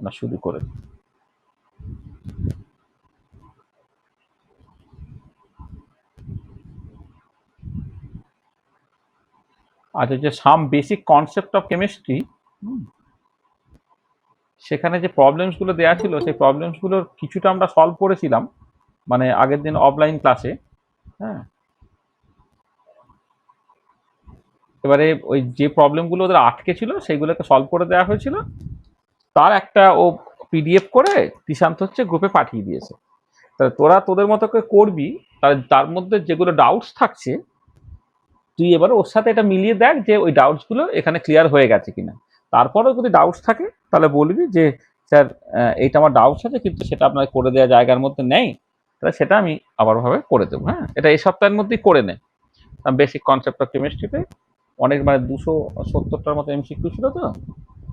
না শুরু করে দিই। আচ্ছা, যে some basic concept of chemistry, সেখানে যে প্রবলেমসগুলো দেওয়া ছিল সেই প্রবলেমসগুলোর কিছুটা আমরা সলভ করেছিলাম মানে আগের দিন অফলাইন ক্লাসে। হ্যাঁ, এবারে ওই যে প্রবলেমগুলো ওদের আটকে ছিল সেইগুলোকে সলভ করে দেওয়া হয়েছিল, তার একটা ও পিডিএফ করে তিশান্ত হচ্ছে গ্রুপে পাঠিয়ে দিয়েছে। তাহলে তোরা তোদের মতো করে করবি, তাহলে তার মধ্যে যেগুলো ডাউটস থাকছে তুই এবার ওর সাথে এটা মিলিয়ে দেখ যে ওই ডাউটসগুলো এখানে ক্লিয়ার হয়ে গেছে কিনা। তারপরেও যদি ডাউটস থাকে তাহলে বলবি যে স্যার এইটা আমার ডাউটস আছে কিন্তু সেটা আপনার করে দেওয়া জায়গার মধ্যে নেই, তাহলে সেটা আমি আবার ভাবে করে দেবো। হ্যাঁ, এটা এই সপ্তাহের মধ্যেই করে নে। বেসিক কনসেপ্ট অফ কেমিস্ট্রিতে অনেক মানে 270টার মতো এমসিকিউ ছিল, তো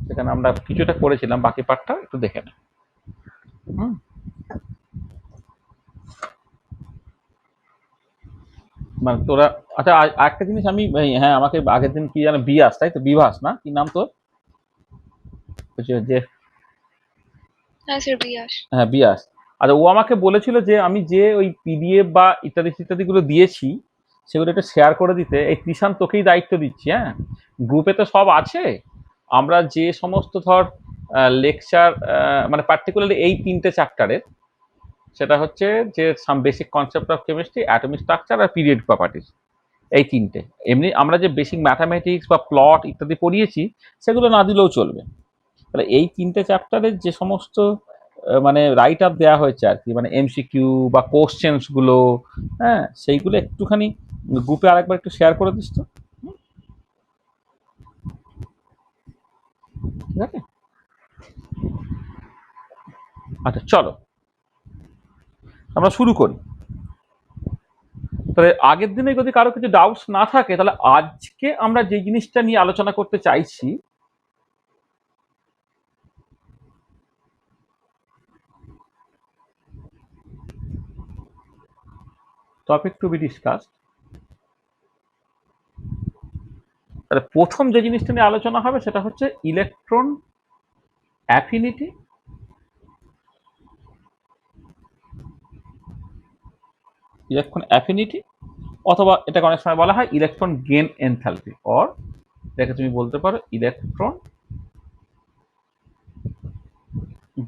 সেখানে আমরা কিছুটা করেছিলাম, বাকি পার্টটা একটু দেখে নে। হুম, মানে তোরা আচ্ছা একটা জিনিস আমি হ্যাঁ আমাকে আগের দিন কি জানো বিয়াস তাই তো বিভাস না কি নাম তোর যে হ্যাঁ স্যার, বিয়াস। হ্যাঁ বিয়াস। আচ্ছা, ও আমাকে বলেছিল যে আমি যে ওই পিডিএফ বা ইত্যাদি ইত্যাদি গুলো দিয়েছি সেগুলো একটু শেয়ার করে দিতে। এই কৃষাণ তোকেই দায়িত্ব দিচ্ছি। হ্যাঁ, গ্রুপে তো সব আছে। আমরা যে সমস্ত ধর লেকচার মানে পার্টিকুলারলি এই 3টে চ্যাপ্টারের, সেটা হচ্ছে যে some basic concept of chemistry, atomic structure আর পিরিয়ড প্রপার্টিস, এই 3টে। এমনি আমরা যে বেসিক ম্যাথামেটিক্স বা প্লট ইত্যাদি পড়িয়েছি সেগুলো না দিলেও চলবে। তাহলে এই 3টে চ্যাপ্টারের যে সমস্ত মানে রাইট আপ দেওয়া হয়েছে আর কি, মানে এমসিকিউ বা কোশ্চেন্স গুলো, হ্যাঁ সেইগুলো একটুখানি গ্রুপে আরেকবার একটু শেয়ার করে দিস তো। ঠিক আছে, আচ্ছা চলো আমরা শুরু করি। তাহলে আগের দিনে যদি কারো কিছু ডাউটস না থাকে তাহলে আজকে আমরা যে জিনিসটা নিয়ে আলোচনা করতে চাইছি, টপিক টু বি ডিসকাস, তাহলে প্রথম যে জিনিসটা নিয়ে আলোচনা হবে সেটা হচ্ছে ইলেকট্রন অ্যাফিনিটি, ইলেকট্রন অ্যাফিনিটি, অথবা এটাকে অনেক সময় বলা হয় ইলেকট্রন গেন এনথালপি, অর এটাকে তুমি বলতে পারো ইলেকট্রন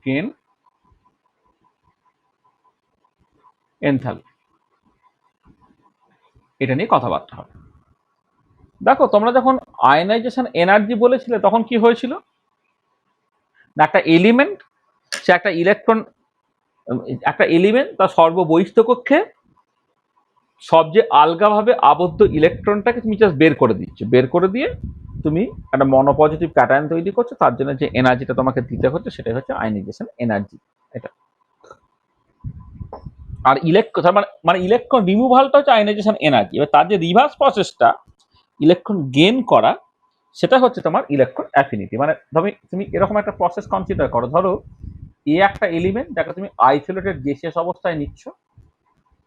গেন এনথালপি। এটা নিয়ে কথাবার্তা হবে। দেখো তোমরা যখন আয়নাইজেশন এনার্জি বলেছিলে তখন কি হয়েছিল না, একটা এলিমেন্ট, সে একটা ইলেকট্রন, একটা এলিমেন্ট তার সর্ববহিস্থ কক্ষে সবচেয়ে আলগাভাবে আবদ্ধ ইলেকট্রনটাকে তুমি জাস্ট বের করে দিচ্ছ, বের করে দিয়ে তুমি একটা মনোপজিটিভ প্যাটার্ন তৈরি করছো, তার জন্য যে এনার্জিটা তোমাকে দিতে হচ্ছে সেটাই হচ্ছে আয়নাইজেশন এনার্জি। এটা আর ইলেকট্রন মানে মানে ইলেকট্রন রিমুভালটা হচ্ছে আয়নাইজেশন এনার্জি, এবার তার যে রিভার্স প্রসেসটা ইলেকট্রন গেন করা সেটা হচ্ছে তোমার ইলেকট্রন অ্যাফিনিটি। মানে তুমি তুমি এরকম একটা প্রসেস কনসিডার করো, ধরো এ একটা এলিমেন্ট যাকে তুমি আইসোলেটেড গ্যাসিয়াস অবস্থায় নিচ্ছ,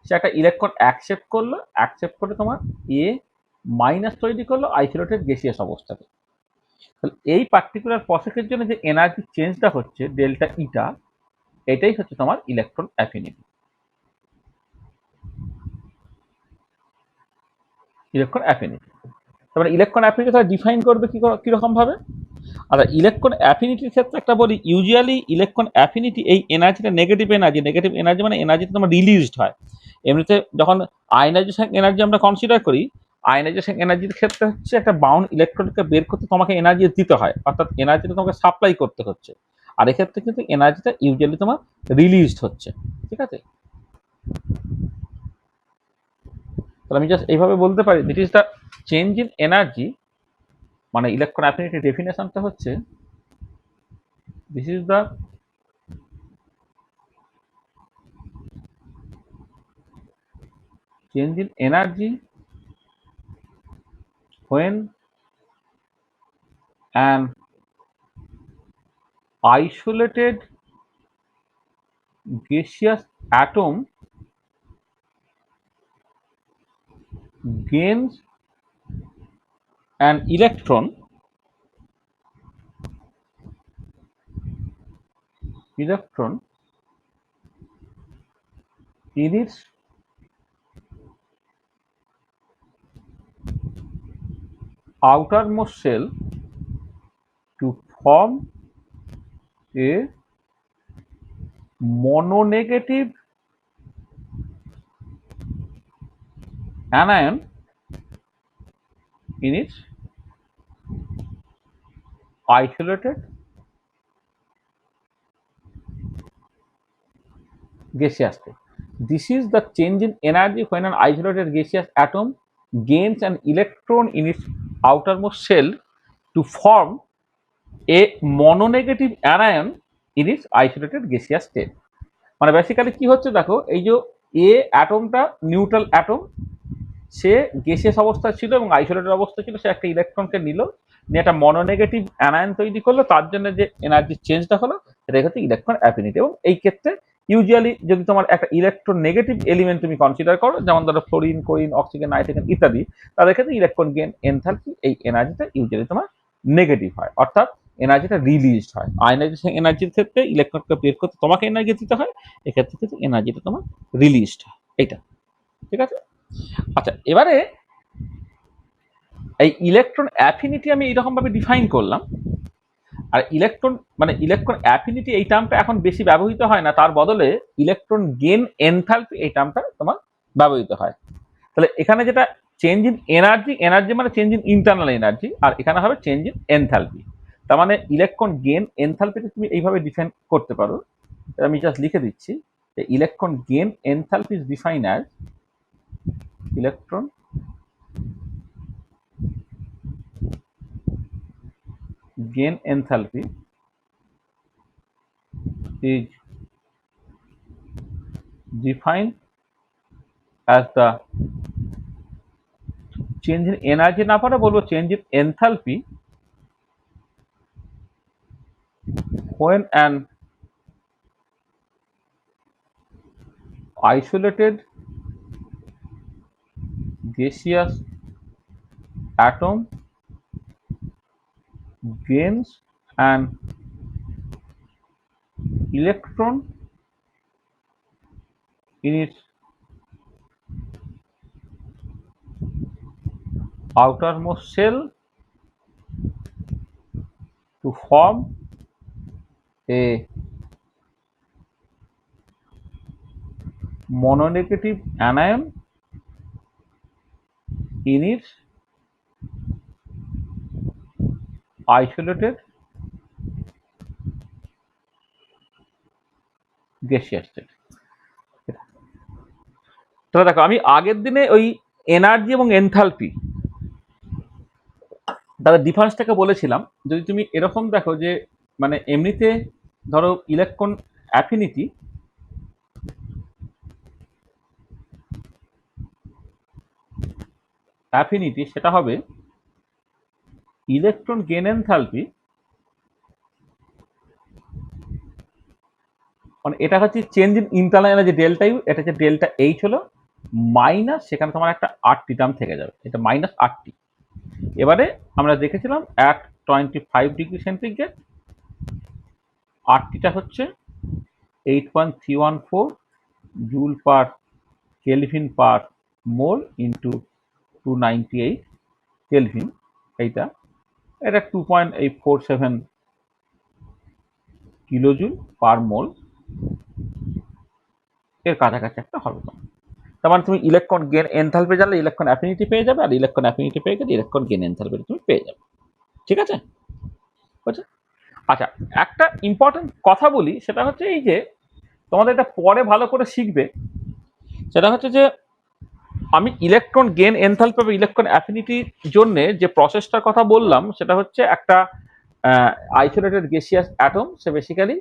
সে একটা ইলেকট্রন অ্যাকসেপ্ট করলো, অ্যাকসেপ্ট করে তোমার এ মাইনাস তৈরি করলো আইসোলেটেড গ্যাসিয়াস অবস্থাতে। তাহলে এই পার্টিকুলার প্রসেসের জন্য যে এনার্জি চেঞ্জটা হচ্ছে ডেল্টা ইটা, এটাই হচ্ছে তোমার ইলেকট্রন অ্যাফিনিটি। ইলেকট্রন অ্যাফিনিটি, তারপরে ইলেকট্রন অ্যাফিনিটি তারা ডিফাইন করবে কিরকম ভাবে। আর ইলেকট্রন অ্যাফিনিটির ক্ষেত্রে একটা বলি, ইউজুয়ালি ইলেকট্রন অ্যাফিনিটি এই এনার্জিটা নেগেটিভ এনার্জি, নেগেটিভ এনার্জি মানে এনার্জিটা তোমার রিলিজড হয়। এমনিতে যখন আয়নাইজেশন এনার্জি আমরা কনসিডার করি, আয়নাইজেশন এনার্জির ক্ষেত্রে হচ্ছে একটা বাউন্ড ইলেকট্রনকে বের করতে তোমাকে এনার্জি দিতে হয়, অর্থাৎ এনার্জিটা তোমাকে সাপ্লাই করতে হচ্ছে। আর এক্ষেত্রে কিন্তু এনার্জিটা ইউজুয়ালি তোমার রিলিজড হচ্ছে। ঠিক আছে, তাহলে আমি জাস্ট এইভাবে বলতে পারি this is the change in energy, মানে ইলেকট্রন অ্যাফিনিটি ডেফিনেশনটা হচ্ছে this is the change in energy when an isolated gaseous atom gains an electron electron in its outermost shell to form a mononegative anion in its isolated gaseous state. This is the change in energy when an isolated gaseous atom gains an electron in its outermost shell to form a mononegative anion in its isolated gaseous state. মানে basically কি হচ্ছে দেখো, এই যে এ অ্যাটমটা neutral atom, সে gaseous অবস্থায় ছিল এবং isolated অবস্থায় ছিল, সে একটা ইলেকট্রনকে নিল, নিয়ে একটা মনোনেগেটিভ অ্যানায়ন তৈরি করলো, তার জন্য যে এনার্জি চেঞ্জটা হলো এটা হচ্ছে ইলেকট্রন অ্যাফিনিটি। এবং এই ক্ষেত্রে ইউজুয়ালি যদি তোমার একটা ইলেকট্রন নেগেটিভ এলিমেন্ট তুমি কনসিডার করো, যেমন ধরো ফ্লোরিন, ক্লোরিন, অক্সিজেন, নাইট্রোজেন ইত্যাদি, তাদের ক্ষেত্রে ইলেকট্রন গেন এনথালপি, এই এনার্জিটা ইউজুয়ালি তোমার নেগেটিভ হয়, অর্থাৎ এনার্জিটা রিলিজড হয়। আয়নাইজেশন এনার্জির ক্ষেত্রে ইলেকট্রনকে বের করতে তোমাকে এনার্জি দিতে হয়, এক্ষেত্রে কিন্তু এনার্জিটা তোমার রিলিজড হয়। এইটা ঠিক আছে। আচ্ছা, এবারে এই ইলেকট্রন অ্যাফিনিটি আমি এইরকম ভাবে ডিফাইন করলাম। আর ইলেকট্রন মানে ইলেকট্রন অ্যাফিনিটি এই টার্মটা এখন বেশি ব্যবহৃত হয় না, তার বদলে ইলেকট্রন গেন এনথালপি এই টার্মটা তোমার ব্যবহৃত হয়। তাহলে এখানে যেটা চেঞ্জ ইন এনার্জি, এনার্জি মানে চেঞ্জ ইন ইন্টারনাল এনার্জি, আর এখানে হবে চেঞ্জ ইন এনথালপি। তার মানে ইলেকট্রন গেন এনথালপিটা তুমি এইভাবে ডিফাইন করতে পারো, আমি জাস্ট লিখে দিচ্ছি। Electron gain enthalpy is define as electron gain enthalpy is defined as the change in energy, না পারে বলবো change in enthalpy when an isolated gaseous atom gains an electron in its outermost shell to form a mononegative anion in its isolated gaseous state। তাহলে দেখো, আমি আগের দিনে ওই energy এবং এনথালপি তাদের ডিফারেন্সটাকে বলেছিলাম। যদি তুমি এরকম দেখো যে মানে এমনিতে ধরো ইলেকট্রন অ্যাফিনিটি সেটা হবে ইলেকট্রন গেন এনথালপি, মানে এটা হচ্ছে change in internal energy delta U, এটা হচ্ছে ডেল্টা এইচ হলো মাইনাস, সেখানে তোমার একটা আরটি টার্ম থেকে যাবে, এটা মাইনাস আরটি। এবারে আমরা দেখেছিলাম অ্যাট 25 ডিগ্রি সেন্টিগ্রেড আরটিটা হচ্ছে 8.314 জুল পার কেলভিন পার মোল ইন্টু 298 কেলভিন, এইটা এটা 2.847 কিলোজুল পার মোল এর কাছাকাছি একটা হবে। তার মানে তুমি ইলেকট্রন গেন এনথালপি জানলে ইলেকট্রন অ্যাফিনিটি পেয়ে যাবে, আর ইলেকট্রন অ্যাফিনিটি পেয়ে গেলে ইলেকট্রন গেন এনথালপি তুমি পেয়ে যাবে। ঠিক আছে, বুঝছো? আচ্ছা, একটা ইম্পর্টেন্ট কথা বলি, সেটা হচ্ছে এই যে তোমাদের এটা পরে ভালো করে শিখবে, সেটা হচ্ছে যে আমি ইলেকট্রন গেন এনথালপি বা ইলেকট্রন অ্যাফিনিটির জন্য যে প্রসেসটার কথা বললাম, সেটা হচ্ছে একটা আইসোলেটেড গ্যাসিয়াস অ্যাটম, সে বেসিক্যালি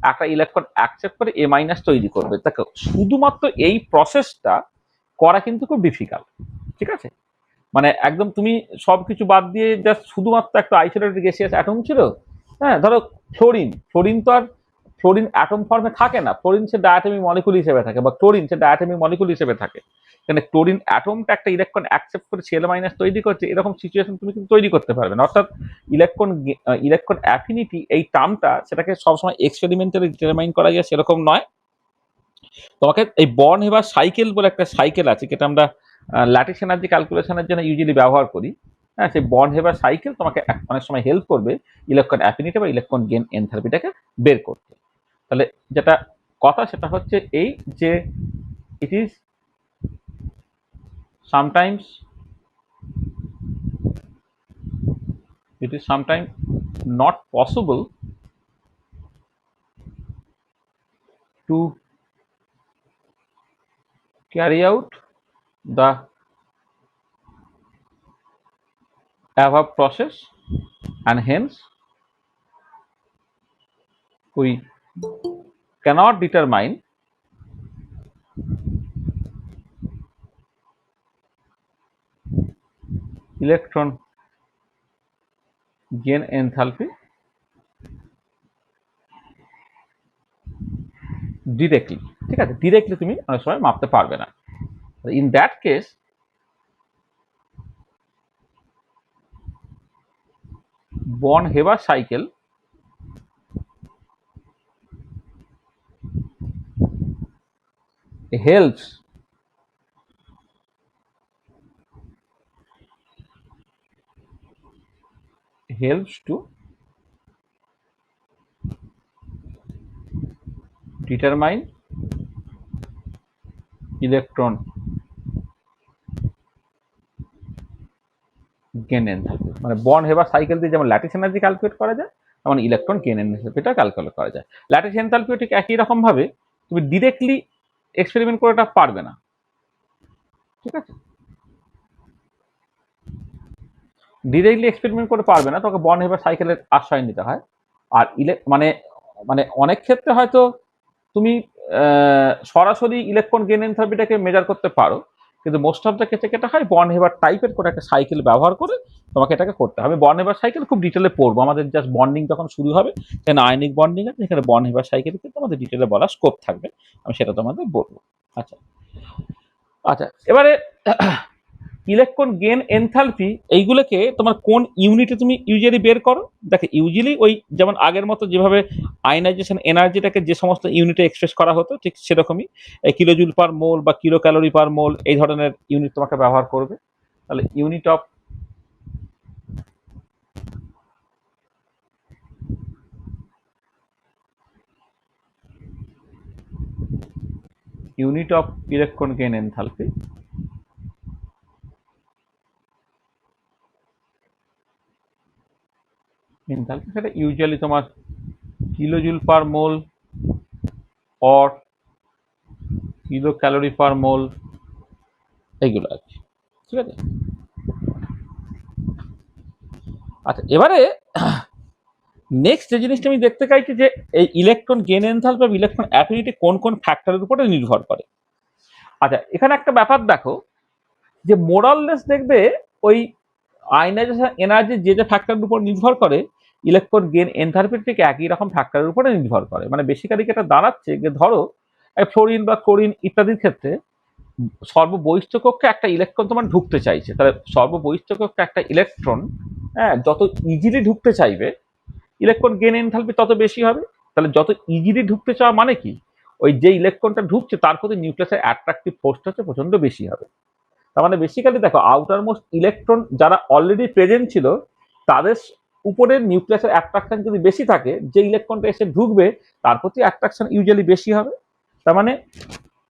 একটা ইলেকট্রন অ্যাকসেপ্ট করে এ মাইনাস তৈরি করবে। দেখো, শুধুমাত্র এই প্রসেসটা করা কিন্তু খুব ডিফিকাল্ট। ঠিক আছে, মানে একদম তুমি সবকিছু বাদ দিয়ে জাস্ট শুধুমাত্র একটা আইসোলেটেড গ্যাসিয়াস অ্যাটম ছিল, হ্যাঁ, ধরো ফ্লোরিন তো আর ফ্লোরিন অ্যাটম ফর্মে থাকে না, ফ্লোরিন সে ডায়াটমিক মলিকুল হিসেবে থাকে, বা ক্লোরিন সে ডায়াটমিক মলিকুল হিসেবে থাকে। এখানে ক্লোরিন অ্যাটমটা একটা ইলেকট্রন অ্যাকসেপ্ট করে Cl মাইনাস তৈরি করছে, এরকম সিচুয়েশন তুমি কিন্তু তৈরি করতে পারবে না। অর্থাৎ ইলেকট্রন অ্যাফিনিটি এই টার্মটা সেটাকে সবসময় এক্সপেরিমেন্টালি ডিটারমাইন করা যায় সেরকম নয়। তোমাকে এই বর্ন হেবার সাইকেল বলে একটা সাইকেল আছে, যেটা আমরা ল্যাটিস এনার্জি ক্যালকুলেশনের জন্য ইউজুয়ালি ব্যবহার করি। হ্যাঁ, সেই বর্ন হেবার সাইকেল তোমাকে অনেক সময় হেল্প করবে ইলেকট্রন অ্যাফিনিটি বা ইলেকট্রন গেন এনথালপিটাকে বের করতে। তাহলে যেটা কথা সেটা হচ্ছে এই যে it is sometimes not possible to carry out the above process, and hence we cannot determine electron gain enthalpy directly. ঠিক আছে, ডিরেক্টলি তুমি অনেক সময় মাপতে পারবে না। In that case born Haber cycle helps to determine electron gain enthalpy। মানে born Haber cycle দিয়ে যেমন ল্যাটিস এনার্জি ক্যালকুলেট করা যায়, তেমন ইলেকট্রন গেন এনথালপিটা ক্যালকুলেট করা যায়। ল্যাটিস এনথালপিও ঠিক একই রকম ভাবে তুমি ডিরেক্টলি এক্সপেরিমেন্ট করে এটা পারবে না। ঠিক আছে, ডিরেক্টলি এক্সপেরিমেন্ট করে পারবে না, তোকে বর্ন হেবার সাইকেলের আশ্রয় নিতে হয়। আর মানে মানে অনেক ক্ষেত্রে হয়তো তুমি সরাসরি ইলেকট্রন গেন এনথালপিটাকে মেজার করতে পারো, কিন্তু মোস্ট অফ দ্য ক্ষেত্রে যেটা হয় বর্ন হেবার টাইপের করে একটা সাইকেল ব্যবহার করে তোমাকে এটাকে করতে হবে। বর্ন হেবার সাইকেল খুব ডিটেলে পড়বো আমাদের জাস্ট বন্ডিং যখন শুরু হবে, সেখানে আয়নিক বন্ডিং আছে, সেখানে বর্ন হেবার সাইকেল কিন্তু আমাদের ডিটেলে বলার স্কোপ থাকবে, আমি সেটা তোমাদের বলবো। আচ্ছা আচ্ছা, এবারে ইলেকট্রন গেন এনথালপি এইগুলোকে তোমার কোন ইউনিটে তুমি ইউজুয়ালি বের করো? দেখো ইউজুয়ালি ওই যেমন আগের মতো যেভাবে আয়নাইজেশন এনার্জিটাকে যে সমস্ত ইউনিটে এক্সপ্রেস করা হতো ঠিক সেরকমই কিলোজুল পার মোল বা কিলো ক্যালোরি পার মোল এই ধরনের ইউনিট তোমাকে ব্যবহার করবে। তাহলে unit of electron gain enthalpy সেটা ইউজুয়ালি তোমার kilojoule per mole or kilocalorie per mole এইগুলো আছে। ঠিক আছে, আচ্ছা এবারে নেক্সট যে জিনিসটা আমি দেখতে চাইছি যে এই ইলেকট্রন গেন এনথালপি বা ইলেকট্রন অ্যাফিনিটি কোন কোন ফ্যাক্টরের উপরে নির্ভর করে। আচ্ছা এখানে একটা ব্যাপার দেখো যে মোরাললেস দেখবে ওই আয়নাইজেশন এনার্জি যে যে ফ্যাক্টরের উপর নির্ভর করে ইলেকট্রন গেন এনথালপি ঠিক একই রকম ফ্যাক্টরের উপরে নির্ভর করে। মানে বেসিক্যালি এটা দাঁড়াচ্ছে যে ধরো ফ্লোরিন বা ক্লোরিন ইত্যাদির ক্ষেত্রে সর্ববহিষ্ঠ কক্ষে একটা ইলেকট্রন তোমার ঢুকতে চাইছে, তাহলে সর্ববহিষ্ঠ কক্ষে একটা ইলেকট্রন যত ইজিলি ঢুকতে চাইবে ইলেকট্রন গেন এনথালপি তত বেশি হবে। তাহলে যত ইজিলি ঢুকতে চাওয়া মানে কি, ওই যে ইলেকট্রনটা ঢুকছে তার প্রতি নিউক্লিয়াসের অ্যাট্রাকটিভ ফোর্সটা হচ্ছে প্রচন্ড বেশি হবে। তার মানে বেসিক্যালি দেখো আউটার মোস্ট ইলেকট্রন যারা অলরেডি প্রেজেন্ট ছিল তাদের উপরে নিউক্লিয়াসের অ্যাট্রাকশন যদি বেশি থাকে, যে ইলেকট্রনটা এসে ঢুকবে তার প্রতি অ্যাট্রাকশন ইউজুয়ালি বেশি হবে। তার মানে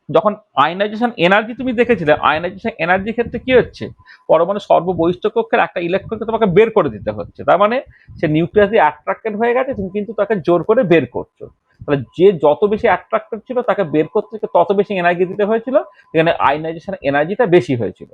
যখন আয়নাইজেশন এনার্জি তুমি দেখেছিলে, আয়নাইজেশন এনার্জির ক্ষেত্রে কি হচ্ছে, পরমাণু সর্ববহিষ্ঠ কক্ষের একটা ইলেকট্রনকে তোমাকে বের করে দিতে হচ্ছে। তার মানে সে নিউক্লিয়াস দিয়ে অ্যাট্রাক্টেড হয়ে গেছে, তুমি কিন্তু তাকে জোর করে বের করছো। তাহলে যে যত বেশি অ্যাট্রাক্টেড ছিল তাকে বের করতে তত বেশি এনার্জি দিতে হয়েছিল, এখানে আয়নাইজেশন এনার্জিটা বেশি হয়েছিল।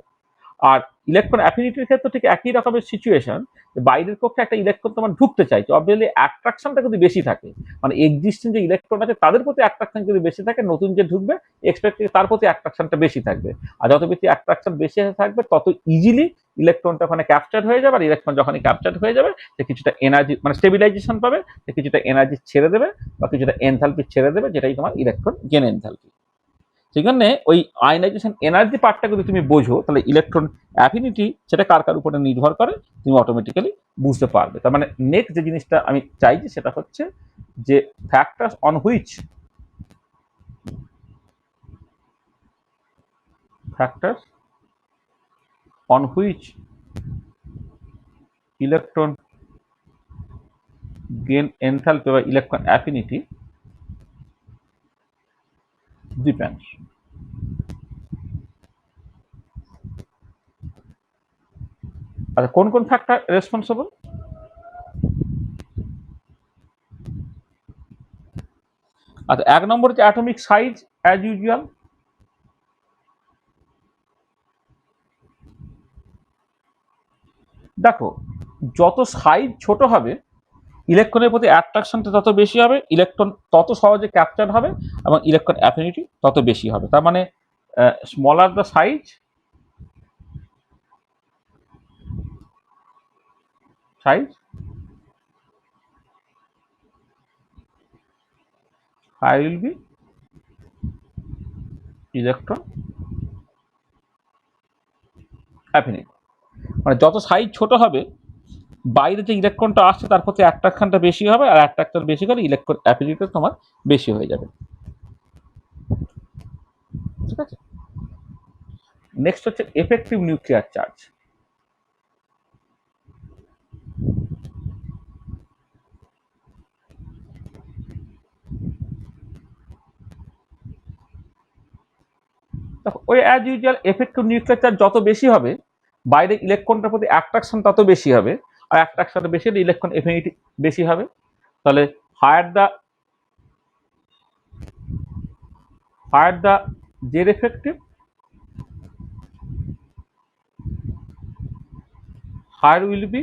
আর ইলেকট্রন অ্যাফিনিটির ক্ষেত্রে ঠিক একই রকমের সিচুয়েশন, বাইরের কক্ষে একটা ইলেকট্রন তোমার ঢুকতে চাইছে, অবভিয়াসলি অ্যাট্রাকশনটা যদি বেশি থাকে, মানে এক্সিস্টিং যে ইলেকট্রন আছে তাদের প্রতি অ্যাট্রাকশন যদি বেশি থাকে, নতুন যে ঢুকবে এক্সপেক্ট তার প্রতি অ্যাট্রাকশনটা বেশি থাকবে। আর যত বেশি অ্যাট্রাকশন বেশি থাকবে তত ইজিলি ইলেকট্রনটা ওখানে ক্যাপচার হয়ে যাবে। আর ইলেকট্রন যখনই ক্যাপচার হয়ে যাবে সে কিছুটা এনার্জি মানে স্টেবিলাইজেশন পাবে, সে কিছুটা এনার্জি ছেড়ে দেবে বা কিছুটা এনথালপি ছেড়ে দেবে, যেটাই তোমার ইলেকট্রন গেন এনথালপি। সেখানে ওই আয়নাইজেশন এনার্জি পার্টটা যদি তুমি বোঝো তাহলে ইলেকট্রন অ্যাফিনিটি সেটা কার কার উপরে নির্ভর করে তুমি অটোমেটিক্যালি বুঝতে পারবে। তার মানে নেক্সট যে জিনিসটা আমি চাইছি সেটা হচ্ছে যে factors on which factors on which electron gain enthalpy বা electron affinity depends. আচ্ছা কোন কোন ফ্যাক্টর রেসপন্সিবল? আচ্ছা এক নম্বর হচ্ছে অ্যাটমিক সাইজ অ্যাজ ইউজুয়াল। দেখো যত সাইজ ছোট হবে ইলেকট্রনের প্রতি অ্যাট্রাকশনটা তত বেশি হবে, ইলেকট্রন তত সহজে ক্যাপচার হবে এবং ইলেকট্রন অ্যাফিনিটি তত বেশি হবে। তার মানে smaller the size size higher will be electron affinity। মানে যত সাইজ ছোট হবে বাইরে যে ইলেকট্রনটা আসছে তার প্রতি অ্যাট্রাকশনটা বেশি হবে, আর অ্যাট্রাকশন বেশি হলে ইলেকট্রন অ্যাফিনিটি তোমার বেশি হয়ে যাবে। ঠিক আছে, নেক্সট হচ্ছে এফেক্টিভ নিউক্লিয়ার চার্জ। দেখো ওই as usual effective nuclear charge যত বেশি হবে বাইরে ইলেকট্রনটার প্রতি অ্যাট্রাকশন তত বেশি হবে, আর অ্যাট্রাকশন বেশি হলে ইলেকট্রন এফিনিটি বেশি হবে। তাহলে higher the Z effective higher will be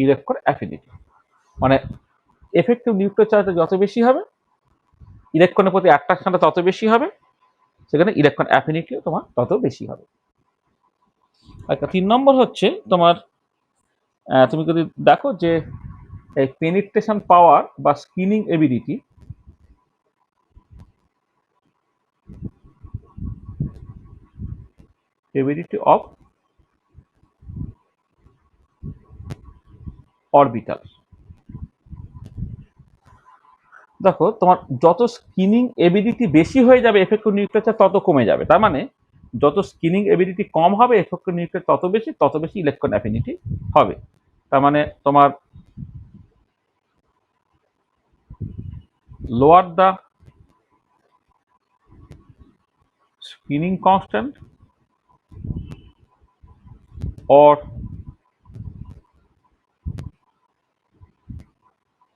electron affinity. মানে এফেক্টিভ নিউক্লিয়ার চার্জটা যত বেশি হবে ইলেকট্রনের প্রতি অ্যাট্রাকশনটা তত বেশি হবে, সেখানে ইলেকট্রন অ্যাফিনিটিও তোমার তত বেশি হবে। আচ্ছা 3 নম্বর হচ্ছে তোমার তুমি যদি দেখো যে এই পেনিট্রেশন পাওয়ার বা স্কিনিং এবিলিটি অফ অরবিটাল। দেখো তোমার যত স্কিনিং এবিলিটি বেশি হয়ে যাবে এফেক্টিভ নিউক্লিয়ার চার্জ তত কমে যাবে। তার মানে যত স্কিনিং এবিলিটি কম হবে এফেক্টিভ নিউক্লিয়ার তত বেশি ইলেকট্রন অ্যাফিনিটি হবে। তার মানে তোমার lower the স্কিনিং constant or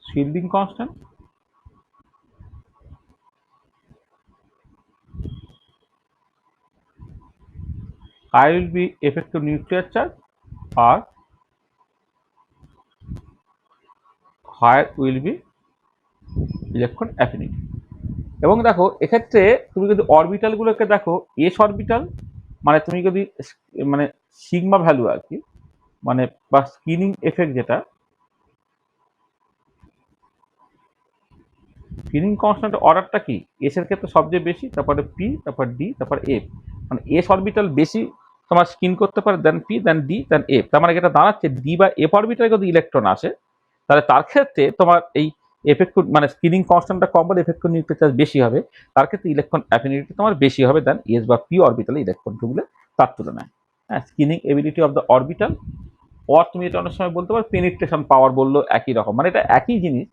shielding constant, I will be effective nuclear charge or higher will be electron affinity। এবং দেখো এক্ষেত্রে তুমি যদি অরবিটাল গুলোকে দেখো এস অরবিটাল মানে তুমি যদি মানে সিগমা ভ্যালু আর কি মানে বা স্কিনিং এফেক্ট যেটা স্কিনিং কনস্ট্যান্ট অর্ডারটা কি এস এর ক্ষেত্রে সবচেয়ে বেশি, তারপরে পি, তারপর ডি, তারপর এফ। মানে এস অরবিটাল বেশি তোমার স্কিন করতে পারে দেন পি, দেন ডি, দেন এফ। তার মানে এটা দাঁড়াচ্ছে ডি বা এফ অরবিটালে যদি ইলেকট্রন আসে তাহলে তার ক্ষেত্রে তোমার এই এফেক্টিভ মানে স্কিনিং কনস্ট্যান্টটা কম বলে এফেক্টিভ নিউক্লিয়ার চার্জ বেশি হবে, তার ক্ষেত্রে ইলেকট্রন অ্যাফিনিটি তোমার বেশি হবে দেন এস বা পি অরবিটালে ইলেকট্রন ঢুকলে তার তুলনায়। হ্যাঁ, স্কিনিং ability of the orbital, or তুমি এটা অনেক সময় বলতে পারো পেনিট্রেশন পাওয়ার বললো একই রকম, মানে এটা একই জিনিস।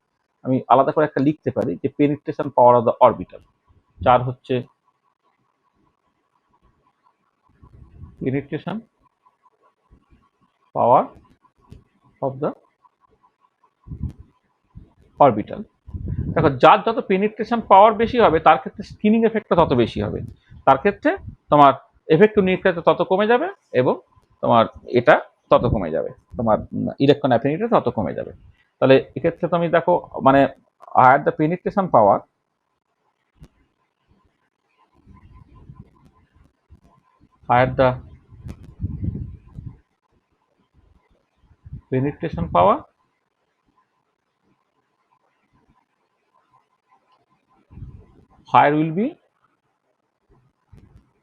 আমি আলাদা করে একটা লিখতে পারি যে penetration power of the orbital, চার হচ্ছে penetration power of the orbital. দেখো যার যত পেনিট্রেশন পাওয়ার বেশি হবে তার ক্ষেত্রে স্কিনিং এফেক্টটা তত বেশি হবে, তার ক্ষেত্রে তোমার এফেক্টিভ নিউক্লিয়ার তত কমে যাবে এবং তোমার এটা তত কমে যাবে, তোমার ইলেকট্রন অ্যাফিনিটি তত কমে যাবে। তাহলে এক্ষেত্রে তুমি দেখো মানে higher the penetration power higher the penetration power higher will be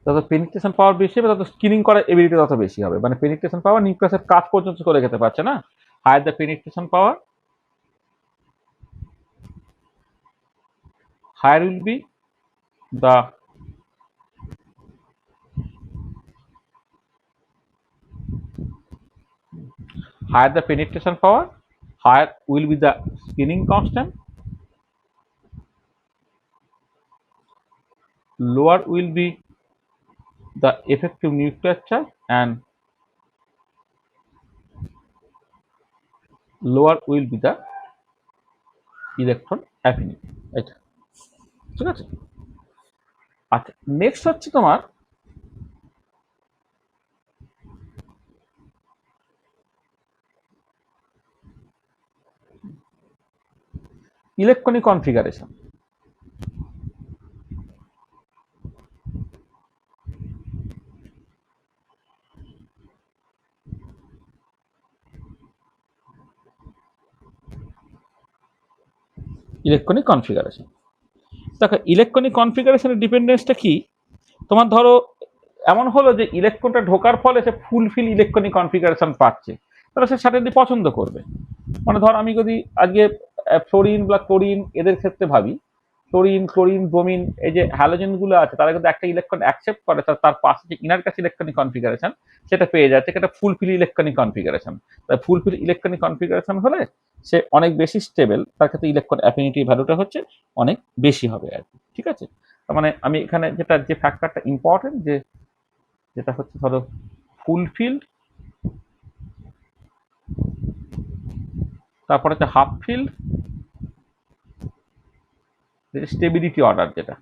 যত পেনিট্রেশন পাওয়ার বেশি হবে তত স্কিনিং করার এবিলিটি তত বেশি হবে, মানে পেনিট্রেশন পাওয়ার নিউক্লিয়াসের কাজ পর্যন্ত করে যেতে পারছে না। Higher the penetration power, higher will be the higher the penetration power, higher will be the skinning constant, lower will be the effective nuclear charge, and lower will be the electron affinity। এটা ঠিক আছে। আচ্ছা, next হচ্ছে তোমার electronic configuration. Electronic configuration, দেখো electronic কনফিগারেশনের ডিপেন্ডেন্সটা কি, তোমার ধরো এমন হলো যে ইলেকট্রনটা ঢোকার ফলে সে ফুলফিল ইলেকট্রনিক কনফিগারেশন পাচ্ছে, তাহলে সে সার্টেনলি পছন্দ করবে। মানে ধর আমি যদি আজকে ফ্লোরিন বা ক্লোরিন এদের ক্ষেত্রে ভাবি, ফ্লোরিন ক্লোরিন ব্রোমিন এই যে হ্যালোজেন গুলো আছে তারা কিন্তু একটা ইলেকট্রন অ্যাকসেপ্ট করে, তার পাশে যে ইনার কাছে ইলেকট্রনিক কনফিগারেশন সেটা পেয়ে যাচ্ছে, এটা ফুলফিল ইলেকট্রনিক কনফিগারেশন। তাই ফুলফিল ইলেকট্রনিক কনফিগারেশন হলে সে অনেক বেশি স্টেবল, তার ক্ষেত্রে ইলেকট্রন অ্যাফিনিটি ভ্যালুটা হচ্ছে অনেক বেশি হবে আর কি। ঠিক আছে, তার মানে আমি এখানে যেটা যে ফ্যাক্টরটা ইম্পর্টেন্ট যে যেটা হচ্ছে ধরো ফুলফিল, তারপরে হচ্ছে হাফ ফিল্ড, স্টেবিলিটি অর্ডার, যেটা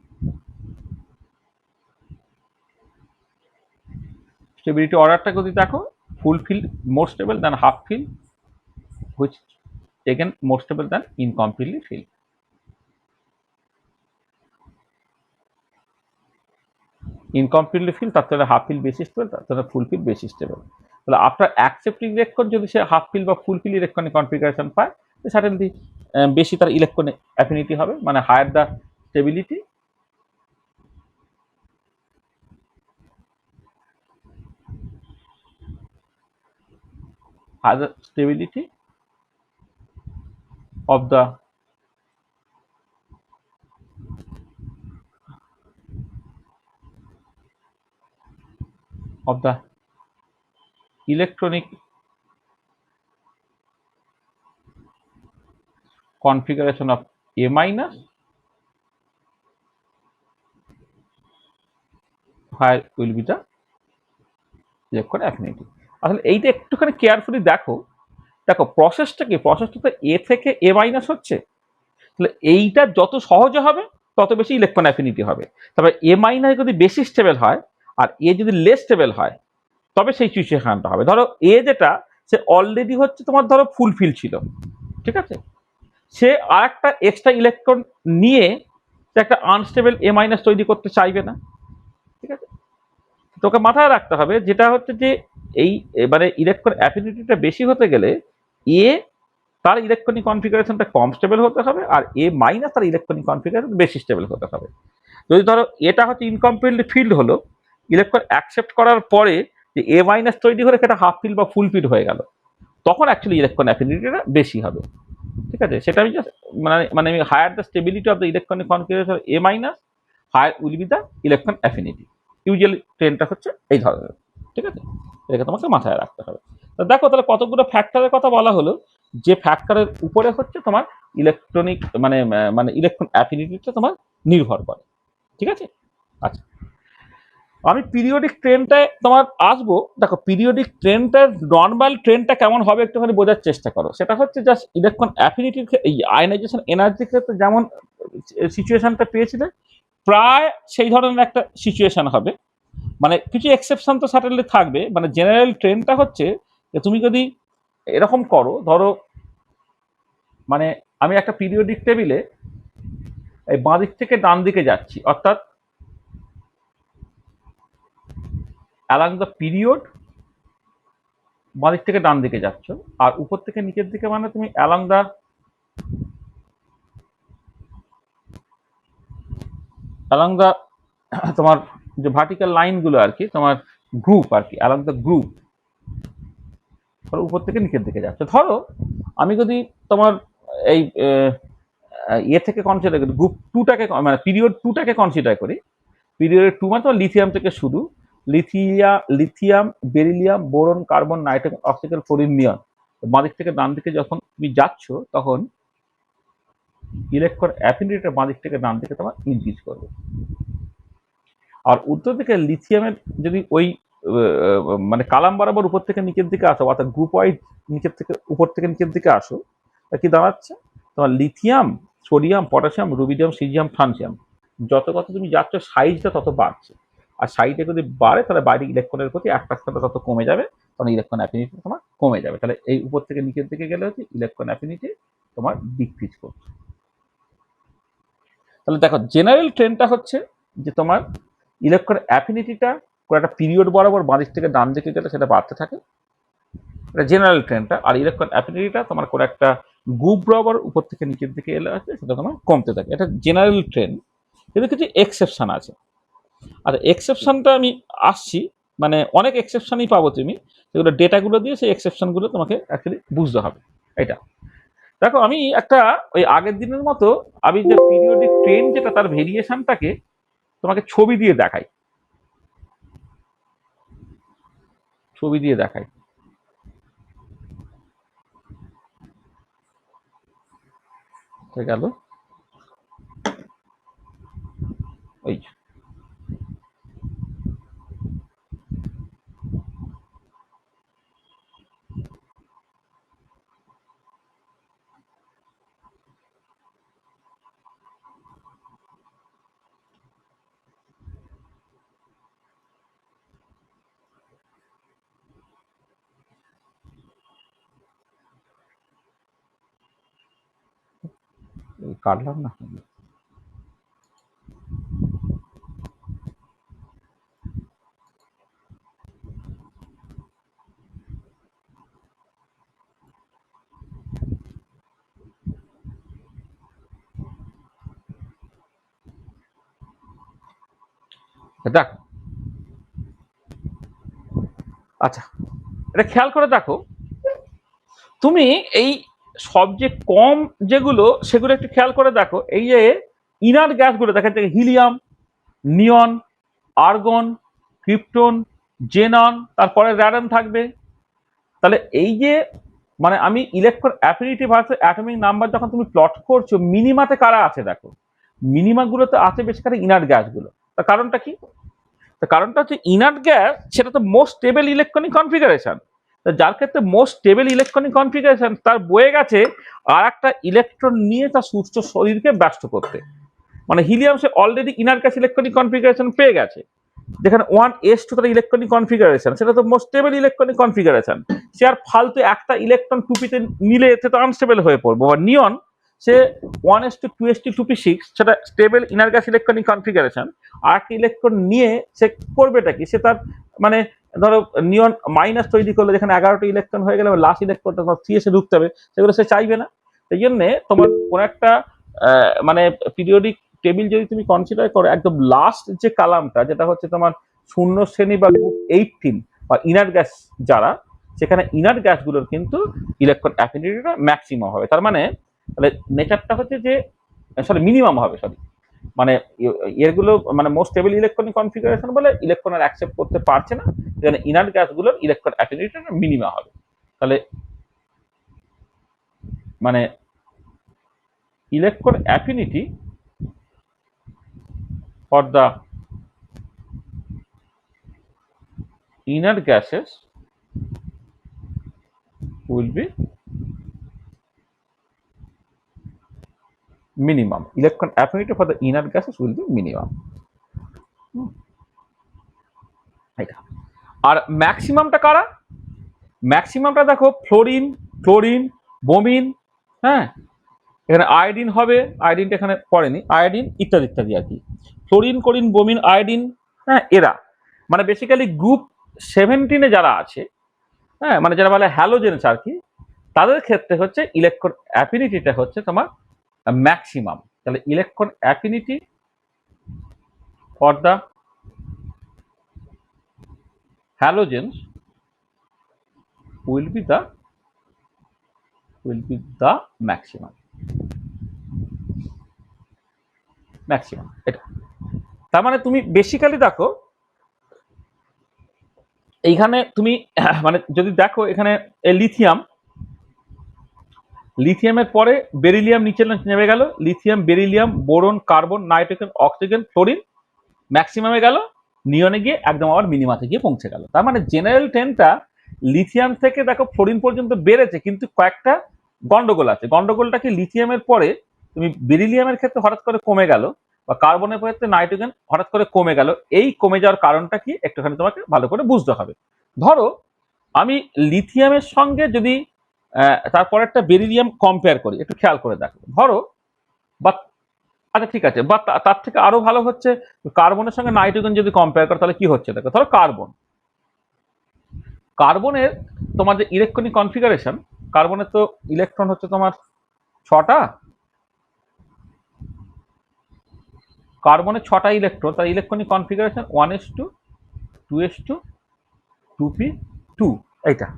স্টেবিলিটি অর্ডারটা যদি দেখো, full filled more stable than half filled, which again more stable than incompletely filled। Incompletely fill তার থেকে হাফ ফিল বেশি স্টেবল, তার থেকে ফুল ফিল বেশি স্টেবল। তাহলে আফটার অ্যাকসেপ্টিং ইলেকট্রন যদি সে হাফ ফিল বা ফুল ফিল ইলেকট্রনিক কনফিগারেশন পায়, সার্টেনলি বেশি তার ইলেকট্রনিক অ্যাফিনিটি হবে, মানে higher the stability, higher the stability of the electronic configuration of A minus, where will be the electron affinity। আসলে এইটা একটুখানি কেয়ারফুলি দেখো, দেখো প্রসেসটা কি, প্রসেসটা তো এ থেকে এ মাইনাস হচ্ছে, তাহলে এইটা যত সহজে হবে তত বেশি ইলেকট্রন অ্যাফিনিটি হবে। তবে এ মাইনাস যদি বেশি স্টেবল হয় আর এ যদি লেস স্টেবল হয় তবে সেই সিচুয়েশনটা হবে। ধরো এ যেটা সে অলরেডি হচ্ছে তোমার ধরো ফুলফিল ছিল, ঠিক আছে, সে আর একটা এক্সট্রা ইলেকট্রন নিয়ে সে একটা আনস্টেবল এ মাইনাস তৈরি করতে চাইবে না। ঠিক আছে, তোকে মাথায় রাখতে হবে যেটা হচ্ছে যে এই এবারে ইলেকট্রন অ্যাফিনিটিটা বেশি হতে গেলে এ তার ইলেকট্রনিক কনফিগারেশনটা কম স্টেবল হতে হবে আর এ মাইনাস তার ইলেকট্রনিক কনফিগারেশন বেশি স্টেবল হতে হবে। যদি ধরো এটা হচ্ছে ইনকমপ্লিটলি ফিল্ড হলো, ইলেকট্রন অ্যাকসেপ্ট করার পরে যে এ মাইনাস তৈরি হলে সেটা হাফ ফিল্ড বা ফুল ফিল্ড হয়ে গেল, তখন অ্যাকচুয়ালি ইলেকট্রন অ্যাফিনিটিটা বেশি হবে। ঠিক আছে, সেটা আমি জাস্ট মানে আমি higher the stability of the electronic configuration A minus, higher will be the electron affinity. Usually ট্রেনটা হচ্ছে এই ধরনের। ঠিক আছে, এটাকে তোমাকে মাথায় রাখতে হবে। তো দেখো তাহলে কতগুলো ফ্যাক্টরের কথা বলা হলো, যে ফ্যাক্টরের উপরে হচ্ছে তোমার ইলেকট্রনিক মানে ইলেকট্রন অ্যাফিনিটিটা তোমার নির্ভর করে। ঠিক আছে, আচ্ছা আমি পিরিয়ডিক ট্রেনটায় তোমার আসবো। দেখো পিরিয়ডিক ট্রেনটার নর্মাল ট্রেনটা কেমন হবে একটুখানি বোঝার চেষ্টা করো। সেটা হচ্ছে জাস্ট ইলেকট্রন অ্যাফিনিটির এই আয়নাইজেশন এনার্জির ক্ষেত্রে যেমন সিচুয়েশনটা পেয়েছিলে, প্রায় সেই ধরনের একটা সিচুয়েশন হবে। মানে কিছু এক্সেপশন তো সার্টেনলি থাকবে, মানে জেনারেল ট্রেনটা হচ্ছে যে তুমি যদি এরকম করো, ধরো মানে আমি একটা পিরিয়ডিক টেবিলে এই বাঁ দিক থেকে ডান দিকে যাচ্ছি, অর্থাৎ অ্যালং দ্য পিরিয়ড বাঁ দিক থেকে ডান দিকে যাচ্ছ, আর উপর থেকে নিচের দিকে মানে তুমি অ্যালং দা তোমার যে ভার্টিক্যাল লাইনগুলো আর কি তোমার গ্রুপ আর কি অ্যালং দ্য গ্রুপ উপর থেকে নিচের দিকে যাচ্ছে। ধরো আমি যদি তোমার এই ইয়ে থেকে কনসিডার করি, গ্রুপ টুটাকে মানে পিরিয়ড টুটাকে কনসিডার করি। পিরিয়ড টু মানে তোমার লিথিয়াম থেকে শুরু, lithium, beryllium, boron, carbon, nitrogen, oxygen, fluorine, neon. বাঁ দিক থেকে ডান দিকে যখন তুমি যাচ্ছ তখন ইলেকট্রন অ্যাফিনিটিটা বাঁ দিক থেকে ডান দিকে তোমার ইনক্রিজ করবে। আর উত্তর দিকে লিথিয়ামের যদি ওই মানে কালাম বরাবর উপর থেকে নিচের দিকে আসো, অর্থাৎ গ্রুপ ওয়াইজ নিচের থেকে উপর থেকে নিচের দিকে আসো, তা কি দাঁড়াচ্ছে তোমার lithium, sodium, potassium, rubidium, caesium, francium, যত কত তুমি যাচ্ছ সাইজটা তত বাড়ছে। আর সাইজটা যদি বাড়ে তাহলে বাইরে ইলেকট্রনের প্রতি অ্যাট্রাকশনটা তত কমে যাবে, তখন ইলেকট্রন অ্যাফিনিটি তোমার কমে যাবে। তাহলে এই উপর থেকে নিচের দিকে গেলে হচ্ছে ইলেকট্রন অ্যাফিনিটি তোমার ডিক্রিজ করছে। তাহলে দেখো জেনারেল ট্রেন্ডটা হচ্ছে যে তোমার ইলেকট্রন অ্যাফিনিটিটা কোনো একটা পিরিয়ড বরাবর বাঁ দিক থেকে ডান দিকে গেলে সেটা বাড়তে থাকে, এটা জেনারেল ট্রেন্ডটা। আর ইলেকট্রন অ্যাফিনিটিটা তোমার কোনো একটা গ্রুপ বরাবর উপর থেকে নিচের দিকে এলে আছে সেটা তোমার কমতে থাকে, এটা জেনারেল ট্রেন্ড। কিন্তু কিছু এক্সেপশন আছে। আর এক্সেপশনটা আমি আসছি, মানে অনেক এক্সেপশনই পাবো তুমি, সেগুলো ডেটাগুলো দিয়ে সেই এক্সেপশনগুলো তোমাকে অ্যাকচুয়ালি বুঝতে হবে। এটা দেখো আমি একটা ওই আগের দিনের মতো আমি যে পিরিয়ডিক ট্রেন্ড যেটা তার ভেরিয়েশনটাকে তোমাকে ছবি দিয়ে দেখাই, ছবি দিয়ে দেখাই। হয়ে গেল ওই কাটলাম না। দেখ আচ্ছা, এটা খেয়াল করে দেখো তুমি, এই সবচেয়ে কম যেগুলো সেগুলো একটু খেয়াল করে দেখো। এই যে ইনার গ্যাসগুলো দেখা যাচ্ছে হিলিয়াম, নিয়ন, আর্গন, ক্রিপ্টন, জেনন, তারপরে র্যাডন থাকবে। তাহলে এই যে মানে আমি electron affinity versus atomic number যখন তুমি প্লট করছো, মিনিমাতে কারা আছে দেখো, মিনিমাগুলোতে আছে বেশিরভাগ ইনার গ্যাসগুলো। তার কারণটা কি? তার কারণটা হচ্ছে ইনার্ট গ্যাস সেটা তো মোস্ট স্টেবল ইলেকট্রনিক কনফিগারেশন। যার ক্ষেত্রে মোস্ট স্টেবল ইলেকট্রনিক কনফিগারেশন তার বয়ে গেছে আর একটা ইলেকট্রন নিয়ে তার সুস্থ শরীরকে ব্যস্ত করতে। মানে হিলিয়াম সে already inert gas electronic configuration পেয়ে গেছে, যেখানে 1s2 তার ইলেকট্রনিক কনফিগারেশন, সেটা তো মোস্ট স্টেবল ইলেকট্রনিক কনফিগারেশন। সে আর ফালতু একটা ইলেকট্রন টুপিতে নিলে সে তো আনস্টেবল হয়ে পড়বো। বা নিয়ন সে 1s2 2s2 2p6 সেটা stable inert gas electronic configuration, আর একটা ইলেকট্রন নিয়ে সে করবেটা কি, সে তার মানে ধরো নিয়ন মাইনাস তৈরি করলে যেখানে 11টা ইলেকট্রন হয়ে গেলে লাস্ট ইলেকট্রনটা সিএসে ঢুকতে হবে, সেগুলো সে চাইবে না। সেই জন্যে তোমার কোনো একটা মানে পিরিয়ডিক টেবিল যদি তুমি কনসিডার করো, একদম লাস্ট যে কালামটা যেটা হচ্ছে তোমার শূন্য শ্রেণী বা গ্রুপ 18 বা ইনার গ্যাস যারা, সেখানে ইনার গ্যাসগুলোর কিন্তু ইলেকট্রন অ্যাফিনিটিটা ম্যাক্সিমাম হবে। তার মানে তাহলে নেচারটা হচ্ছে যে সরি মিনিমাম হবে, সরি মানে এরগুলো মানে মোস্ট স্টেবল ইলেকট্রনিক কনফিগারেশন বলে ইলেকট্রন আর অ্যাকসেপ্ট করতে পারছে না, যেখানে ইনার গ্যাসগুলোর ইলেকট্রন অ্যাফিনিটিটা মিনিমাম হবে। তাহলে মানে electron affinity for the inner gases will be minimum. Electron affinity for the inner gases will be minimum. এটা আর ম্যাক্সিমামটা কারা? ম্যাক্সিমামটা দেখো ফ্লোরিন, ক্লোরিন, বোমিন, হ্যাঁ এখানে আয়োডিন হবে, আয়োডিনটা এখানে পড়েনি, আয়োডিন ইত্যাদি ইত্যাদি আর কি। ফ্লোরিন, ক্লোরিন, বোমিন, আয়োডিন, হ্যাঁ এরা মানে বেসিক্যালি গ্রুপ 17 যারা আছে, হ্যাঁ মানে যারা বলে হ্যালোজেনস আর কি, তাদের ক্ষেত্রে হচ্ছে ইলেকট্রন অ্যাফিনিটিটা হচ্ছে তোমার ম্যাক্সিমাম। তাহলে electron affinity for the halogens will be the maximum এটা। তার মানে তুমি বেসিক্যালি দেখো এইখানে তুমি মানে যদি দেখো এখানে লিথিয়ামের পরে বেরিলিয়াম নিচে নেমে গেল, lithium, beryllium, boron, carbon, nitrogen, oxygen, fluorine ম্যাক্সিমামে গেল, নিয়নে গিয়ে একদম আবার মিনিমাতে গিয়ে পৌঁছে গেল। তার মানে জেনারেল ট্রেনটা লিথিয়াম থেকে দেখো ফ্লোরিন পর্যন্ত বেড়েছে, কিন্তু কয়েকটা গন্ডগোল আছে। গন্ডগোলটা কি, লিথিয়ামের পরে তুমি বেরিলিয়ামের ক্ষেত্রে হঠাৎ করে কমে গেল, বা কার্বনের ক্ষেত্রে নাইট্রোজেন হঠাৎ করে কমে গেল। এই কমে যাওয়ার কারণটা কি একটুখানি তোমাকে ভালো করে বুঝতে হবে। ধরো আমি লিথিয়ামের সঙ্গে যদি তারপর একটা বেরিলিয়াম কম্পেয়ার করি, একটু খেয়াল করে দেখো। ধরো বা আচ্ছা ঠিক আছে, বা তার থেকে আরো ভালো হচ্ছে কার্বনের সঙ্গে নাইট্রোজেন যদি কম্পেয়ার করো, তাহলে কি হচ্ছে দেখো। ধরো কার্বনের তোমার যে ইলেকট্রনিক কনফিগারেশন, কার্বনের তো ইলেকট্রন হচ্ছে তোমার 6টা, কার্বনের 6টা ইলেকট্রন, তার electronic configuration 1s2 2s2 2p2, এইটা।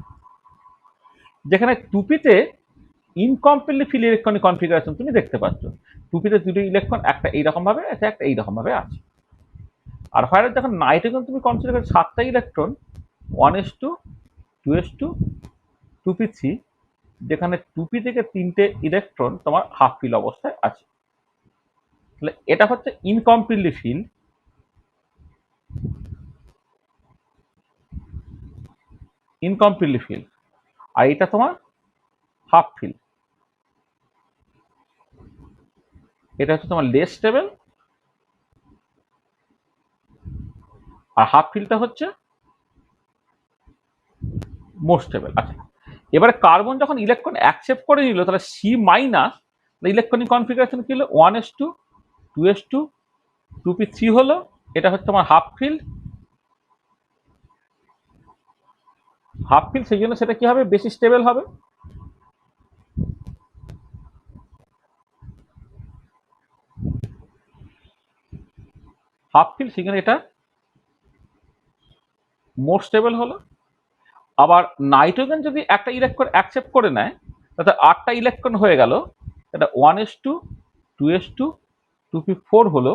যেখানে 2p-তে ইনকমপ্লিটলি ফিল ইলেকট্রনিক কনফিগারেশন তুমি দেখতে পাচ্ছ। 2p-তে দুটো ইলেকট্রন, একটা এইরকম ভাবে আছে, একটা এইরকম ভাবে আছে। আর হয় যখন নাইট্রোজেন তুমি কনসিডার করো 7টা ইলেকট্রন, 1s2 2s2 2p3, যেখানে 2p থেকে 3টে ইলেকট্রন তোমার হাফ ফিল অবস্থায় আছে। তাহলে এটা হচ্ছে ইনকমপ্লিটলি ফিল, আর এটা তোমার হাফ ফিল। এটা হচ্ছে তোমার লেস স্টেবল, আর হাফ ফিলটা হচ্ছে মোর স্টেবল। আচ্ছা, এবারে কার্বন যখন ইলেকট্রন অ্যাকসেপ্ট করে নিল, তাহলে সি মাইনাস ইলেকট্রনিক কনফিগারেশন কি হলো, 1s2 2s2 2p3 হলো। এটা হচ্ছে আমার হাফ ফিল, সেই জন্য সেটা কি হবে, বেশি স্টেবল হবে। হাফ ফিল, সেখানে এটা মোর স্টেবল হলো। আবার নাইট্রোজেন যদি একটা ইলেকট্রন অ্যাকসেপ্ট করে নেয়, তাতে 8টা ইলেকট্রন হয়ে গেল, এটা 1s2 2s2 2p4 হলো।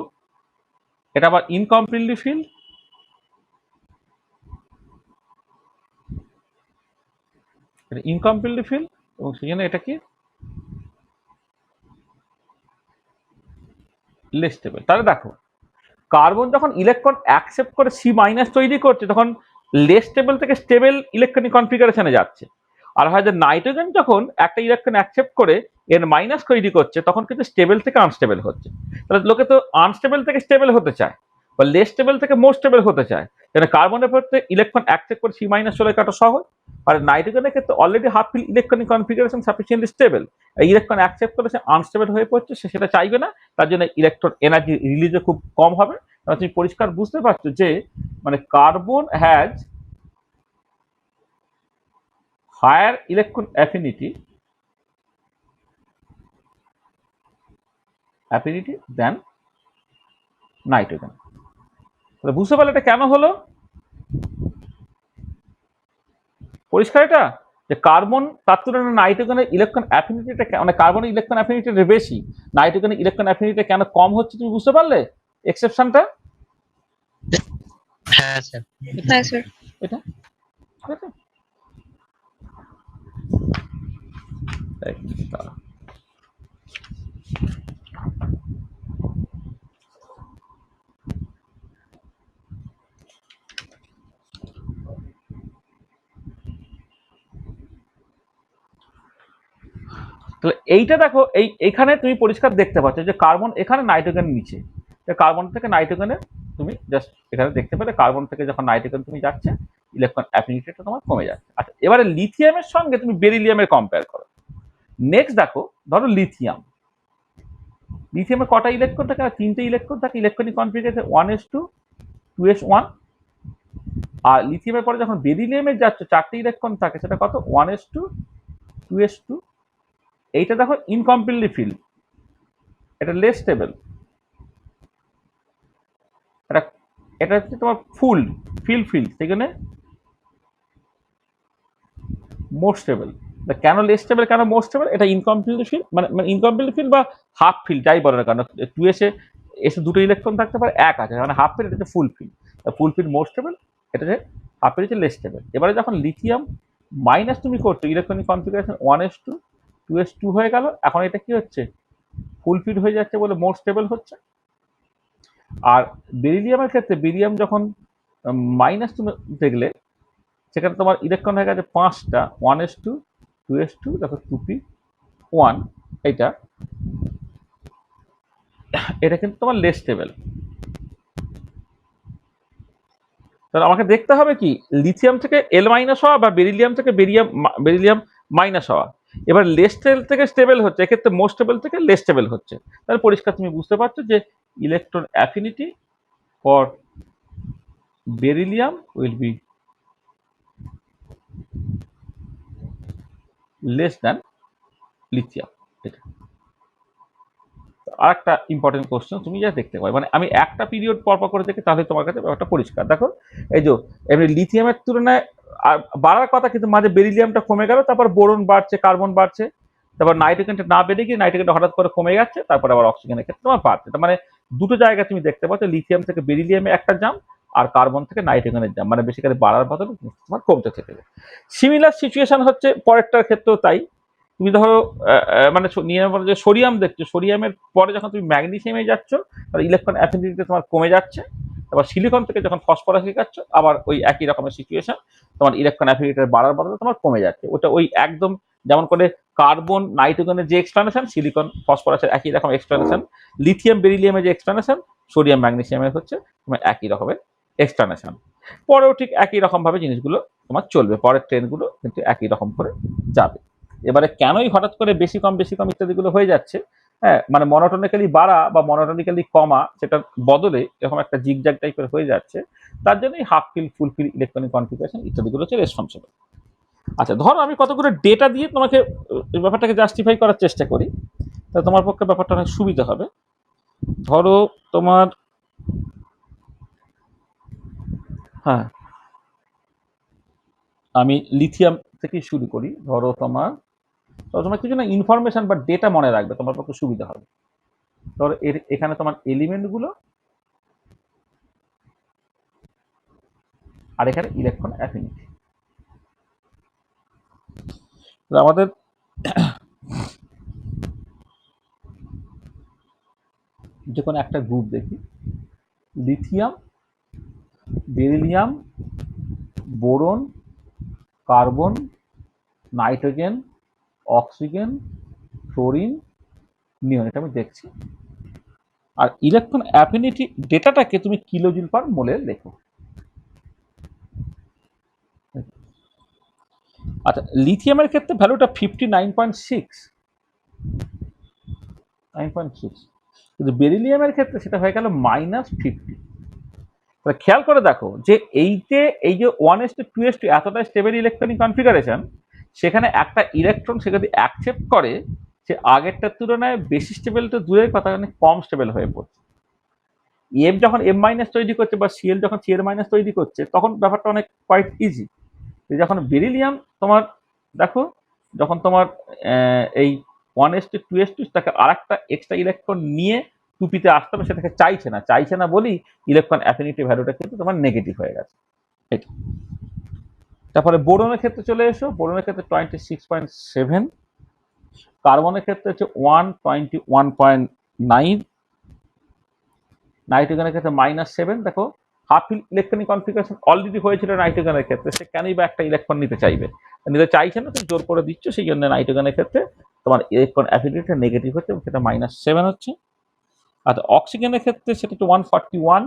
এটা আবার ইনকমপ্লিটলি ফিল, এটা ইনকমপ্লিটলি ফিল, এবং সেখানে এটা কি লেস স্টেবল। তাহলে দেখো কার্বন যখন ইলেকট্রন অ্যাকসেপ্ট করে সি মাইনাস তৈরি করছে, তখন লেস স্টেবল থেকে স্টেবল ইলেকট্রনিক কনফিগারেশনে যাচ্ছে। আর হয় যে নাইট্রোজেন যখন একটা ইলেকট্রন অ্যাকসেপ্ট করে এর মাইনাস তৈরি করছে, তখন কিন্তু স্টেবল থেকে আনস্টেবল হচ্ছে। তাহলে লোকে তো আনস্টেবল থেকে স্টেবল হতে চায়, বা লেস স্টেবল থেকে মোর স্টেবল হতে চায়। যেন কার্বনের ক্ষেত্রে ইলেকট্রন অ্যাকসেপ্ট করে সি মাইনাস চলে কাটা সহজ, আর নাইট্রোজেনের ক্ষেত্রে already half fill electronic configuration sufficiently stable. Electron accept করে সে আনস্টেবল হয়ে পড়ছে, সে সেটা চাইবে না, তার জন্য ইলেকট্রন এনার্জি রিলিজে খুব কম হবে। তুমি পরিষ্কার বুঝতে পারছো যে মানে carbon has higher electron affinity than nitrogen. বুঝতে পারলে এটা কেন হলো? পরিষ্কার এটা, যে কার্বন তার তুলনায় নাইট্রোজেনের ইলেকট্রন অ্যাফিনিটিটা, মানে কার্বনের ইলেকট্রন অ্যাফিনিটিটা বেশি, নাইট্রোজেনের ইলেকট্রন অ্যাফিনিটিটা কেন কম হচ্ছে তুমি বুঝতে পারলে এক্সেপশনটা? হ্যাঁ স্যার। হ্যাঁ স্যার। এটা ঠিক আছে। তাহলে এইটা দেখো, এইখানে তুমি পরিষ্কার দেখতে পাচ্ছ যে কার্বন এখানে, নাইট্রোজেন নিচে। কার্বন থেকে নাইট্রোজেনে তুমি জাস্ট এখানে দেখতে পেলে, কার্বন থেকে যখন নাইট্রোজেন তুমি যাচ্ছে, ইলেকট্রন অ্যাফিনিটিটা তোমার কমে যাচ্ছে। আচ্ছা, এবারে লিথিয়ামের সঙ্গে তুমি বেরিলিয়ামের কম্পেয়ার করো। নেক্সট দেখো, ধরো লিথিয়ামের কটা ইলেকট্রন থাকে? 3টে ইলেকট্রন থাকে, ইলেকট্রনিক কনফিগারেশন 1s2 2s1। আর লিথিয়ামের পরে যখন বেরিলিয়ামে যাচ্ছে 4টে ইলেকট্রন থাকে, সেটা কত? 1s2 2s2। এইটা দেখো ইনকমপ্লিটলি ফিল, এটা লেস স্টেবল। এটা এটা হচ্ছে তোমার ফুল ফিল, সেখানে মোর স্টেবল। কেন লেস স্টেবল, কেন মোর স্টেবল? এটা ইনকমপ্লিট ফিল্ড, মানে ইনকমপ্লিট ফিল্ড বা হাফ ফিল্ড যাই বলে না কেন, টু এসে এসে দুটো ইলেকট্রন থাকতে পারে, এক আছে, মানে হাফ ফিল্ড, এটা হচ্ছে ফুল ফিল্ড। ফুল ফিল্ড মোর স্টেবল, এটা হচ্ছে হাফ ফিল্ড হচ্ছে লেস স্টেবল। এবারে যখন লিথিয়াম মাইনাস তুমি করছো, ইলেকট্রনিক কনফিগারেশন 1s2 2s2 হয়ে গেল, এখন এটা কি হচ্ছে, ফুল ফিল্ড হয়ে যাচ্ছে বলে মোর স্টেবল হচ্ছে। আর বেরিলিয়ামের ক্ষেত্রে বেরিলিয়াম যখন মাইনাস তুমি দেখলে, সেখানে তোমার ইলেকট্রন হয়ে গেছে 5টা, 1s2 2s2, দেখো 2p1, এটা এটা কিন্তু তোমার লেস স্টেবল। তাহলে আমাকে দেখতে হবে কি, লিথিয়াম থেকে এল মাইনাস হওয়া বা বেরিলিয়াম থেকে বেরিলিয়াম মাইনাস হওয়া। এবার লেস স্টেবল থেকে স্টেবল হচ্ছে, এক্ষেত্রে মোস্ট স্টেবল থেকে লেস স্টেবল হচ্ছে। তাহলে পরিষ্কার তুমি বুঝতে পারছো যে electron affinity for beryllium will be less than lithium. এটা আর একটা ইম্পর্টেন্ট কোশ্চেন তুমি যা দেখতে পাবে, মানে আমি একটা পিরিয়ড পরপর করে দেখি, তাহলে তোমার কাছে ব্যাপারটা পরিষ্কার। দেখো এই যে এমনি লিথিয়ামের তুলনায় আর বাড়ার কথা, কিন্তু মাঝে বেরিলিয়ামটা কমে গেল, তারপর বোরন বাড়ছে, কার্বন বাড়ছে, তারপর নাইট্রোজেনটা না বেড়ে গিয়ে নাইট্রোজেনটা হঠাৎ করে কমে যাচ্ছে, তারপর আবার অক্সিজেনের ক্ষেত্রে তোমার বাড়ছে। তার মানে দুটো জায়গা তুমি দেখতে পাচ্ছ, লিথিয়াম থেকে বেরিলিয়ামে একটা জাম্প, আর কার্বন থেকে নাইট্রোজেনের জাম্প, মানে বেসিক্যালি বাড়ার বদলে তোমার কমতে থেকে। সিমিলার সিচুয়েশন হচ্ছে পরেরটার ক্ষেত্রেও তাই। তুমি ধরো মানে নিয়ে বলো যে সোডিয়াম দেখছো, সোডিয়ামের পরে যখন তুমি ম্যাগনেসিয়ামে যাচ্ছ, তাহলে ইলেকট্রন অ্যাফিনিটি তোমার কমে যাচ্ছে। তারপর সিলিকন থেকে যখন ফসফরাসে যাচ্ছ, আবার ওই একই রকমের সিচুয়েশন, তোমার ইলেকট্রন অ্যাফিনিটি বাড়ার বদলে তোমার কমে যাচ্ছে। ওটা ওই একদম যেমন করে কার্বন নাইট্রোজেনের যে এক্সপ্লানেশন, সিলিকন ফসফরাসের একই রকম এক্সপ্লানেশন, লিথিয়াম বেরিলিয়ামের যে এক্সপ্লানেশন, সোডিয়াম ম্যাগনেসিয়ামের হচ্ছে তোমার একই রকমের এক্সপ্লানেশন। পরেও ঠিক একই রকম ভাবে জিনিসগুলো তোমার চলবে, পরের ট্রেনগুলো কিন্তু একই রকম করে যাবে। এবারে কেনই হঠাৎ করে বেশি কম ইত্যাদিগুলো হয়ে যাচ্ছে, হ্যাঁ, মানে মনোটনিক্যালি বাড়া বা মনোটনিক্যালি কমা, সেটার বদলে এরকম একটা জিগজ্যাগ টাইপের হয়ে যাচ্ছে, তার জন্যই হাফ ফিল, ফুল ফিল, ইলেকট্রনিক কনফিগারেশন ইত্যাদিগুলো হচ্ছে রেসপন্সিবল। আচ্ছা, ধরো আমি কতগুলো ডেটা দিয়ে তোমাকে এই ব্যাপারটাকে জাস্টিফাই করার চেষ্টা করি, তাহলে তোমার পক্ষে ব্যাপারটা অনেক সুবিধা হবে। ধরো তোমার, হ্যাঁ, আমি লিথিয়াম থেকে শুরু করি। ধরো তোমার কিছু না ইনফরমেশন বা ডেটা মনে রাখবে, তোমার পক্ষে সুবিধা হবে। ধরো এখানে তোমার এলিমেন্টগুলো, আর এখানে ইলেকট্রন অ্যাফিনিটি। আমাদের যে কোনো একটা গ্রুপ দেখি, lithium, beryllium, boron, carbon, nitrogen, oxygen, fluorine, neon, এটা আমি দেখছি। আর ইলেকট্রন অ্যাফিনিটি ডেটাটাকে তুমি কিলোজুল পার মোলে লেখো। আচ্ছা, লিথিয়ামের ক্ষেত্রে ভ্যালুটা 59.6, কিন্তু বেরিলিয়ামের ক্ষেত্রে সেটা হয়ে গেল -50। তাহলে খেয়াল করে দেখো যে এই যে 1s2 এতটা স্টেবল ইলেকট্রনিক কনফিগারেশন, সেখানে একটা ইলেকট্রন সে যদি অ্যাকসেপ্ট করে, সে আগেরটার তুলনায় বেশি স্টেবল তো দূরের কথা, অনেক কম স্টেবল হয়ে পড়ছে। এফ যখন এম মাইনাস তৈরি করছে বা সিএল যখন সিএল মাইনাস তৈরি করছে, তখন ব্যাপারটা অনেক কোয়াইট ইজি। যখন বেরিলিয়াম তোমার দেখো, যখন তোমার এই 1s2 তাকে আর একটা এক্সট্রা ইলেকট্রন নিয়ে টুপিতে আসতে হবে, সেটাকে চাইছে না বলেই ইলেকট্রন অ্যাফিনিটি ভ্যালুটা কিন্তু তোমার নেগেটিভ হয়ে গেছে। এটা তারপরে বোরনের ক্ষেত্রে চলে এসো, বোরনের ক্ষেত্রে 26.7, কার্বনের ক্ষেত্রে হচ্ছে 121.9, নাইট্রোজেনের ক্ষেত্রে -7। দেখো হাফ ইলেকট্রনিক কনফিগারেশন অলরেডি হয়েছিল নাইট্রোজেনের ক্ষেত্রে, সে কেনই বা একটা ইলেকট্রন নিতে চাইবে, নিতে চাইছে না, তুমি জোর করে দিচ্ছ, সেই জন্য নাইট্রোজেনের ক্ষেত্রে তোমার ইলেকট্রন অ্যাফিনিটি নেগেটিভ হচ্ছে, এবং সেটা -7 হচ্ছে। আচ্ছা, অক্সিজেনের ক্ষেত্রে সেটা হচ্ছে 141,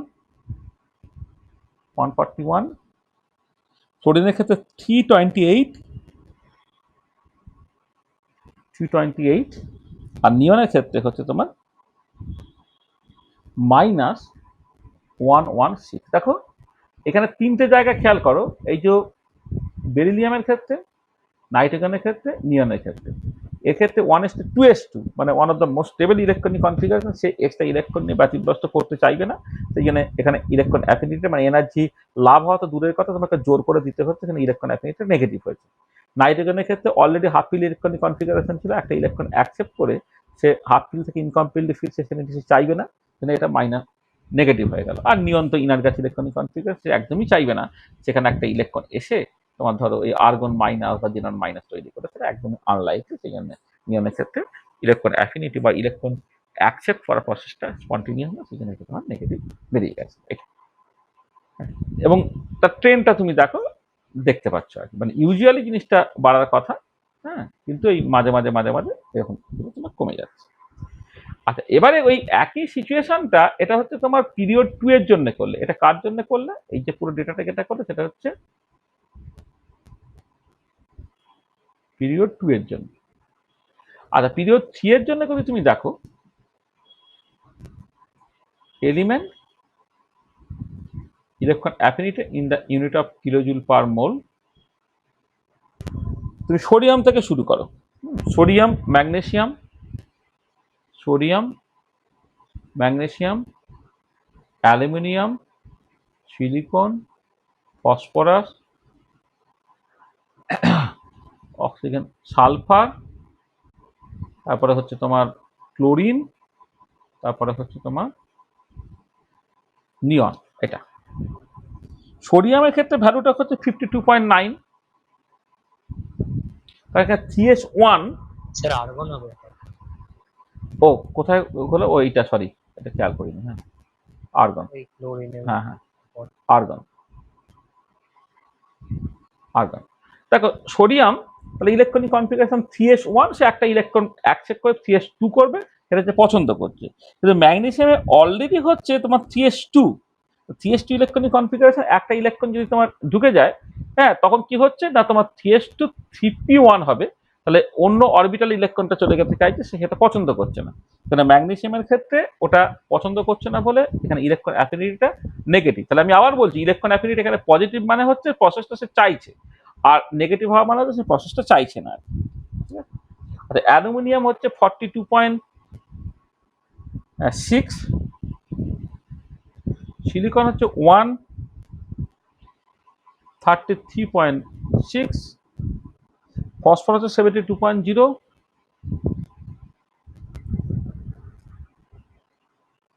ফ্লোরিনের ক্ষেত্রে 328, আর নিয়নের ক্ষেত্রে হচ্ছে তোমার -116। দেখো এখানে তিনটে জায়গা খেয়াল করো, এই যে বেরিলিয়ামের ক্ষেত্রে, নাইট্রোজেনের ক্ষেত্রে, নিয়নের ক্ষেত্রে, এক্ষেত্রে 1s2 মানে one of the most stable electronic configuration, say extra electron নিয়ে ব্যতিব্যস্ত করতে চাইবে না। সেই জন্য এখানে ইলেকট্রন অ্যাফিনিটি মানে এনার্জি লাভ হওয়া তো দূরের কথা, তোমাকে জোর করে দিতে হচ্ছে, এখানে ইলেকট্রন অ্যাফিনিটি নেগেটিভ হয়েছে। নাইট্রোজেনের ক্ষেত্রে already half fill electronic configuration ছিল, একটা ইলেকট্রন অ্যাকসেপ্ট করে সে হাফ ফিল থেকে ইনকমপ্লিটলি ফিল সেখানে সে চাইবে না, কিন্তু এটা মাইনাস নেগেটিভ হয়ে গেল। আর Niyanta inner gas electronic configuration সে একদমই চাইবে না সেখানে একটা ইলেকট্রন এসে তোমার ধরো এই আর্গন মাইনাস বা জেনন মাইনাস তৈরি করে, সেটা একদমই আনলাইকলি। সেই জন্য নিয়নের ক্ষেত্রে ইলেকট্রন অ্যাফিনিটি বা ইলেকট্রন অ্যাকসেপ্ট করার প্রসেসটা স্পন্টিনিয়াস না, সেখানে তোমার নেগেটিভ বেরিয়ে গেছে এটা। এবং তার ট্রেনটা তুমি দেখো, দেখতে পাচ্ছ আর কি, মানে ইউজুয়ালি জিনিসটা বাড়ার কথা, হ্যাঁ, কিন্তু এই মাঝে মাঝে মাঝে মাঝে এরকম তোমার কমে যাচ্ছে। আচ্ছা, এবারে ওই একই সিচুয়েশনটা এটা হচ্ছে তোমার পিরিয়ড 2 এর জন্য করলে। এটা কার জন্য করলে? এই যে পুরো ডেটাটাকে এটা করলে সেটা হচ্ছে পিরিয়ড 2 এর জন্য। আচ্ছা, পিরিয়ড 3 এর জন্য যদি তুমি দেখো, element electron affinity in the unit of kilojoule per mole. তুমি সোডিয়াম থেকে শুরু করো, sodium magnesium, sodium magnesium, aluminium, silicon, phosphorus, oxygen, sulphur, তারপরে হচ্ছে তোমার ক্লোরিন, তারপরে হচ্ছে তোমার নিয়ন। এটা সোডিয়ামের ক্ষেত্রে ভ্যালুটা হচ্ছে 52.9, তার CS1। স্যার আর্গন হবে। ও কোথায় হলো? ও এইটা, সরি, এটা খেয়াল করিনি। হ্যাঁ, আর্গন। ওই ক্লোরিনের হ্যাঁ হ্যাঁ, আর্গন, আর্গন। দেখো সোডিয়াম তাহলে ইলেকট্রনিক কনফিগারেশন 3s1, সে একটা ইলেকট্রন অ্যাকসেপ্ট করে 3s2 করবে, সেটা হচ্ছে পছন্দ করছে। কিন্তু ম্যাগনেসিয়ামে অলরেডি হচ্ছে তোমার 3s2, 3s2 ইলেকট্রনিক কনফিগারেশন একটা ইলেকট্রন যদি তোমার ঢুকে যায়, হ্যাঁ, তখন কি হচ্ছে না তোমার 3s2 3p1 হবে। তাহলে অন্য অরবিটাল ইলেকট্রনটা চলে গেছে চাইছে, সে সেটা পছন্দ করছে না। কারণ ম্যাগনেসিয়ামের ক্ষেত্রে ওটা পছন্দ করছে না বলে এখানে ইলেকট্রন অ্যাফিনিটিটা নেগেটিভ। তাহলে আমি আবার বলছি, ইলেকট্রন অ্যাফিনিটি এখানে পজিটিভ মানে হচ্ছে প্রসেসটা সে চাইছে, আর নেগেটিভ হওয়া মানে হচ্ছে সে প্রসেসটা চাইছে না। ঠিক আছে? আচ্ছা, অ্যালুমিনিয়াম হচ্ছে 42.6, সিলিকন হচ্ছে 133.6, ফসফরাস হচ্ছে 72.0,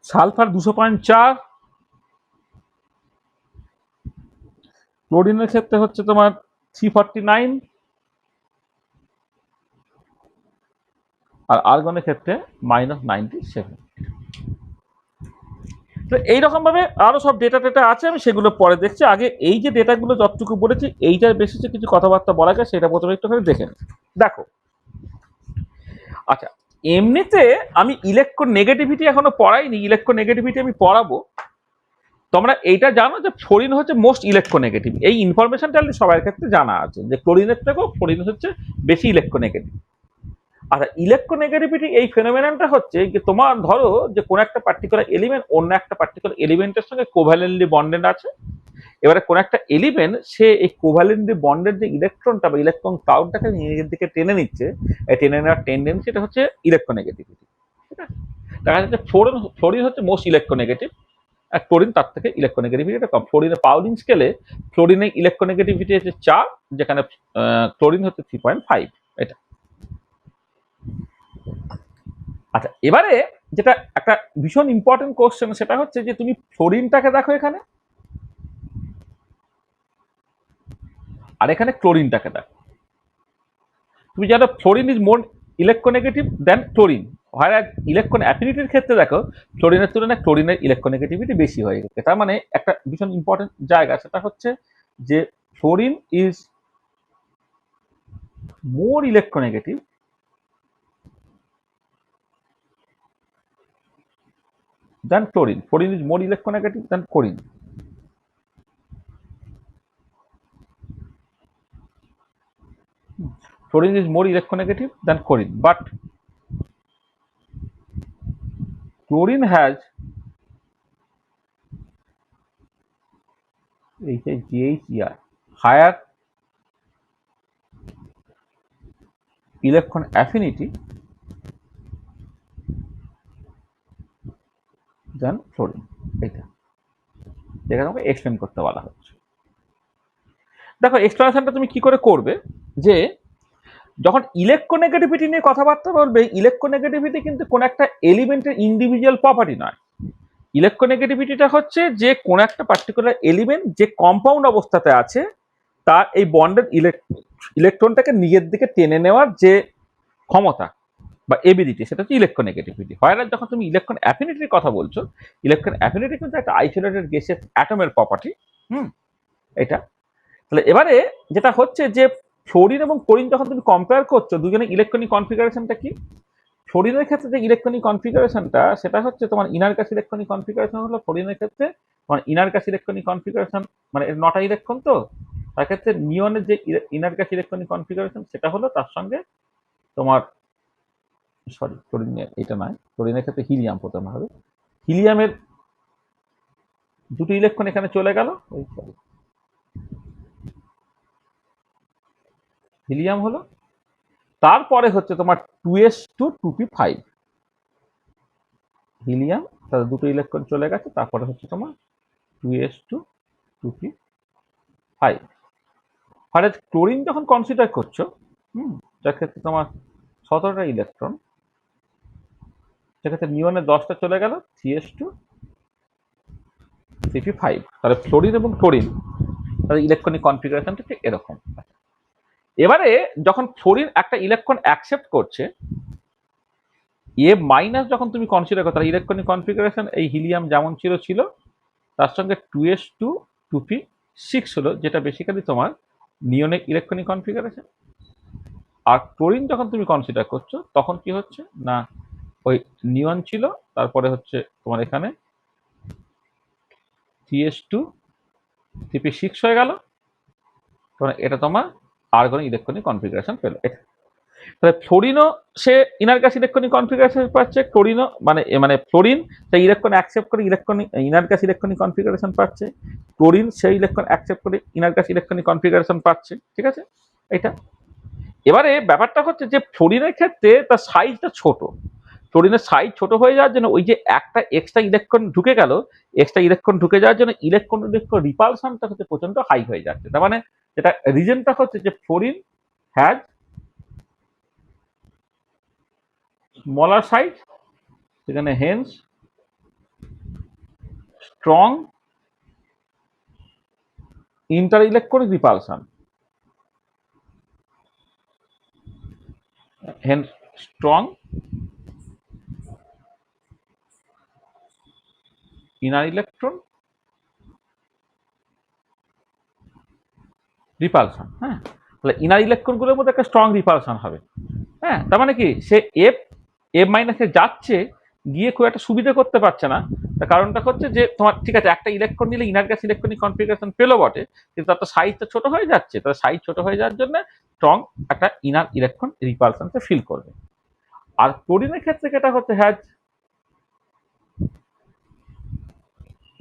সালফার 200.4, ক্লোরিনের ক্ষেত্রে হচ্ছে তোমার 349, আর আর্গনের ক্ষেত্রে -97। তো এইরকম ভাবে আরো সব ডেটা টেটা আছে, আমি সেগুলো পরে দেখছি। আগে এই যে ডেটাগুলো যতটুকু বলেছি এইটার বেসিসে কিছু কথাবার্তা বলা যায়, সেটা প্রথমে একটু করে দেখে নিই। দেখো, আচ্ছা, এমনিতে আমি ইলেকট্রো নেগেটিভিটি এখনো পড়াইনি, ইলেকট্রো নেগেটিভিটি আমি পড়াবো। তোমরা এইটা জানো যে ফ্লোরিন হচ্ছে মোস্ট ইলেকট্রোনেগেটিভ, এই ইনফরমেশনটা সবার ক্ষেত্রে জানা আছে যে ক্লোরিনের থেকেও ফ্লোরিন হচ্ছে বেশি ইলেকট্রোনেগেটিভ। আচ্ছা, ইলেকট্রোনেগেটিভিটি এই ফেনোমেননটা হচ্ছে যে তোমার ধরো যে কোন একটা পার্টিকুলার এলিমেন্ট অন্য একটা পার্টিকুলার এলিমেন্টের সঙ্গে কোভ্যালেন্টলি বন্ডেড আছে। এবারে কোন একটা এলিমেন্ট সে এই কোভ্যালেন্টলি বন্ডেড যে ইলেকট্রনটা বা ইলেকট্রন ক্লাউডটাকে নিজের দিকে টেনে নিচ্ছে, এই টেনে নেওয়ার টেন্ডেন্সি, এটা হচ্ছে ইলেকট্রোনেগেটিভিটি। ঠিক আছে? দেখা যাচ্ছে ফ্লোরিন হচ্ছে মোস্ট ইলেকট্রোনেগেটিভ, আর ক্লোরিন তার থেকে ইলেকট্রোনেগেটিভিটিটা কম। ফ্লোরিনের পাউলিং স্কেলে ফ্লোরিনের ইলেকট্রোনেগেটিভিটি হচ্ছে 4, যেখানে ক্লোরিন হচ্ছে 3.5। এটা আচ্ছা, এবারে যেটা একটা ভীষণ ইম্পর্টেন্ট কোশ্চেন, সেটা হচ্ছে যে তুমি ফ্লোরিনটাকে দেখো এখানে, আর এখানে ক্লোরিনটাকে দেখো। তুমি জানো fluorine is more electronegative than chlorine, হয় ইলেকট্রন অ্যাফিনিটির ক্ষেত্রে দেখো ফ্লোরিনের তুলনায় ক্লোরিনের ইলেকট্রোনেগেটিভিটি বেশি হয়ে গেছে। তার মানে একটা ভীষণ ইম্পর্টেন্ট জায়গা, সেটা হচ্ছে যে fluorine is more electronegative than chlorine. Fluorine is more electronegative than chlorine. Fluorine is more electronegative than chlorine, but chlorine has GHER, higher electron affinity than fluorine. এটা যেটা আমাকে এক্সপ্লেন করতে বলা হচ্ছে। দেখো, এক্সপ্লেনেশনটা তুমি কি করে করবে, যে যখন ইলেকট্রোনেগেটিভিটি নিয়ে কথাবার্তা বলবে, ইলেকট্রোনেগেটিভিটি কিন্তু কোন একটা এলিমেন্টের ইন্ডিভিজুয়াল প্রপার্টি নয়। ইলেকট্রোনেগেটিভিটিটা হচ্ছে যে কোন একটা পার্টিকুলার এলিমেন্ট যে কম্পাউন্ড অবস্থাতে আছে তার এই বন্ডের ইলেকট্রনটাকে নিজের দিকে টেনে নেওয়ার যে ক্ষমতা বা এবিলিটি, সেটা হচ্ছে ইলেকট্রোনেগেটিভিটি। হয় না, যখন তুমি ইলেকট্রন অ্যাফিনিটির কথা বলছো, ইলেকট্রন অ্যাফিনিটি কিন্তু একটা আইসোলেটেড গ্যাসের অ্যাটমের প্রপার্টি। এটা তাহলে এবারে যেটা হচ্ছে যে ফ্লোরিন এবং ক্লোরিন যখন তুমি কম্পেয়ার করছো, দুজনের ইলেকট্রনিক কনফিগারেশনটা কি? ফ্লোরিনের ক্ষেত্রে যে ইলেকট্রনিক কনফিগারেশনটা সেটা হচ্ছে তোমার ইনার গ্যাস ইলেকট্রনিক কনফিগারেশন হলো ফ্লোরিনের ক্ষেত্রে তোমার ইনার গ্যাস ইলেকট্রনিক কনফিগারেশন, মানে এর 9টা ইলেকট্রন, তো তার ক্ষেত্রে নিয়নের যে ইনার গ্যাস ইলেকট্রনিক কনফিগারেশন সেটা হলো তার সঙ্গে তোমার, সরি ক্লোরিনের এটা নয়, ক্লোরিনের ক্ষেত্রে হিলিয়াম প্রথমে হবে। হিলিয়ামের 2টি ইলেকট্রন এখানে চলে গেল, হিলিয়াম হলো, তারপরে হচ্ছে তোমার 2s2 2p5 হিলিয়াম, তাহলে 2টো ইলেকট্রন চলে গেছে, তারপরে হচ্ছে তোমার 2s2 2p5। আর ক্লোরিন যখন কনসিডার করছো, যার ক্ষেত্রে তোমার 17টা ইলেকট্রন, সেক্ষেত্রে নিয়নের 10টা চলে গেল, 3s2 3p5। তাহলে ফ্লোরিন এবং ক্লোরিন তাদের ইলেকট্রনিক কনফিগারেশনটা ঠিক এরকম। এবারে যখন ফ্লোরিন একটা ইলেকট্রন অ্যাকসেপ্ট করছে, এ মাইনাস যখন তুমি কনসিডার করো, তার ইলেকট্রনিক কনফিগারেশন এই হিলিয়াম যেমন ছিল তার সঙ্গে 2s2 2p6 হলো, যেটা বেসিক্যালি তোমার নিয়নের ইলেকট্রনিক কনফিগারেশন। আর ক্লোরিন যখন তুমি কনসিডার করছো তখন কি হচ্ছে না, ওই নিয়ন ছিল, তারপরে হচ্ছে তোমার এখানে 3s2 3p6 হয়ে গেল, তখন এটা তোমার আর্গনের ইলেকট্রনিক কনফিগারেশন পেলো। তাহলে ফ্লোরিনও সে ইনার গ্যাস ইলেকট্রনিক কনফিগারেশন পাচ্ছে, ক্লোরিনও মানে ফ্লোরিন সেই ইলেকট্রন অ্যাকসেপ্ট করে electronic inner gas electronic configuration পাচ্ছে, ক্লোরিন সেই ইলেকট্রন অ্যাকসেপ্ট করে ইনার গ্যাস ইলেকট্রনিক কনফিগারেশন পাচ্ছে। ঠিক আছে, এটা এবারে ব্যাপারটা হচ্ছে যে ফ্লোরিনের ক্ষেত্রে তার সাইজটা ছোট, ফ্লোরিনের সাইজ ছোট হয়ে যাওয়ার জন্য ওই যে একটা এক্সট্রা ইলেকট্রন ঢুকে গেল, এক্সট্রা ইলেকট্রন ঢুকে যাওয়ার জন্য ইলেকট্রন রিপালশনটা হচ্ছে প্রচন্ড হাই হয়ে যাচ্ছে। তার মানে যেটা রিজনটা হচ্ছে যে ফ্লোরিন হ্যাজ স্মলার সাইজ, সেখানে hence strong inter electronic repulsion, hence strong inner electron repulsion. হ্যাঁ, তাহলে ইনার ইলেকট্রন গুলোর মধ্যে একটা স্ট্রং রিপালশন হবে। হ্যাঁ, তার মানে কি সে এফ মাইনাসে যাচ্ছে, গিয়ে খুব একটা সুবিধা করতে পারছে না। তার কারণটা হচ্ছে যে তোমার ঠিক আছে একটা ইলেকট্রন নিলে ইনার গ্যাস ইলেকট্রনিক কনফিগারেশন পেলো বটে, কিন্তু তার তো সাইজটা ছোট হয়ে যাচ্ছে, তার সাইজ ছোট হয়ে যাওয়ার জন্য স্ট্রং একটা ইনার ইলেকট্রন রিপালশনকে ফিল করবে। আর ক্লোরিনের ক্ষেত্রে যেটা হচ্ছে হ্যাজ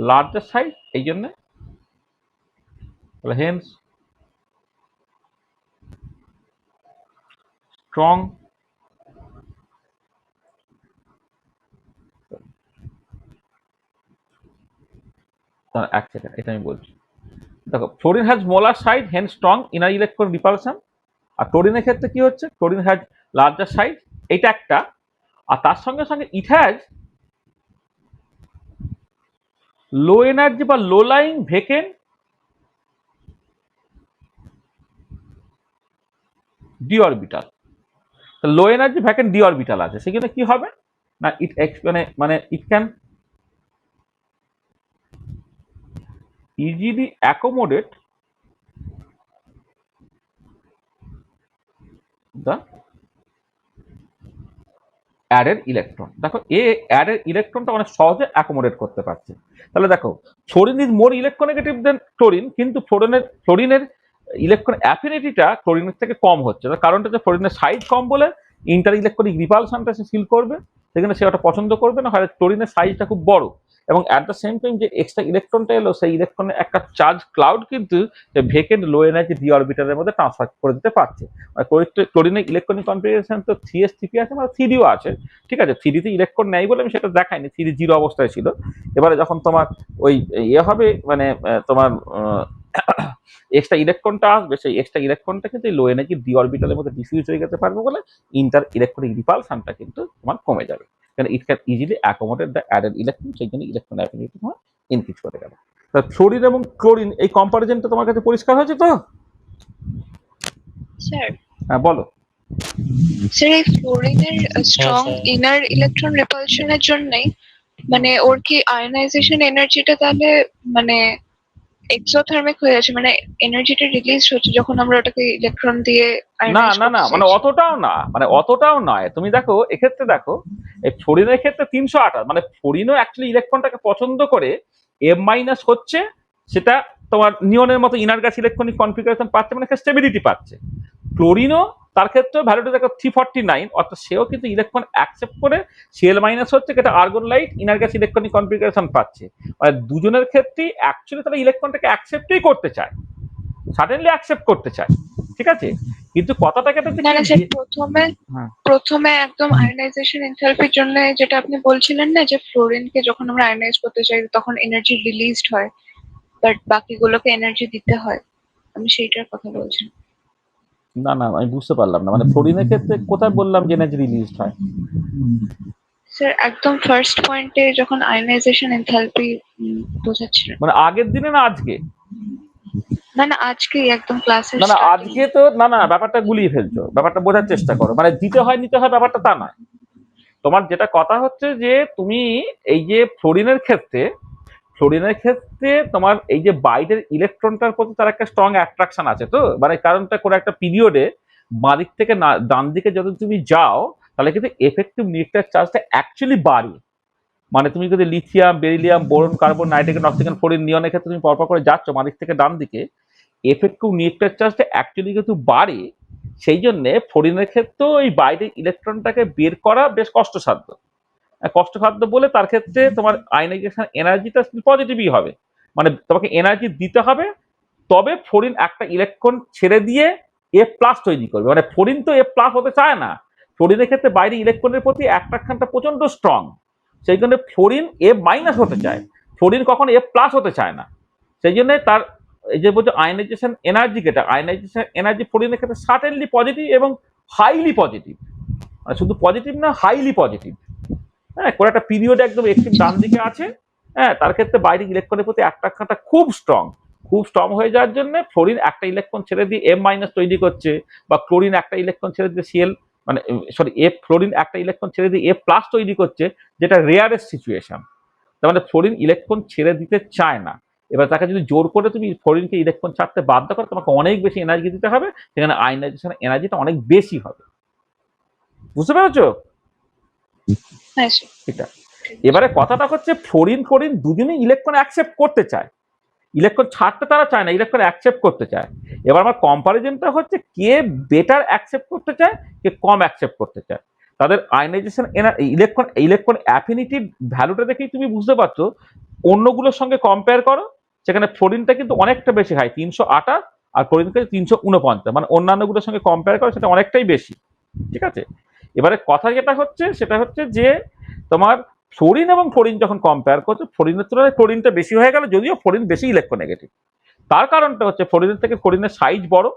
লার্জার সাইজ, এই জন্য হেন্স স্ট্রং এক সেকেন্ড, এটা আমি বলছি। দেখো, fluorine has smaller size hence strong inner electron repulsion. আর ক্লোরিনের ক্ষেত্রে কি হচ্ছে, ক্লোরিন হ্যাজ লার্জার সাইজ, এইটা একটা। আর তার সঙ্গে সঙ্গে ইট হ্যাজ লো এনার্জি বা low lying vacant d orbital. Low energy vacant d orbital আছে, সেখানে কি হবে না, ইট মানে it can easily accommodate the added electron. দেখো অ্যাডেড ইলেকট্রনটা অনেক সহজে অ্যাকোমোডেট করতে পারছে। তাহলে দেখো, fluorine is more electronegative than chlorine, কিন্তু ফ্লোরিনের ইলেকট্রন অ্যাফিনিটিটা ক্লোরিনের থেকে কম হচ্ছে। তার কারণটা হচ্ছে ফ্লোরিনের সাইজ কম বলে ইন্টার ইলেকট্রনিক রিপালশনটা সে ফিল করবে, সেখানে সে ওটা পছন্দ করবে না। হয় ক্লোরিনের সাইজটা খুব বড়, এবং অ্যাট দ্য সেম টাইম যে এক্সট্রা ইলেকট্রনটা এলো সেই ইলেকট্রনের একটা চার্জ ক্লাউড কিন্তু ভেকেন্ট লো এনার্জি ডি অরবিটালের মধ্যে ট্রান্সফার করে দিতে পারছে। ক্লোরিনের ইলেকট্রনিক কনফিগারেশন তো 3s3p আছে, মানে 3dও আছে। ঠিক আছে, 3d তে ইলেকট্রন নেই বলে আমি সেটা দেখাইনি, 3d জিরো অবস্থায় ছিল। এবারে যখন তোমার ওই হবে মানে তোমার এক্সট্রা ইলেকট্রনটা আসবে, সেই এক্সট্রা ইলেকট্রনটা কিন্তু লো এনার্জি ডি অরবিটালের মধ্যে ডিফিউজ হয়ে যেতে পারবে বলে ইন্টার ইলেকট্রনিক রিপালশনটা কিন্তু তোমার কমে যাবে, কারণ ইট can easily accommodate the added electron, সেই জন্য ইলেকট্রন অ্যাফিনিটি তোমার ইনক্রিজ করে গেল। তা ফ্লোরিন এবং ক্লোরিন এই কম্পারিজনটা তোমার কাছে পরিষ্কার হয়েছে তো? স্যার, হ্যাঁ বলো। স্যার এই ফ্লোরিনের স্ট্রং স্যার। ইনার ইলেকট্রন রিপালশনের জন্যই মানে ওর কি আয়নাইজেশন এনার্জিটা তাহলে মানে এক্সোথার্মিক হয়ে যাচ্ছে, মানে এনার্জিটা রিলিজ হচ্ছে যখন আমরা ওটাকে ইলেকট্রন দিয়ে না আয়নাইজ না করতে না, মানে চাইছি। অতটাও না, মানে অতটাও নয়। তুমি দেখো এক্ষেত্রে দেখো, এই ফ্লোরিনের ক্ষেত্রে 328, মানে ফ্লোরিনও অ্যাকচুয়ালি ইলেকট্রনটাকে পছন্দ করে এম মাইনাস হচ্ছে, সেটা তোমার নিয়নের মতো ইনার গ্যাস ইলেকট্রনিক কনফিগারেশন পাচ্ছে, মানে স্টেবিলিটি পাচ্ছে। ক্লোরিনও তার ক্ষেত্রে ভ্যালুটা দেখো 349, অর্থাৎ সেও কিন্তু ইলেকট্রন অ্যাকসেপ্ট করে সিএল মাইনাস হচ্ছে, যেটা argon light inner gas electronic configuration পাচ্ছে। মানে দুজনের ক্ষেত্রেই অ্যাকচুয়ালি তারা ইলেকট্রনটাকে অ্যাকসেপ্টই করতে চায়, সাডেনলি অ্যাকসেপ্ট করতে চায়, ঠিক আছে? কিন্তু কথাটাকে না না স্যার, প্রথমে হ্যাঁ প্রথমে একদম আয়নাইজেশন এনথালপির জন্য যেটা আপনি বলছিলেন না, যে ফ্লোরিনকে যখন আমরা আয়নাইজ করতে চাই তখন এনার্জি রিলিজড হয়, বাট বাকিগুলোকে এনার্জি দিতে হয়, আমি সেইটার কথা বলছি। না না, আমি বুঝতে পারলাম না, মানে ফ্লোরিনের ক্ষেত্রে কোথায় বললাম যে এনার্জি রিলিজ হয়? স্যার একদম ফার্স্ট পয়েন্টে যখন আয়নাইজেশন এনথালপি বোঝাচ্ছিলেন। মানে আগের দিনে না আজকে? না না, আজকেই একদম ক্লাসের না না, স্টার্টিং। আজকে তো না না, ব্যাপারটা গুলিয়ে ফেলছো, ব্যাপারটা বোঝার চেষ্টা করো। মানে দিতে হয় নিতে হয় ব্যাপারটা তা নয়। তোমার যেটা কথা হচ্ছে যে তুমি এই যে ফ্লোরিনের ক্ষেত্রে তোমার এই যে বাইরের ইলেকট্রনটার প্রতি তার একটা স্ট্রং অ্যাট্রাকশন আছে, তো মানে কারণটা কোনো একটা পিরিয়ডে বাঁ দিক থেকে ডান দিকে যত তুমি যাও, তাহলে কিন্তু এফেক্টিভ নিউক্লিয়ার চার্জটা অ্যাকচুয়ালি বাড়ে। মানে তুমি যদি lithium, beryllium, boron, carbon, nitrogen, oxygen, fluorine, নিয়নের ক্ষেত্রে তুমি পরপর করে যাচ্ছ বাঁ দিক থেকে ডান দিকে, এফেক্টিভ নিউক্লিয়ার চার্জটা অ্যাকচুয়ালি কিন্তু বাড়ে। সেই জন্য ফ্লোরিনের ক্ষেত্রেও এই বাইরের ইলেকট্রনটাকে বের করা বেশ কষ্টসাধ্য। কষ্টসাধ্য বলে তার ক্ষেত্রে তোমার আয়নাইজেশন এনার্জিটা পজিটিভই হবে, মানে তোমাকে এনার্জি দিতে হবে, তবে ফ্লোরিন একটা ইলেকট্রন ছেড়ে দিয়ে এ প্লাস তৈরি করবে। মানে ফ্লোরিন তো এ প্লাস হতে চায় না, ফ্লোরিনের ক্ষেত্রে বাইরে ইলেকট্রনের প্রতি অ্যাট্রাকশনটা প্রচন্ড স্ট্রং, সেই জন্য ফ্লোরিন এ মাইনাস হতে চায়, ফ্লোরিন কখনো এ প্লাস হতে চায় না। সেই জন্য তার এই যে বলছে আয়নাইজেশন এনার্জি, যেটা আয়নাইজেশন এনার্জি ফ্লোরিনের ক্ষেত্রে সার্টেনলি পজিটিভ এবং হাইলি পজিটিভ, মানে শুধু পজিটিভ না, হাইলি পজিটিভ। হ্যাঁ, কোনো একটা পিরিয়ড একদম এক্সট্রিম ডান দিকে আছে, হ্যাঁ, তার ক্ষেত্রে বাইরের ইলেকট্রনের প্রতি অ্যাট্রাকশনটা খুব স্ট্রং হয়ে যাওয়ার জন্য ফ্লোরিন একটা ইলেকট্রন ছেড়ে দিয়ে এম মাইনাস তৈরি করছে, বা ক্লোরিন একটা ইলেকট্রন ছেড়ে দিয়ে সিএল, মানে সরি এফ, ফ্লোরিন একটা ইলেকট্রন ছেড়ে দিয়ে এ প্লাস তৈরি করছে, যেটা রেয়ারেস্ট সিচুয়েশন। তার মানে ফ্লোরিন ইলেকট্রন ছেড়ে দিতে চায় না। এবার তাকে যদি জোর করে তুমি ফ্লোরিনকে ইলেকট্রন ছাড়তে বাধ্য করো, তোমাকে অনেক বেশি এনার্জি দিতে হবে, সেখানে আয়নাইজেশন এনার্জিটা অনেক বেশি হবে। বুঝতে পেরেছো? হ্যাঁ স্যার। এটা এবারে কথাটা হচ্ছে ফ্লোরিন ফ্লোরিন দুজনেই ইলেকট্রন অ্যাকসেপ্ট করতে চায়, ইলেকট্রন ছাড়তে তারা চায় না, ইলেকট্রন অ্যাকসেপ্ট করতে চায়। এবার আমার কম্পারিজনটা হচ্ছে কে বেটার অ্যাকসেপ্ট করতে চায়, কে কম অ্যাকসেপ্ট করতে চায়। তাদের আয়নাইজেশন ইলেকট্রন ইলেকট্রন অ্যাফিনিটির ভ্যালুটা দেখেই তুমি বুঝতে পারছো। অন্যগুলোর সঙ্গে কম্পেয়ার করো, সেখানে ফ্লোরিনটা কিন্তু অনেকটা বেশি হয়, 328, আর ক্লোরিনটা 349, মানে অন্যান্যগুলোর সঙ্গে কম্পেয়ার করো সেটা অনেকটাই বেশি, ঠিক আছে? এবারে কথা যেটা হচ্ছে সেটা হচ্ছে যে তোমার ফ্লোরিন এবং ফ্লোরিন যখন কম্পেয়ার করছো, ফ্লোরিনের তুলনায় ক্লোরিনটা বেশি হয়ে গেল, যদিও ফ্লোরিন বেশি ইলেকট্রোনেগেটিভ। তার কারণটা হচ্ছে ফ্লোরিনের থেকে ক্লোরিনের সাইজ বড়,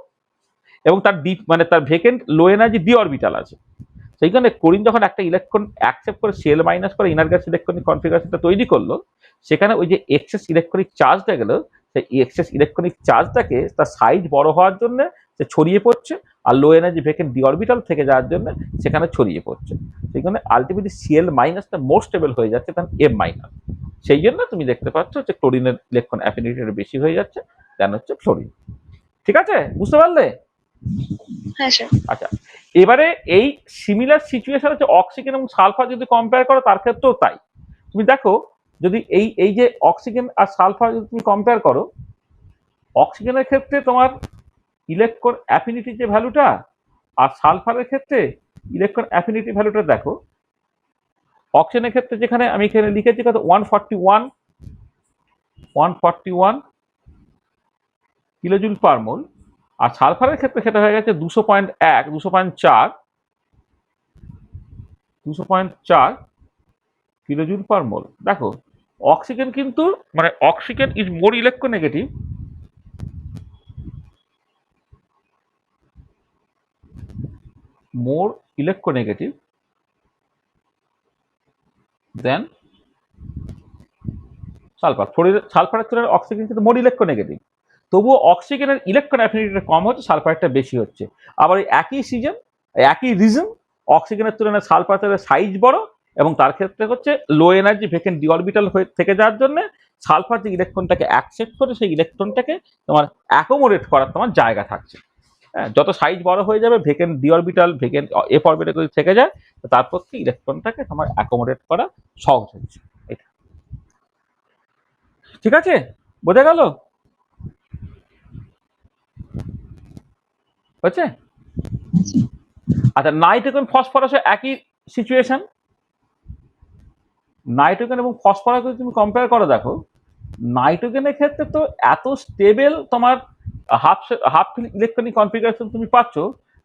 এবং তার ডিপ মানে তার vacant low energy D orbital আছে। সেই কারণে ক্লোরিন যখন একটা ইলেকট্রন অ্যাকসেপ্ট করে সিএল মাইনাস করে ইনার গ্যাস ইলেকট্রনিক কনফিগারেশনটা তৈরি করলো, সেখানে ওই যে এক্সেস ইলেকট্রনিক চার্জটা গেল, সেই এক্সেস ইলেকট্রনিক চার্জটাকে তার সাইজ বড় হওয়ার জন্য সে ছড়িয়ে পড়ছে, আর low energy vacant d orbital থেকে যাওয়ার জন্য সেখানে ছড়িয়ে পড়ছে। সেখানে আলটিমেটলি সিএল মাইনাসটা মোর স্টেবল হয়ে যাচ্ছে তখন এম মাইনাস। সেই জন্য তুমি দেখতে পাচ্ছ যে ক্লোরিনের ইলেকট্রন অ্যাফিনিটিটা বেশি হয়ে যাচ্ছে দেন হচ্ছে ফ্লোরিন। ঠিক আছে, বুঝতে পারলে? হ্যাঁ স্যার। আচ্ছা, এবারে এই সিমিলার সিচুয়েশন হচ্ছে অক্সিজেন এবং সালফার যদি কম্পেয়ার করো, তার ক্ষেত্রেও তাই। তুমি দেখো, যদি এই এই যে অক্সিজেন আর সালফার যদি তুমি কম্পেয়ার করো, অক্সিজেনের ক্ষেত্রে তোমার ইলেকট্রন অ্যাফিনিটি যে ভ্যালুটা, আর সালফারের ক্ষেত্রে ইলেকট্রন অ্যাফিনিটি ভ্যালুটা দেখো। অক্সিজেনের ক্ষেত্রে যেখানে আমি এখানে লিখেছি কত, 141 কিলোজুল পার মোল, আর সালফারের ক্ষেত্রে সেটা হয়ে গেছে 200.4 কিলোজুল পার মোল। দেখো, অক্সিজেন কিন্তু মানে oxygen is more electronegative, more electronegative than sulphur. সালফারের তুলনায় অক্সিজেন কিন্তু মোর ইলেকট্রোনেগেটিভ, তবুও অক্সিজেনের ইলেকট্রন অ্যাফিনিটিটা কম হচ্ছে, সালফারটা বেশি হচ্ছে। আবার এই একই রিজন অক্সিজেনের তুলনায় সালফারের সাইজ বড়, এবং তার ক্ষেত্রে হচ্ছে লো এনার্জি ভেকেন্ট ডি অরবিটাল হয়ে থেকে যাওয়ার জন্য সালফার যে ইলেকট্রনটাকে অ্যাকসেপ্ট করে সেই ইলেকট্রনটাকে তোমার অ্যাকোমোডেট করার তোমার জায়গা থাকছে। হ্যাঁ, যত সাইজ বড় হয়ে যাবে, vacant d orbital vacant F orbital যদি থেকে যায়, তো তার পক্ষে ইলেকট্রনটাকে তোমার অ্যাকোমোডেট করা সহজ হচ্ছে। এটা ঠিক আছে, বোঝা গেল? হচ্ছে। আচ্ছা, নাইট্রোজেন ফসফরাসের একই সিচুয়েশন। নাইট্রোজেন এবং ফসফরাস যদি তুমি কম্পেয়ার করো, দেখো নাইট্রোজেনের ক্ষেত্রে তো এত স্টেবল তোমার হাফ ইলেকট্রনিক কনফিগারেশন তুমি পাচ্ছ।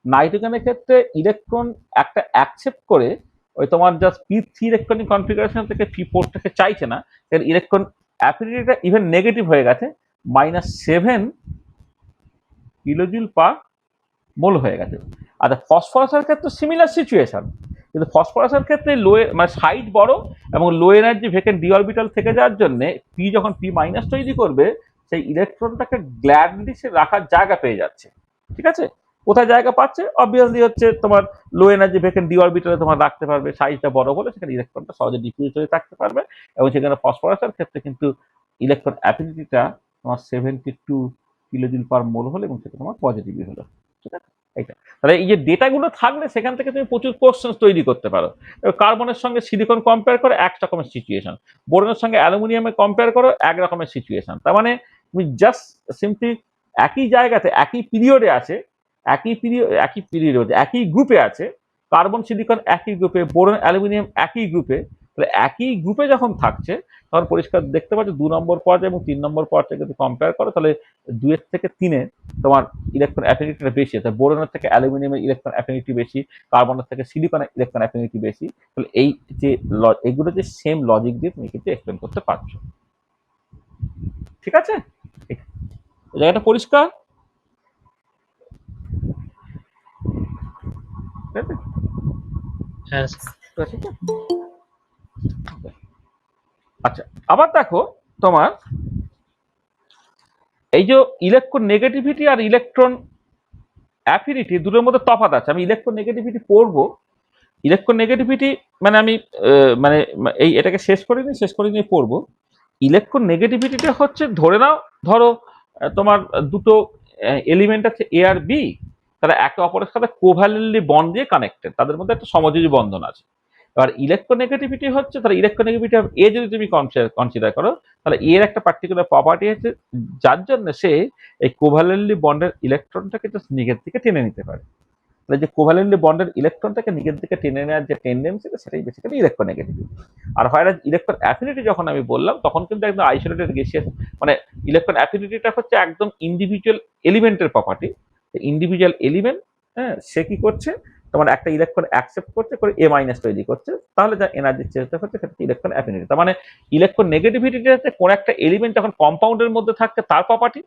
নাইট্রোজেনের ক্ষেত্রে ইলেকট্রন একটা অ্যাকসেপ্ট করে ওই তোমার জাস্ট P3 ইলেকট্রনিক কনফিগারেশন থেকে P4 থেকে চাইছে না, ইলেকট্রন অ্যাফিনিটিটা ইভেন নেগেটিভ হয়ে গেছে, -7 কিলোজুল পার মোল হয়ে গেছে। আচ্ছা, ফসফরাসের ক্ষেত্রে সিমিলার সিচুয়েশন, কিন্তু ফসফরাসের ক্ষেত্রে লো মানে সাইজ বড় এবং লো এনার্জি ভেকেন্ট ডি অরবিটাল থেকে যাওয়ার জন্য পি যখন P- তৈরি করবে, সেই ইলেকট্রনটাকে গ্ল্যাডলি সে রাখার জায়গা পেয়ে যাচ্ছে। ঠিক আছে, কোথায় জায়গা পাচ্ছে? অবভিয়াসলি হচ্ছে তোমার লো এনার্জি ভেকেন্ট ডি অরবিটালে তোমার রাখতে পারবে, সাইজটা বড় হলে সেখানে ইলেকট্রনটা সহজে ডিফিউজ হয়ে থাকতে পারবে, এবং সেখানে ফসফরাসের ক্ষেত্রে কিন্তু ইলেকট্রন অ্যাফিনিটিটা তোমার 72 কিলোজুল পার মোল হলো, এবং সেটা তোমার পজিটিভই হলো। ঠিক আছে, এইটা তাহলে এই যে ডেটাগুলো থাকলে সেখান থেকে তুমি প্রচুর কোশ্চেন তৈরি করতে পারো। কার্বনের সঙ্গে সিলিকন কম্পেয়ার করে এক রকমের সিচুয়েশন, বোরনের সঙ্গে অ্যালুমিনিয়ামে কম্পেয়ার করো এক রকমের সিচুয়েশন। তার মানে তুমি জাস্ট সিম্পলি একই জায়গাতে একই পিরিয়ডে আছে, একই গ্রুপে আছে, কার্বন সিলিকন একই গ্রুপে, বোরন অ্যালুমিনিয়াম একই গ্রুপে। তাহলে একই গ্রুপে যখন থাকছে তখন পরিষ্কার দেখতে পাচ্ছ 2 নম্বর পর্যায়ে এবং 3 নম্বর পর্যায়ে যদি কম্পেয়ার করো, তাহলে 2 থেকে 3 তোমার ইলেকট্রন অ্যাফিনিটিটা বেশি আছে, বোরনের থেকে অ্যালুমিনিয়ামের ইলেকট্রন অ্যাফিনিটি বেশি, কার্বনের থেকে সিলিকনের ইলেকট্রন অ্যাফিনিটি বেশি। তাহলে এই যে এগুলো যে সেম লজিক দিয়ে তুমি কিন্তু এক্সপ্লেন করতে পারছো। ঠিক আছে, এই জায়গাটা পরিষ্কার? ঠিক আছে? হ্যাঁ স্যার। ঠিক আছে? আচ্ছা, আবার দেখো তোমার এই যে ইলেকট্রন নেগেটিভিটি আর ইলেকট্রন অ্যাফিনিটি দুটোর মধ্যে তফাৎ আছে। আমি ইলেকট্রন নেগেটিভিটি পড়বো। ইলেকট্রন নেগেটিভিটি মানে আমি মানে এটাকে শেষ করে নিয়ে পড়বো। ইলেকট্রন নেগেটিভিটিটা হচ্ছে, ধরো তোমার দুটো এলিমেন্ট আছে এ আর বি, তারা একে অপরের সাথে কোভ্যালেন্টলি বন্ড দিয়ে কানেক্টেড, তাদের মধ্যে একটা সমযোজী বন্ধন আছে। এবার ইলেকট্রোনেগেটিভিটি হচ্ছে, তাহলে ইলেকট্রোনেগেটিভিটি অফ এ যদি তুমি কনসিডার করো, তাহলে এর একটা পার্টিকুলার প্রপার্টি আছে যার জন্য সে এই কোভ্যালেন্টলি বন্ডের ইলেকট্রনটাকে জাস্ট নিজের দিকে টেনে নিতে পারে। তাহলে যে কোভ্যালেন্টলি বন্ডের ইলেকট্রনটাকে নিজের দিকে টেনে নেওয়ার যে টেন্ডেন্সি, সেটাই বেসিক্যালি ইলেকট্রোনেগেটিভিটি। আর হয় ইলেকট্রন অ্যাফিনিটি যখন আমি বললাম, তখন কিন্তু একদম আইসোলেটেড গেসিয়াস, মানে ইলেকট্রন অ্যাফিনিটিটা হচ্ছে একদম ইন্ডিভিজুয়াল এলিমেন্টের প্রপার্টি। ইন্ডিভিজুয়াল এলিমেন্ট, হ্যাঁ, সে কি করছে, তোমার একটা ইলেকট্রন অ্যাকসেপ্ট করছে করে এ মাইনাস তৈরি করছে, তাহলে যা এনার্জি চেঞ্জ হচ্ছে সেটা ইলেকট্রন অ্যাফিনিটি। তার মানে ইলেকট্রন নেগেটিভিটিটা হচ্ছে কোন একটা এলিমেন্ট যখন কম্পাউন্ডের মধ্যে থাকছে তার প্রপার্টি,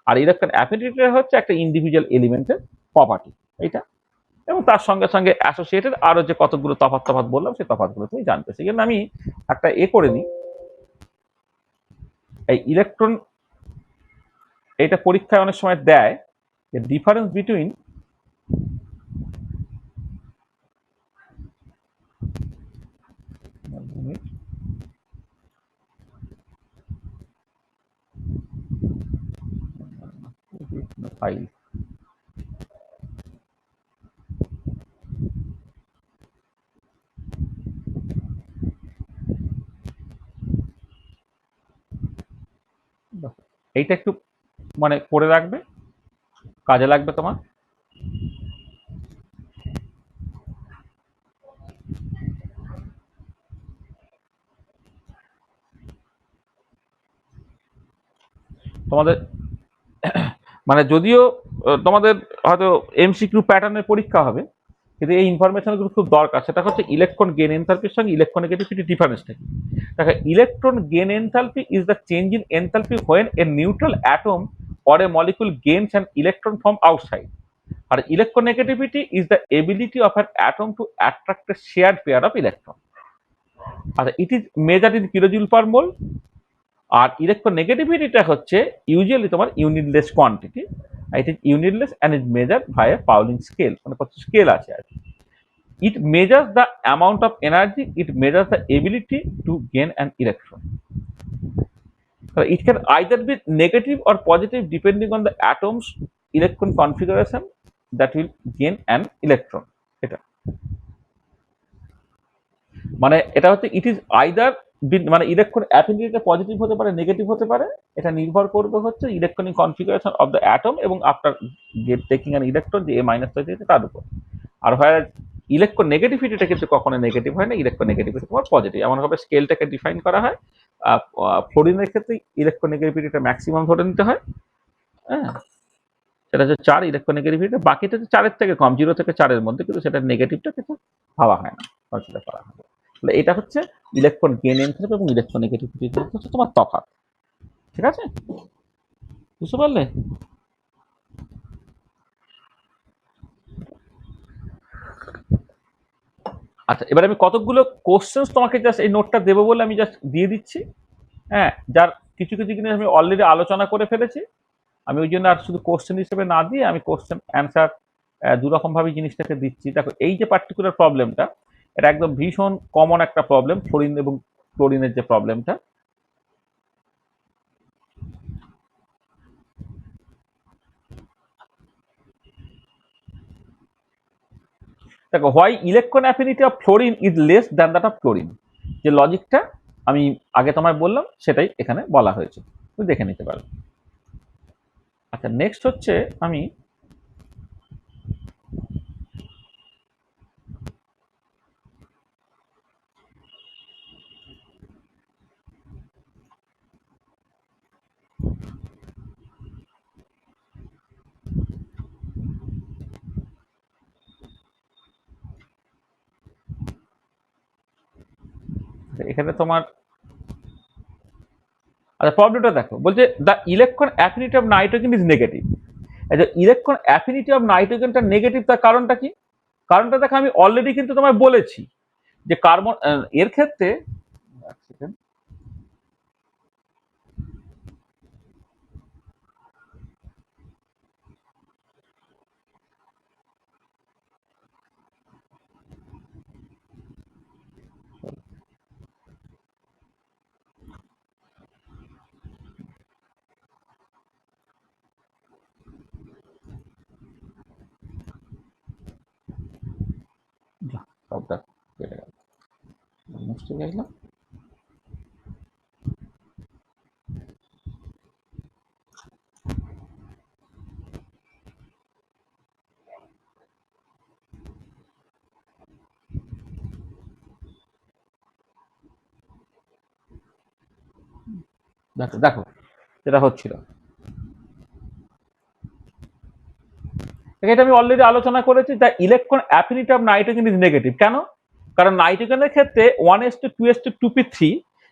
আর ইলেকট্রন অ্যাফিনিটিটা হচ্ছে একটা ইন্ডিভিজুয়াল এলিমেন্টের প্রপার্টি। এইটা, এবং তার সঙ্গে সঙ্গে অ্যাসোসিয়েটেড আরো যে কতগুলো তফাৎ বললাম, সেই তফাৎগুলো তুমি জানতে। সেই জন্য আমি একটা করে নিই, এই ইলেকট্রন, এটা পরীক্ষায় অনেক সময় দেয় যে ডিফারেন্স বিটুইন ফাইল, এইটা একটু মানে করে রাখবে, কাজে লাগবে তোমার। তোমাদের মানে যদিও তোমাদের হয়তো এমসিকিউ প্যাটার্নের পরীক্ষা হবে, কিন্তু এই ইনফরমেশনগুলো খুব দরকার। সেটা হচ্ছে ইলেকট্রন গেইন এনথালপির সঙ্গে ইলেকট্রোনেগেটিভিটি ডিফারেন্সটা কি। দেখো, electron gain enthalpy is the change in enthalpy when a neutral atom or a molecule gains an electron from outside. আর electronegativity is the ability of an atom to attract a shared pair of electron. আর it is measured in kilojoule per mole. আর ইলেকট্রোনেগেটিভিটিটা হচ্ছে usually তোমার unitless quantity, it is unitless and is measured by a Pauling scale, মানে কত scale আছে আর কি। ইট measures the amount of energy, it measures the ability to gain an electron. It can either be negative or positive depending on the atom's electron configuration that will gain an electron. এটা মানে এটা হচ্ছে it is either, মানে electron অ্যাফিনিটিটা positive হতে পারে, negative হতে পারে, এটা নির্ভর করবে হচ্ছে electronic configuration of the atom এবং আফটার টেকিং অ্যান ইলেকট্রন যে এ মাইনাস হয়ে যেতে তার উপর। আর হয় ইলেকট্রন নেগেটিভিটিটা কিন্তু কখনো নেগেটিভ হয় না, ইলেকট্রন নেগেটিভিটি তোমার পজিটিভ, এমনভাবে স্কেলটাকে ডিফাইন করা হয়। ফ্লোরিনের ক্ষেত্রে ইলেকট্রন নেগেটিভিটিটা ম্যাক্সিমাম ধরে নিতে হয়, হ্যাঁ, সেটা হচ্ছে 4 ইলেকট্রন নেগেটিভিটি, বাকিটা হচ্ছে 4-এর থেকে কম, 0 থেকে 4-এর মধ্যে, কিন্তু সেটা নেগেটিভটা কিন্তু ভাবা হয় না, কনসিডার করা হয় না। তাহলে এটা হচ্ছে ইলেকট্রন গেইন এনথ্যালপি এবং ইলেকট্রন নেগেটিভিটির মধ্যে হচ্ছে তোমার তফাৎ। ঠিক আছে, বুঝতে পারলে? আচ্ছা, এবার আমি কতগুলো কোশ্চেন্স তোমাকে জাস্ট এই নোটটা দেবো বলে আমি জাস্ট দিয়ে দিচ্ছি, হ্যাঁ, যার কিছু কিছু জিনিস আমি অলরেডি আলোচনা করে ফেলেছি। আমি ওই জন্য আর শুধু কোশ্চেন হিসেবে না দিয়ে আমি কোশ্চেন অ্যান্সার দুরকম ভাবে জিনিসটাকে দিচ্ছি। দেখো, এই যে পার্টিকুলার প্রবলেমটা, এটা একদম ভীষণ কমন একটা প্রবলেম, ফ্লোরিন এবং ক্লোরিনের যে প্রবলেমটা। দেখো, why electron affinity of fluorine is less than that of chlorine, যে লজিকটা আমি আগে তোমায় বললাম সেটাই এখানে বলা হয়েছে, তুমি দেখে নিতে পারো। আচ্ছা, নেক্সট হচ্ছে আমি এখানে তোমার, আচ্ছা প্রবলেমটা দেখো, বলছে the electron affinity of nitrogen is negative. আচ্ছা, ইলেকট্রন অ্যাফিনিটি অফ নাইট্রোজেনটা নেগেটিভ, তার কারণটা কি? কারণটা দেখো, আমি অলরেডি কিন্তু তোমায় বলেছি যে কার্বন এর ক্ষেত্রে, এক সেকেন্ড, সবটা কেটে গেল, মুছতে গেলাম। দেখো দেখো যেটা হচ্ছিল, এটা আমি অলরেডি আলোচনা করেছি, the electron affinity of nitrogen is negative. কেন? কারণ নাইট্রোজেনের ক্ষেত্রে 1:2:2p3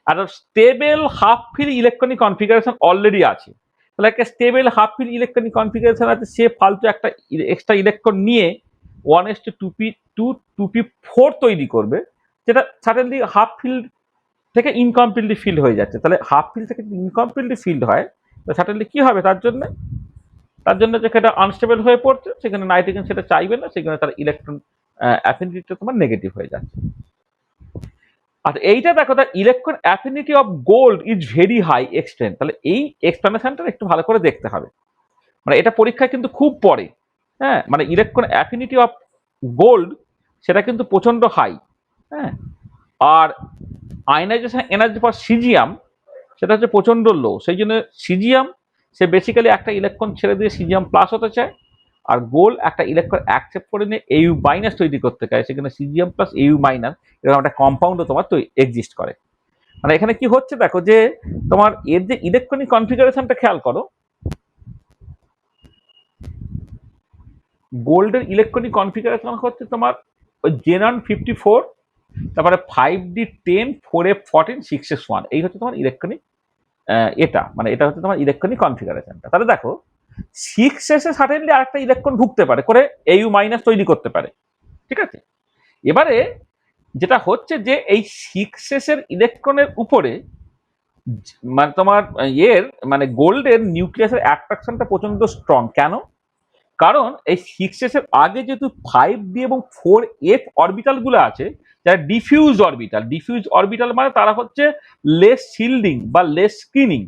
আর stable half fill electronic configuration already আছে। তাহলে একটা stable half fill electronic configuration আছে, সে ফালতু একটা এক্সট্রা ইলেকট্রন নিয়ে 1:2p4 তৈরি করবে, যেটা সাডেনলি হাফ ফিল্ড থেকে ইনকমপ্লিটলি ফিল্ড হয়ে যাচ্ছে। তাহলে হাফ ফিল্ড থেকে ইনকমপ্লিটলি ফিল্ড হয়, তো সাডেনলি কি হবে? তার জন্য যেটা আনস্টেবল হয়ে পড়ছে, সেখানে নাইট্রোজেন সেটা চাইবে না, সেখানে তার ইলেকট্রন অ্যাফিনিটিটা তোমার নেগেটিভ হয়ে যাচ্ছে। আচ্ছা, এইটা দেখো, the electron affinity of gold is very high extent. তাহলে এই এক্সপ্লানেশনটা একটু ভালো করে দেখতে হবে, মানে এটা পরীক্ষায় কিন্তু খুব পড়ে, হ্যাঁ, মানে ইলেকট্রন অ্যাফিনিটি অফ গোল্ড সেটা কিন্তু প্রচন্ড হাই, হ্যাঁ, আর আয়নাইজেশন এনার্জি ফর সিজিয়াম সেটা হচ্ছে প্রচন্ড লো। সেই জন্য সিজিয়াম সে বেসিক্যালি একটা ইলেকট্রন ছেড়ে দিয়ে সিজিয়াম প্লাস হতে চায়, আর গোল্ড একটা ইলেকট্রন অ্যাকসেপ্ট করে নিয়ে এইউ মাইনাস তৈরি করতে চায়, সেখানে সিজিয়াম প্লাস এইউ মাইনাস এরকম একটা কম্পাউন্ডও তোমার এক্সিস্ট করে। মানে এখানে কি হচ্ছে দেখো, যে তোমার এর যে ইলেকট্রনিক কনফিগারেশনটা খেয়াল করো, গোল্ডের ইলেকট্রনিক কনফিগারেশন হচ্ছে তোমার ওই জেনন 54, তারপরে 5d10 4f14 6s1, এই হচ্ছে তোমার ইলেকট্রনিক এটা, মানে এটা হচ্ছে তোমার ইলেকট্রনিক কনফিগারেশনটা। তাহলে দেখো, সিক্স এসে সাডেনলি আরেকটা ইলেকট্রন ঢুকতে পারে করে Au মাইনাস তৈরি করতে পারে, ঠিক আছে। এবারে যেটা হচ্ছে যে এই সিক্স এর ইলেকট্রনের উপরে মানে তোমার এর মানে গোল্ডের নিউক্লিয়াসের অ্যাট্রাকশনটা প্রচন্ড স্ট্রং। কেন? কারণ এই সিক্স এর আগে যেহেতু 5d এবং 4f অরবিটাল গুলো আছে, যারা ডিফিউজ অরবিটাল মানে তারা হচ্ছে লেস শিল্ডিং বা লেস স্ক্রিনিং,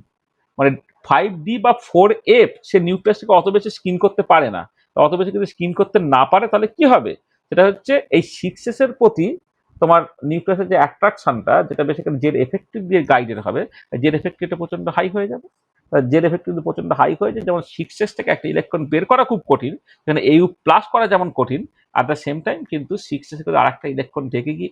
মানে 5d বা 4f সে নিউক্লিয়াসকে অত বেশি স্ক্রিন করতে পারে না। অত বেশি যদি স্ক্রিন করতে না পারে তাহলে কি হবে, সেটা হচ্ছে এই সিক্স এর প্রতি তোমার নিউক্লিয়াসের যে অ্যাট্রাকশনটা, যেটা বেসিক্যালি জেড এফেক্টিভ দিয়ে গাইডেড হবে, জেড এফেক্টিভটা প্রচন্ড হাই হয়ে যাবে। জেড এফেক্টিভ প্রচন্ড হাই হয়ে যায়, যেমন সিক্স এস থেকে একটা ইলেকট্রন বের করা খুব কঠিন, সেখানে Au প্লাস করা যেমন কঠিন, অ্যাট দ্য সেম টাইম কিন্তু সিক্স এস থেকে আরেকটা ইলেকট্রন ঢেকে গিয়ে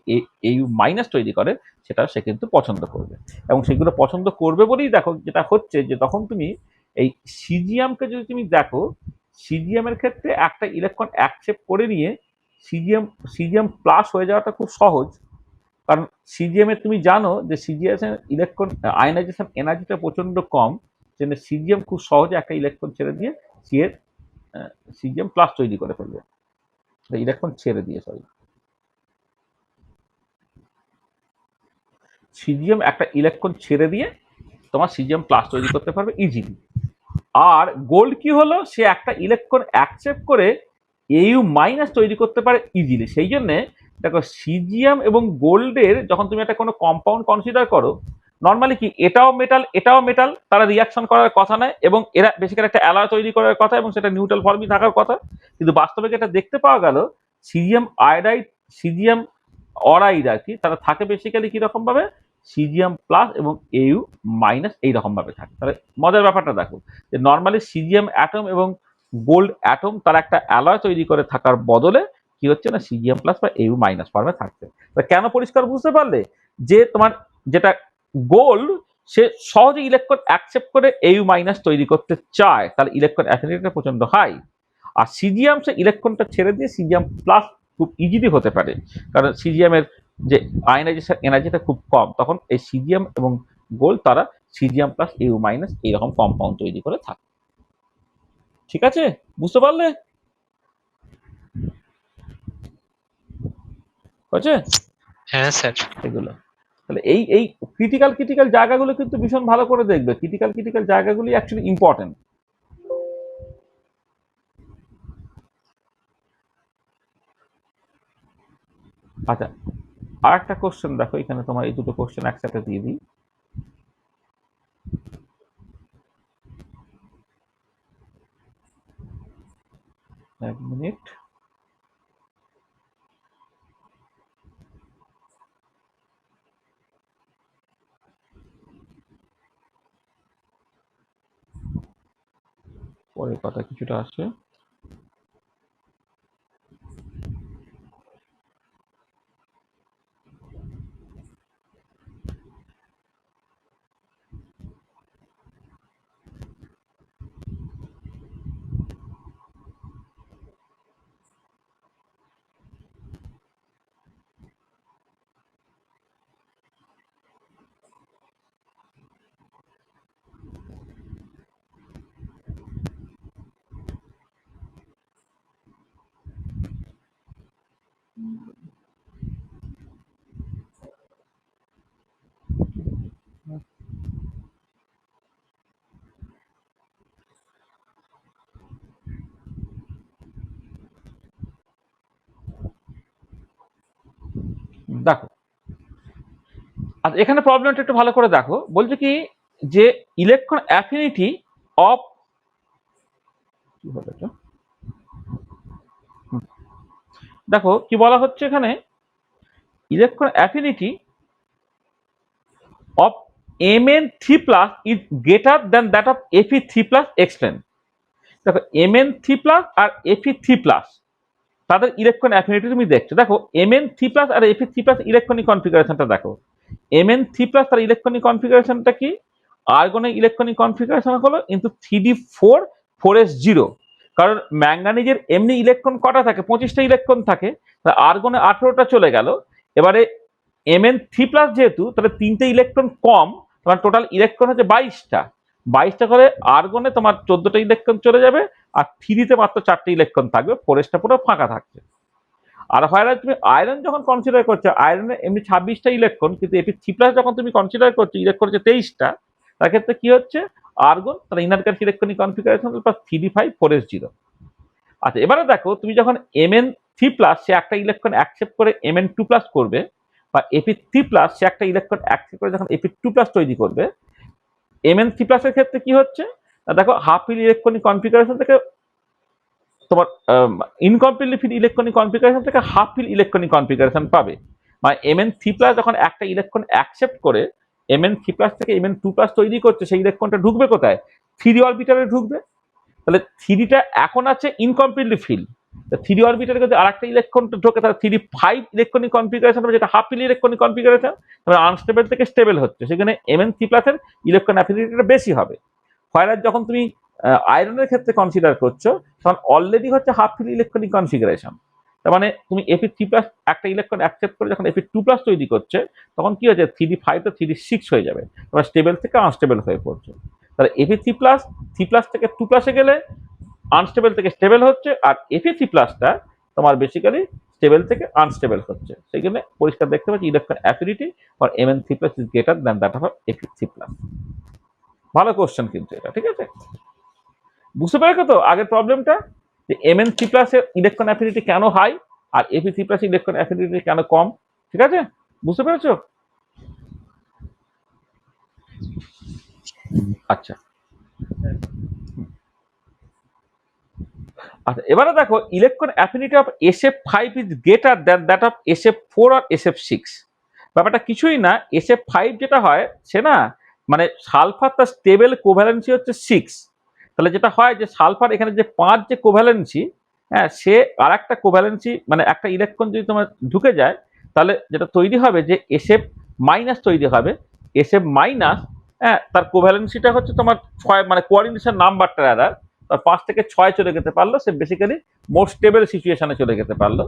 Au মাইনাস তৈরি করে, সেটা সে কিন্তু পছন্দ করবে। এবং সেগুলো পছন্দ করবে বলেই দেখো যেটা হচ্ছে যে তখন তুমি এই সিজিএমকে যদি তুমি দেখো, সিজিএম এর ক্ষেত্রে একটা ইলেকট্রন অ্যাকসেপ্ট করে নিয়ে সিজিএম প্লাস হয়ে যাওয়াটা খুব সহজ। কারণ সিজিএম এর তুমি জানো যে সিজিএম ইলেকট্রন আয়নাইজেশন এনার্জিটা প্রচন্ড কম, সেজন্য সিজিএম খুব সহজে একটা ইলেকট্রন ছেড়ে দিয়ে সিজিএম প্লাস তৈরি করে ফেলবে, ইলেকট্রন ছেড়ে দিয়ে সরি সিজিএম একটা ইলেকট্রন ছেড়ে দিয়ে তোমার সিজিএম প্লাস তৈরি করতে পারবে ইজিলি। আর গোল্ড কি হলো, সে একটা ইলেকট্রন অ্যাকসেপ্ট করে Au মাইনাস তৈরি করতে পারে ইজিলি। সেই জন্য দেখো সিজিএম এবং গোল্ডের যখন তুমি একটা কোনো কম্পাউন্ড কনসিডার করো, নর্মালি কি এটাও মেটাল, তারা রিয়াকশন করার কথা নয়, এবং এরা বেসিক্যালি একটা অ্যালয় তৈরি করার কথা এবং সেটা নিউট্রাল ফর্মই থাকার কথা। কিন্তু বাস্তবে যেটা দেখতে পাওয়া গেল, সিজিএম আয়োডাইড, সিজিএম অরাইড আর কি, তারা থাকে বেসিক্যালি কিরকম ভাবে, সিজিএম প্লাস এবং Au মাইনাস এইরকম ভাবে থাকে। তাহলে মজার ব্যাপারটা দেখো যে নর্মালি সিজিএম অ্যাটম এবং গোল্ড অ্যাটম তারা একটা অ্যালয় তৈরি করে থাকার বদলে কি হচ্ছে না, সিজিএম প্লাস বা Au মাইনাস ফর্মে থাকছে। কেন পরিষ্কার বুঝতে পারলে যে তোমার যেটা গোল্ড সে সহজে ইলেকট্রন অ্যাকসেপ্ট করে Au মাইনাস তৈরি করতে চায়, তাহলে ইলেকট্রন অ্যাফিনিটিটা প্রচন্ড হাই। আর সিজিএম সে ইলেকট্রনটা ছেড়ে দিয়ে সিজিএম প্লাস খুব ইজিলি হতে পারে, কারণ সিজিএম এর যে আয়নাইজেশন এনার্জিটা খুব কম, তখন এই সিজিএম এবং গোল্ড তারা সিজিএম প্লাস Au মাইনাস এইরকম কম্পাউন্ড তৈরি করে থাকে। ঠিক আছে, বুঝতে পারলে? হয়েছে হ্যাঁ স্যার। এগুলো। তাহলে এই এই ক্রিটিক্যাল জায়গাগুলো কিন্তু ভীষণ ভালো করে দেখবে, ক্রিটিক্যাল জায়গাগুলি অ্যাকচুয়ালি ইম্পর্টেন্ট। আচ্ছা, আর একটা কোশ্চেন দেখো, এখানে তোমার এই দুটো কোশ্চেন একসাথে দিয়ে দিই। এক মিনিট। পরে কথা কিছুটা আসে। দেখো, আচ্ছা এখানে প্রবলেমটা একটু ভালো করে দেখো। বলছে কি যে ইলেকট্রন অ্যাফিনিটি অফ, কি বলে এটা, দেখো কি বলা হচ্ছে এখানে, electron affinity of Mn3 plus is greater than that of Fe3 plus explain। দেখো Mn3 plus আর Fe3 plus তাদের ইলেকট্রন অ্যাফিনিটি তুমি দেখছো। দেখো Mn3 plus আর Fe3 plus ইলেকট্রনিক কনফিগারেশনটা দেখো। Mn3 plus তার ইলেকট্রনিক কনফিগারেশনটা কি, আর্গনের ইলেকট্রনিক কনফিগারেশন হলো ইনটু 3d4 4s0। কারণ ম্যাঙ্গানিজের এমনি ইলেকট্রন কটা থাকে, 25টা ইলেকট্রন থাকে, আর্গনে 18টা চলে গেল। এবারে Mn3 প্লাস যেহেতু, তাহলে 3টে ইলেকট্রন কম, তোমার টোটাল ইলেকট্রন হচ্ছে 22টা। 22টা করে আর্গনে তোমার 14টা ইলেকট্রন চলে যাবে, আর 3-তে মাত্র 4টে ইলেকট্রন থাকবে, 4টা পুরো ফাঁকা থাকছে। আর হয় তুমি আয়রন যখন কনসিডার করছো, আয়রনে এমনি 26টা ইলেকট্রন, কিন্তু Fe+ যখন তুমি কনসিডার করছো, ইলেকট্রন হচ্ছে 23টা, তার ক্ষেত্রে কি হচ্ছে, আর্গন তার inner gas electronic configuration plus 3d5 4s0। আচ্ছা, এবারে দেখো তুমি যখন Mn3+ সে একটা ইলেকট্রন অ্যাকসেপ্ট করে Mn2+ করবে, বা Fe3+ সে একটা ইলেকট্রন অ্যাকসেপ্ট করে যখন Fe2+ তৈরি করবে, Mn3+ এর ক্ষেত্রে কি হচ্ছে না, দেখো হাফ ফিল ইলেকট্রনিক কনফিগারেশন থেকে তোমার ইনকমপ্লিটলি ফিল ইলেকট্রনিক কনফিগারেশন থেকে হাফ ফিল ইলেকট্রনিক কনফিগারেশন পাবে। মানে Mn3+ যখন একটা ইলেকট্রন অ্যাকসেপ্ট করে Mn3+ থেকে Mn2+ তৈরি করছে, সেই ইলেকট্রনটা ঢুকবে কোথায়, 3 অরবিটালে ঢুকবে। তাহলে 3টা এখন আছে ইনকমপ্লিটলি ফিল, 3 অরবিটালে যদি আরেকটা ইলেকট্রন ঢোকে, তাহলে 3d5 ইলেকট্রনিক কনফিগারেশন হবে, যেটা হাফ ফিল ইলেকট্রনিক কনফিগারেশন, তবে আনস্টেবল থেকে স্টেবল হচ্ছে, সেখানে Mn3+ এর ইলেকট্রন অ্যাফিনিটিটা বেশি হবে। ফয়রার যখন তুমি আয়রনের ক্ষেত্রে কনসিডার করছো, তখন অলরেডি হচ্ছে হাফ ফিল ইলেকট্রনিক কনফিগারেশন। তার মানে তুমি Fe3+ একটা ইলেকট্রন অ্যাকসেপ্ট করে যখন Fe2+ তৈরি করছে, তখন কি হচ্ছে, 3d5 তো 3d6 হয়ে যাবে, তোমার স্টেবল থেকে আনস্টেবল হয়ে পড়ছে। তাহলে Fe3+ 3+ থেকে 2+ গেলে আনস্টেবল থেকে স্টেবল হচ্ছে, আর Fe3+টা তোমার বেসিক্যালি স্টেবল থেকে আনস্টেবল হচ্ছে। সেই জন্য পরিষ্কার দেখতে পাচ্ছি electron affinity for Mn3+ is greater than that of Fe3+। ভালো কোশ্চেন কিন্তু এটা, ঠিক আছে? বুঝতে পেরেছো তো আগের প্রবলেমটা, যে Mn3+ এর ইলেকট্রন অ্যাফিনিটি কেন হাই আর Fe3+ ইলেকট্রন অ্যাফিনিটি কেন কম, ঠিক আছে? বুঝতে পেরেছো? আচ্ছা আচ্ছা, এবারে দেখো electron affinity of SF5 is greater than that of SF4 আর SF6। ব্যাপারটা কিছুই না, SF5 যেটা হয় সে না, মানে সালফার তার স্টেবল কোভ্যালেন্সি হচ্ছে 6। তাহলে যেটা হয় যে সালফার এখানে যে 5 যে কোভ্যালেন্সি, হ্যাঁ, সে আর একটা কোভ্যালেন্সি, মানে একটা ইলেকট্রন যদি তোমার ঢুকে যায়, তাহলে যেটা তৈরি হবে যে SF- তৈরি হবে। SF-, হ্যাঁ, তার কোভ্যালেন্সিটা হচ্ছে তোমার 6, মানে কোঅর্ডিনেশন নাম্বারটা রাদার, 5 থেকে 6 চলে যেতে পারলো, সে বেসিক্যালি মোর স্টেবল সিচুয়েশনে চলে যেতে পারলো।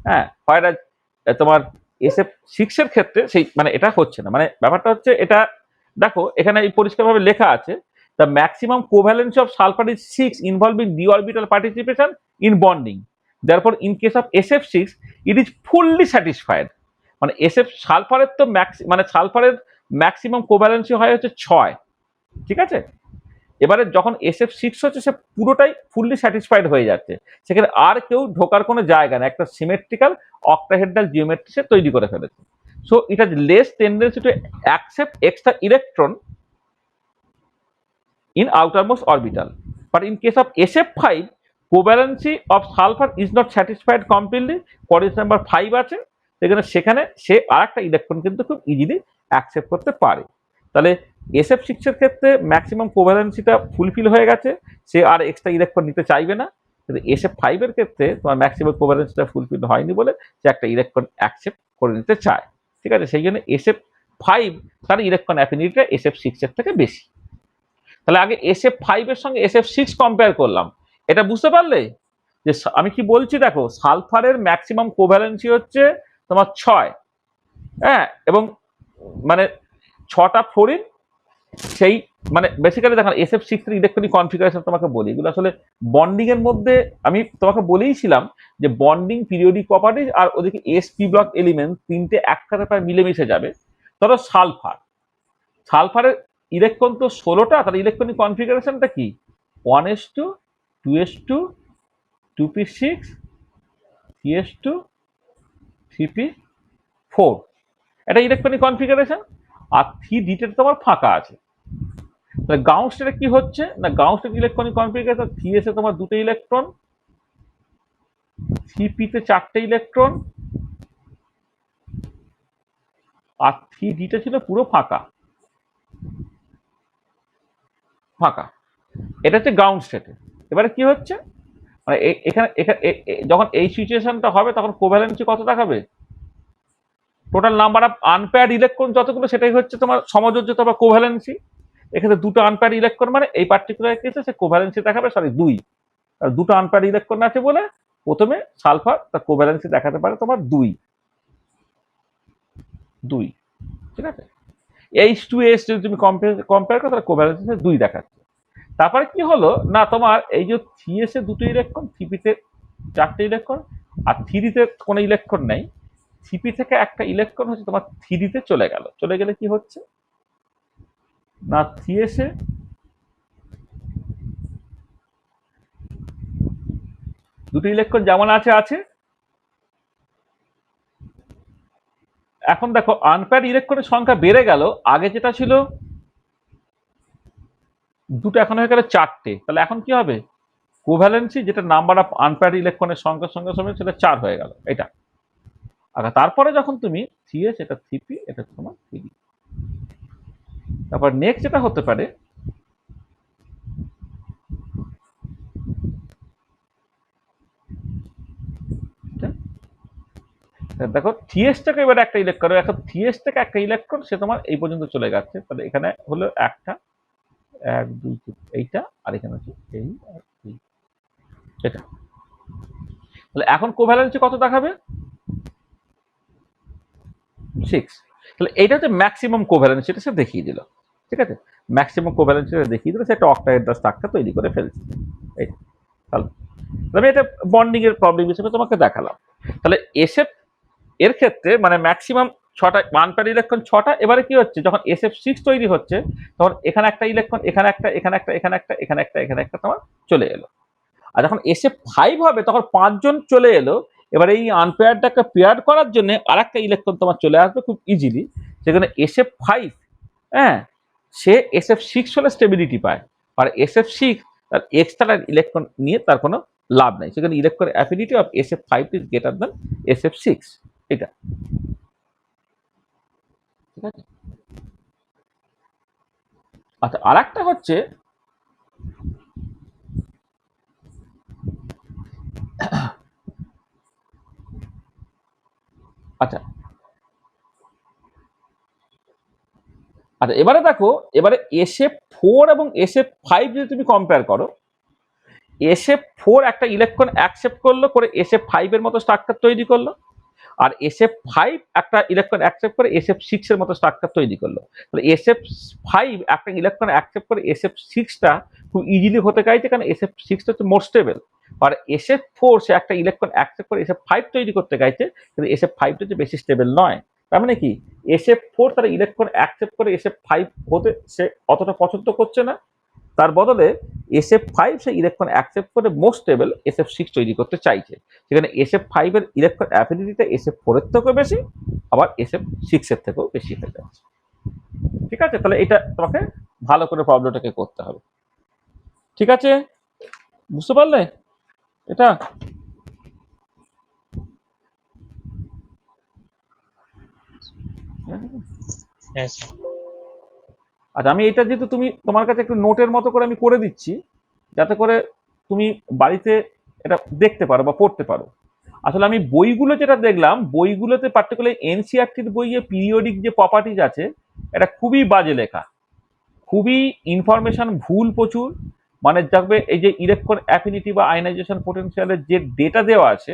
হ্যাঁ, হয় তোমার SF6 এর ক্ষেত্রে সেই মানে এটা হচ্ছে না, মানে ব্যাপারটা হচ্ছে এটা, দেখো এখানে এই পরিষ্কারভাবে লেখা আছে, the maximum covalency of sulphur is 6 involving D orbital participation in bonding, therefore in case of SF6 it is fully satisfied। মানে সালফারের তো মানে সালফারের ম্যাক্সিমাম কোভ্যালেন্সি হয় হচ্ছে 6, ঠিক আছে? এবারে যখন SF6 হচ্ছে, সে পুরোটাই ফুললি স্যাটিসফাইড হয়ে যাচ্ছে, সেখানে আর কেউ ঢোকার কোনো জায়গা না, একটা সিমেট্রিক্যাল অক্টাহেড্রাল জিওমেট্রি সে তৈরি করে ফেলেছে। So it has less tendency to accept extra electron in outermost orbital, but in case of SF5 covalency of sulfur is not satisfied completely, coordination number 5 আছে, সেখানে সে আরেকটা ইলেকট্রন কিন্তু খুব ইজিলি অ্যাকসেপ্ট করতে পারে। তাহলে SF6 এর ক্ষেত্রে ম্যাক্সিমাম কোভ্যালেন্সিটা ফুলফিল হয়ে গেছে, সে আর এক্সট্রা ইলেকট্রন নিতে চাইবে না। কিন্তু SF5 এর ক্ষেত্রে তোমার ম্যাক্সিমাম কোভ্যালেন্সিটা ফুলফিল হয়নি বলে সে একটা ইলেকট্রন অ্যাকসেপ্ট করে নিতে চায়, ঠিক আছে? সেই জন্য SF5 তার ইলেকট্রন অ্যাফিনিটিটা SF6 এর থেকে বেশি। তাহলে আগে SF5 এর সঙ্গে SF6 কম্পেয়ার করলাম, এটা বুঝতে পারলে যে আমি কি বলছি? দেখো সালফারের ম্যাক্সিমাম কোভ্যালেন্সি হচ্ছে তোমার 6, হ্যাঁ, এবং মানে 6টা ফ্লোরিন, সেই মানে বেসিক্যালি দেখো SF6 এর ইলেকট্রনিক কনফিগারেশন তোমাকে বলি, এগুলো আসলে বন্ডিং এর মধ্যে আমি তোমাকে বলেইছিলাম যে বন্ডিং, পিরিয়ডিক প্রপার্টিজ আর ওদিকে sp ব্লক এলিমেন্ট তিনটে একসাথে প্রায় মিলেমিশে যাবে। ধরো সালফারের ইলেকট্রন তো 16টা, তার ইলেকট্রনিক কনফিগারেশনটা কি 1s2 2s2 2p6 3s2 3p4, এটা ইলেকট্রনিক কনফিগারেশন। আর 3d-তে তোমার ফাঁকা আছে। তাহলে গ্রাউন্ড স্টেটে কি হচ্ছে না, ground state electronic configuration 3s এ তোমার 2টে ইলেকট্রন, 3p-তে 4টে ইলেকট্রন, আর 3d-তে ছিল পুরো ফাঁকা ফাঁকা। এটা হচ্ছে গ্রাউন্ড স্টেটে। এবারে কি হচ্ছে, মানে এখানে যখন এই সিচুয়েশনটা হবে, তখন কোভ্যালেন্সি কত দেখাবে, total number of unpaired electron যতগুলো, সেটাই হচ্ছে তোমার সমযোজ্যতা বা কোভ্যালেন্সি। এখানে দুটো আনপেয়ার্ড ইলেকট্রন, মানে এই পার্টিকুলার কেসে সে কোভ্যালেন্সি দেখাবে 2, আর দুটো আনপেয়ার্ড ইলেকট্রন আছে বলে প্রথমে সালফার তার কোভ্যালেন্সি দেখাতে পারে তোমার 2, ঠিক আছে? H2S যদি তুমি কম্পেয়ার করো তাহলে কোভ্যালেন্স 2 দেখাচ্ছে। তারপরে কি হলো না, তোমার এই যে 3s এ 2টো ইলেকট্রন, 3p তে 4টে ইলেকট্রন, আর 3d তে কোনো ইলেকট্রন নেই। 3p থেকে একটা ইলেকট্রন হচ্ছে তোমার 3d তে চলে গেল। চলে গেলে কি হচ্ছে না, 3s এ দুটো ইলেকট্রন যেমন আছে আছে। এখন দেখো আনপেয়ার্ড ইলেকট্রনের সংখ্যা বেড়ে গেল। আগে যেটা ছিল দুটো, এখন হয়ে গেল 4টে। তাহলে এখন কি হবে, কোভ্যালেন্সি যেটা নাম্বার অফ আনপেয়ার্ড ইলেকট্রনের সংখ্যার সঙ্গে সঙ্গে সেটা 4 হয়ে গেল এটা। আর তারপরে যখন তুমি 3s, এটা 3p, এটা তোমার 3d। তারপর নেক্সট যেটা হতে পারে, দেখো 3s থেকে এবার একটা ইলেকট্রন, এখন 3s থেকে একটা ইলেকট্রন সে তোমার এই পর্যন্ত চলে যাচ্ছে। তাহলে এখানে হলো একটা, 1 2 3, এইটা, আর এখানে হচ্ছে এই আর এই, এটা। তাহলে এখন কোভ্যালেন্সি কত দেখাবে, 6। তাহলে এইটা হচ্ছে ম্যাক্সিমাম কোভ্যালেন্সি, এটা সে দেখিয়ে দিল। ঠিক আছে, ম্যাক্সিমাম কোভ্যালেন্সি দেখিয়ে দিল, সে একটা অক্টাহেড্রাল স্ট্রাকচার তৈরি করে ফেলছে। এই তাহলে আমি এটা বন্ডিং এর প্রবলেম হিসেবে তোমাকে দেখালাম। তাহলে এসএফ এর ক্ষেত্রে মানে ম্যাক্সিমাম 6টা আনপেয়ার্ড ইলেকট্রন 6টা। এবারে কি হচ্ছে, যখন SF6 তৈরি হচ্ছে তখন এখানে একটা ইলেকট্রন, এখানে একটা, এখানে একটা, এখানে একটা, এখানে একটা, এখানে একটা তোমার চলে এলো। আর যখন SF5 হবে তখন 5জন চলে এলো। এবার এই আনপেয়ারটাকে পেয়ার করার জন্য আর একটা ইলেকট্রন তোমার চলে আসবে খুব ইজিলি। সেখানে SF5, হ্যাঁ, সে SF6 হলে স্টেবিলিটি পায়। আর SF6 তার এক্সট্রা ইলেকট্রন নিয়ে তার কোনো লাভ নাই। সেখানে electron affinity of SF5 is greater than SF6, এটা। ঠিক আছে। আচ্ছা, আর একটা হচ্ছে, আচ্ছা আচ্ছা এবারে দেখো, এবারে SF4 এবং SF5 যদি তুমি কম্পেয়ার করো, SF4 একটা ইলেকট্রন অ্যাকসেপ্ট করলো, করে SF5 এর মতো স্ট্রাকচার তৈরি করলো। আর SF5 একটা ইলেকট্রন অ্যাকসেপ্ট করে SF6 এর মতো স্ট্রাকচার তৈরি করলো। তাহলে SF5 একটা ইলেকট্রন অ্যাকসেপ্ট করে SF6টা খুব ইজিলি হতে চাইছে, কারণ SF6টা হচ্ছে মোর স্টেবল। আর SF4 সে একটা ইলেকট্রন অ্যাকসেপ্ট করে SF5 তৈরি করতে চাইছে, কিন্তু SF5টা হচ্ছে বেশি স্টেবল নয়। তার মানে কি, SF4 তার ইলেকট্রন অ্যাকসেপ্ট করে SF5 হতে সে অতটা পছন্দ করছে না। তার বদলে SF5 সে ইলেকট্রন অ্যাকসেপ্ট করে মোস্ট স্টেবল SF6 তৈরি করতে চাইছে। সেখানে SF5 এর ইলেকট্রন অ্যাফিনিটিটা SF4 এর থেকেও বেশি, আবার SF6 এর থেকেও বেশি হয়ে যাচ্ছে। ঠিক আছে, তাহলে এটা তোমাকে ভালো করে প্রবলেমটাকে করতে হবে। ঠিক আছে, বুঝতে পারলে এটা? Yes. আচ্ছা, আমি এটা যেহেতু তুমি তোমার কাছে একটু নোটের মতো করে আমি করে দিচ্ছি, যাতে করে তুমি বাড়িতে এটা দেখতে পারো বা পড়তে পারো। আসলে আমি বইগুলো যেটা দেখলাম, বইগুলোতে পার্টিকুলার এনসিইআরটির বইয়ে পিরিয়ডিক যে প্রপার্টিজ আছে, এটা খুবই বাজে লেখা, খুবই ইনফরমেশন ভুল প্রচুর। মানে দেখবে এই যে ইলেকট্রন অ্যাফিনিটি বা আয়নাইজেশন পোটেনশিয়ালের যে ডেটা দেওয়া আছে,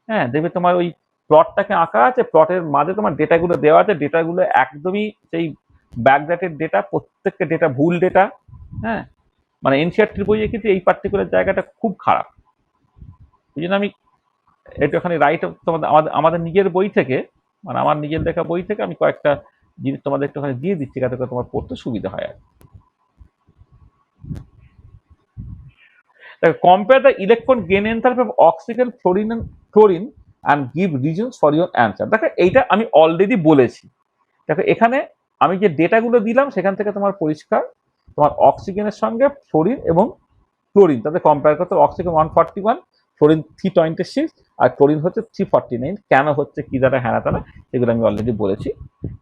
হ্যাঁ, দেখবে তোমার ওই প্লটটাকে আঁকা আছে, প্লটের মাঝে তোমার ডেটাগুলো দেওয়া আছে, ডেটাগুলো একদমই সেই ব্যাকডেটেড ডেটা, প্রত্যেকটা ডেটা ভুল ডেটা। হ্যাঁ, মানে এনসিইআরটির বইয়ে কিন্তু এই পার্টিকুলার জায়গাটা খুব খারাপ। এই জন্য আমি একটুখানি রাইট তোমাদের আমাদের আমাদের নিজের বই থেকে, মানে আমার নিজের লেখা বই থেকে আমি কয়েকটা জিনিস তোমাদের একটুখানি দিয়ে দিচ্ছি, যাতে করে তোমার পড়তে সুবিধা হয়। আর compare the electron gain enthalpy of oxygen, chlorine and give reasons for your answer। দেখো এইটা আমি অলরেডি বলেছি। দেখো এখানে আমি যে ডেটাগুলো দিলাম সেখান থেকে তোমার পরিষ্কার, তোমার অক্সিজেনের সঙ্গে ফ্লোরিন এবং ক্লোরিন তাদের কম্পেয়ার করতে, অক্সিজেন 141, ফ্লোরিন 326, আর ক্লোরিন হচ্ছে 349। কেন হচ্ছে, কি দ্বারা, হ্যাঁ তারা, এগুলো আমি অলরেডি বলেছি।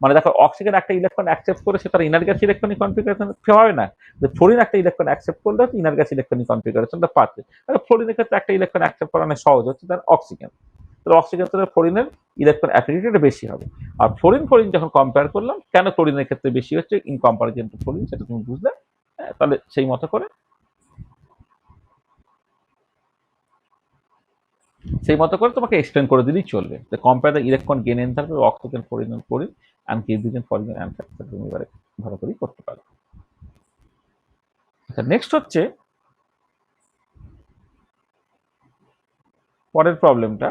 মানে দেখো অক্সিজেন একটা ইলেকট্রন অ্যাকসেপ্ট করে সে তার ইনার গ্যাস ইলেকট্রনিক কনফিগারেশন হবে না, যে ফ্লোরিন একটা ইলেকট্রন অ্যাকসেপ্ট করলে হচ্ছে ইনার গ্যাস ইলেকট্রনিক কনফিগারেশনটা পাচ্ছে। ফ্লোরিনের ক্ষেত্রে একটা ইলেকট্রন অ্যাকসেপ্ট করা অনেক সহজ, হচ্ছে তার অক্সিজেন। তাহলে অক্সিজেন তাহলে ফ্লোরিনের ইলেকট্রন অ্যাফিনিটিটা বেশি হবে। আর ফ্লোরিন ফ্লোরিন যখন কম্পেয়ার করলাম, কেন ফ্লোরিনের ক্ষেত্রে বেশি হচ্ছে ইন কম্পারিজন টু ফ্লোরিন, সেটা তুমি বুঝলে। তাহলে সেই মতো করে সেই মতো করে তোমাকে এক্সপ্লেন করে দিলেই চলবে। Compare the electron gain enthalpy oxygen fluorine and given ফরিন answer তুমি এবারে ভালো করেই করতে পারো। আচ্ছা, নেক্সট হচ্ছে পরের প্রবলেমটা।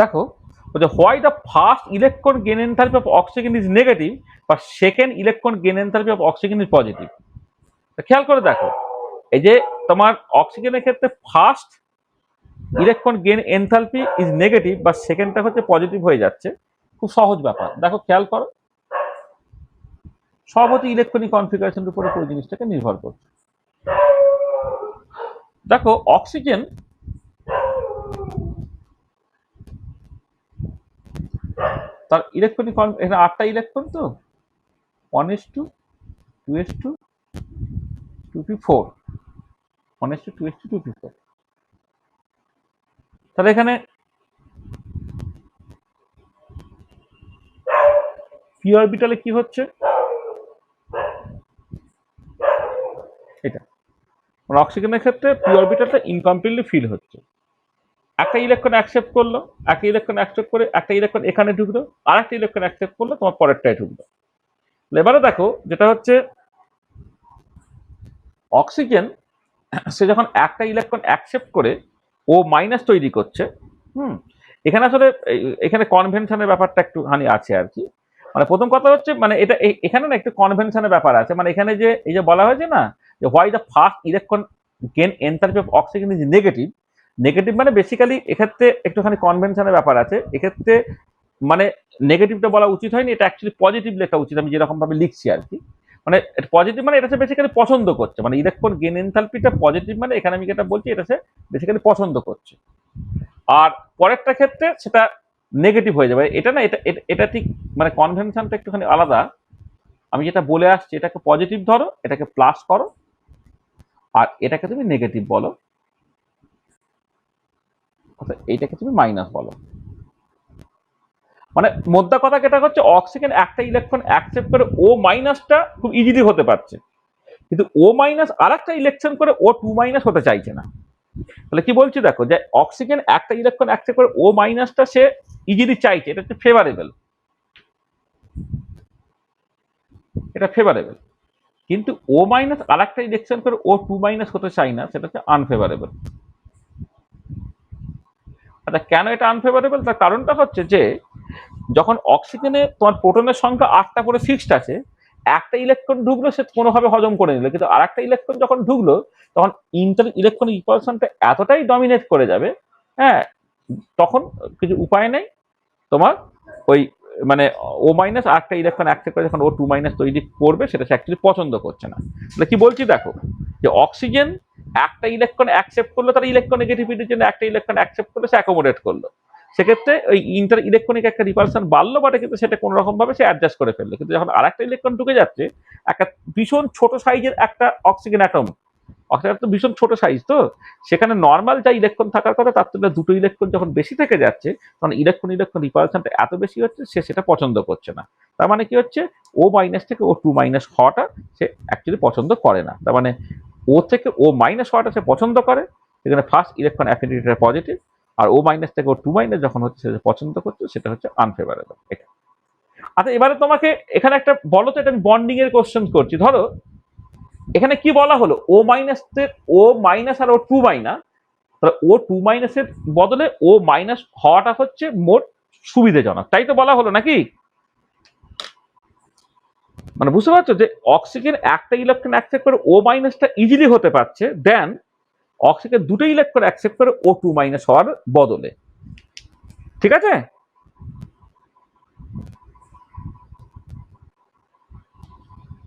দেখো, বলছে why the first electron gain enthalpy of oxygen is negative বা second electron gain enthalpy of oxygen is positive. খেয়াল করে দেখো, এই যে তোমার অক্সিজেনের ক্ষেত্রে first electron gain enthalpy is negative বা সেকেন্ডটা হচ্ছে পজিটিভ হয়ে যাচ্ছে। খুব সহজ ব্যাপার, দেখো খেয়াল করো, সব হচ্ছে ইলেকট্রনিক কনফিগারেশনের উপরে পুরো জিনিসটাকে নির্ভর করছে। দেখো অক্সিজেন তার ইলেকট্রনিক এখানে 8টা ইলেকট্রন, তো 1s2 2s2 2p4 1s2 2s2 2p4। তাহলে এখানে পি অরবিটালে কি হচ্ছে, এটা অক্সিজেনের ক্ষেত্রে পি অরবিটালটা ইনকমপ্লিটলি ফিল হচ্ছে। একটা ইলেকট্রন অ্যাকসেপ্ট করলো, একটা ইলেকট্রন অ্যাকসেপ্ট করে একটা ইলেকট্রন এখানে ঢুকলো, আর একটা ইলেকট্রন অ্যাকসেপ্ট করলো, তোমার পরেরটায় ঢুকলো। এবারে দেখো যেটা হচ্ছে অক্সিজেন, সে যখন একটা ইলেকট্রন অ্যাকসেপ্ট করে ও মাইনাস তৈরি করছে, এখানে আসলে এখানে কনভেনশনের ব্যাপারটা একটুখানি আছে আর কি। মানে প্রথম কথা হচ্ছে, মানে এটা এখানে না একটু কনভেনশনের ব্যাপার আছে। মানে এখানে যে এই যে বলা হয়েছে না যে why the first electron gain enthalpy of oxygen is negative. Negative মানে বেসিক্যালি এক্ষেত্রে একটুখানি কনভেনশনের ব্যাপার আছে এক্ষেত্রে। মানে নেগেটিভটা বলা উচিত হয়নি, এটা অ্যাকচুয়ালি পজিটিভ লেখা উচিত, আমি যেরকম ভাবে লিখছি আর কি। মানে পজিটিভ মানে এটা সে বেসিক্যালি পছন্দ করছে, মানে ইলেকট্রন গেইন এনথালপিটা পজিটিভ, মানে এখানে আমি যেটা বলছি এটা সে বেসিক্যালি পছন্দ করছে। আর পরেরটা ক্ষেত্রে সেটা নেগেটিভ হয়ে যাবে। এটা না, এটা এটা ঠিক মানে কনভেনশনটা একটুখানি আলাদা। আমি যেটা বলে আসছি এটাকে পজিটিভ ধরো, এটাকে প্লাস করো, আর এটাকে তুমি নেগেটিভ বলো, অর্থাৎ এইটাকে তুমি মাইনাস বলো। মানে মোদ্দা কথা যেটা হচ্ছে অক্সিজেন একটা ইলেকট্রন অ্যাকসেপ্ট করে ও মাইনাসটা খুব ইজিলি হতে পারছে, কিন্তু ও মাইনাস আর একটা ইলেকট্রন করে ও 2 মাইনাস হতে চাইছে না। তাহলে কি বলছি দেখো, যে অক্সিজেন একটা ইলেকট্রন অ্যাকসেপ্ট করে ও মাইনাসটা সে ইজিলি চাইছে, এটা হচ্ছে ফেভারেবল, এটা ফেভারেবল। কিন্তু ও মাইনাস আর একটা ইলেকট্রন করে ও 2 মাইনাস হতে চাই না, সেটা হচ্ছে আনফেভারেবল। আচ্ছা, কেন এটা আনফেভারেবল? তার কারণটা হচ্ছে যে যখন অক্সিজেনে তোমার প্রোটনের সংখ্যা 8টা করে ফিক্সড আছে, একটা ইলেকট্রন ঢুকলো সে কোনোভাবে হজম করে নিল, কিন্তু আর একটা ইলেকট্রন যখন ঢুকলো তখন ইন্টার ইলেকট্রন রিপালশনটা এতটাই ডমিনেট করে যাবে, হ্যাঁ, তখন কিছু উপায় নেই তোমার ওই মানে ও মাইনাস আরেকটা ইলেকট্রন অ্যাকসেপ্ট করে যখন ও 2 মাইনাস তৈরি করবে, সেটা সে অ্যাকচুয়ালি পছন্দ করছে না। তাহলে কি বলছি দেখো, যে অক্সিজেন একটা ইলেকট্রন অ্যাকসেপ্ট করলো, তার ইলেকট্রন নেগেটিভিটির জন্য একটা ইলেকট্রন অ্যাকসেপ্ট করলে সে অ্যাকোমোডেট করলো, সেক্ষেত্রে ওই ইন্টার ইলেকট্রনিক একটা রিপালশন বাড়লো, বাট কিন্তু সেটা কোনো রকম ভাবে সে অ্যাডজাস্ট করে ফেললো। কিন্তু যখন আর একটা ইলেকট্রন ঢুকে যাচ্ছে, একটা ভীষণ ছোট সাইজের একটা অক্সিজেন অ্যাটম, অক্সিজেন তো ভীষণ ছোট সাইজ, তো সেখানে নর্মাল যা ইলেকট্রন থাকার কথা তার তুলনায় দুটো ইলেকট্রন যখন বেশি থেকে যাচ্ছে, তখন ইলেকট্রন রিপালশনটা এত বেশি হচ্ছে সে সেটা পছন্দ করছে না। তার মানে কি হচ্ছে, ও মাইনাস থেকে ও 2 মাইনাস হওয়াটা সে অ্যাকচুয়ালি পছন্দ করে না। তার মানে ও থেকে ও মাইনাস হওয়াটা সে পছন্দ করে, এখানে ফার্স্ট ইলেকট্রন অ্যাফিনিটিটা পজিটিভ, আর ও মাইনাস থেকে ও 2 মাইনাস যখন হচ্ছে সে পছন্দ করছে, সেটা হচ্ছে আনফেভারেবল। এটা আচ্ছা, এবারে তোমাকে এখানে একটা বলো তো, এটা আমি বন্ডিং এর কোশ্চেন করছি। ধরো এখানে কি বলা হলো, ও মাইনাস ও মাইনাস আর ও 2 মাইনাস, তাহলে ও 2 মাইনাসের বদলে ও মাইনাস হওয়াটা হচ্ছে মোট সুবিধাজনক, তাই তো বলা হলো নাকি? মানে বুঝতে পারছো যে অক্সিজেন একটা ইলেকট্রন অ্যাকসেপ্ট করে ও মাইনাসটা ইজিলি হতে পারছে, দেন অক্সিজেন দুটো ইলেকট্রন অ্যাকসেপ্ট করে ও 2 মাইনাস হওয়ার বদলে। ঠিক আছে,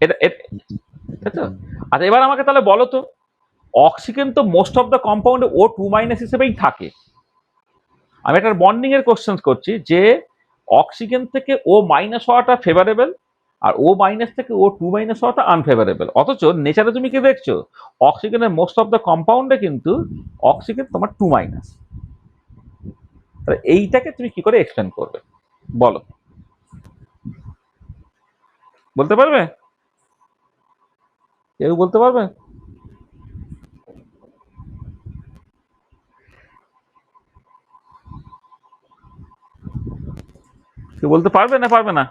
এটা তো। আচ্ছা, এবার আমাকে তাহলে বলো তো, অক্সিজেন তো মোস্ট অফ দ্য কম্পাউন্ডে ও 2 মাইনাস হিসেবেই থাকে। আমি একটা বন্ডিং এর কোশ্চেন করছি যে অক্সিজেন থেকে ও মাইনাস হওয়াটা ফেভারেবল আর ও মাইনাস থেকে ও টু মাইনাস হওয়াটা আনফেভারেবল। অথচ নেচারে তুমি কি দেখছো, অক্সিজেনের মোস্ট অফ দ্য কম্পাউন্ডে কিন্তু অক্সিজেন তোমার টু মাইনাস। তাহলে এইটাকে তুমি কি করে এক্সপ্লেন করবে বলো, বলতে পারবে? কেউ বলতে পারবে? কেউ বলতে পারবে না পারবে না?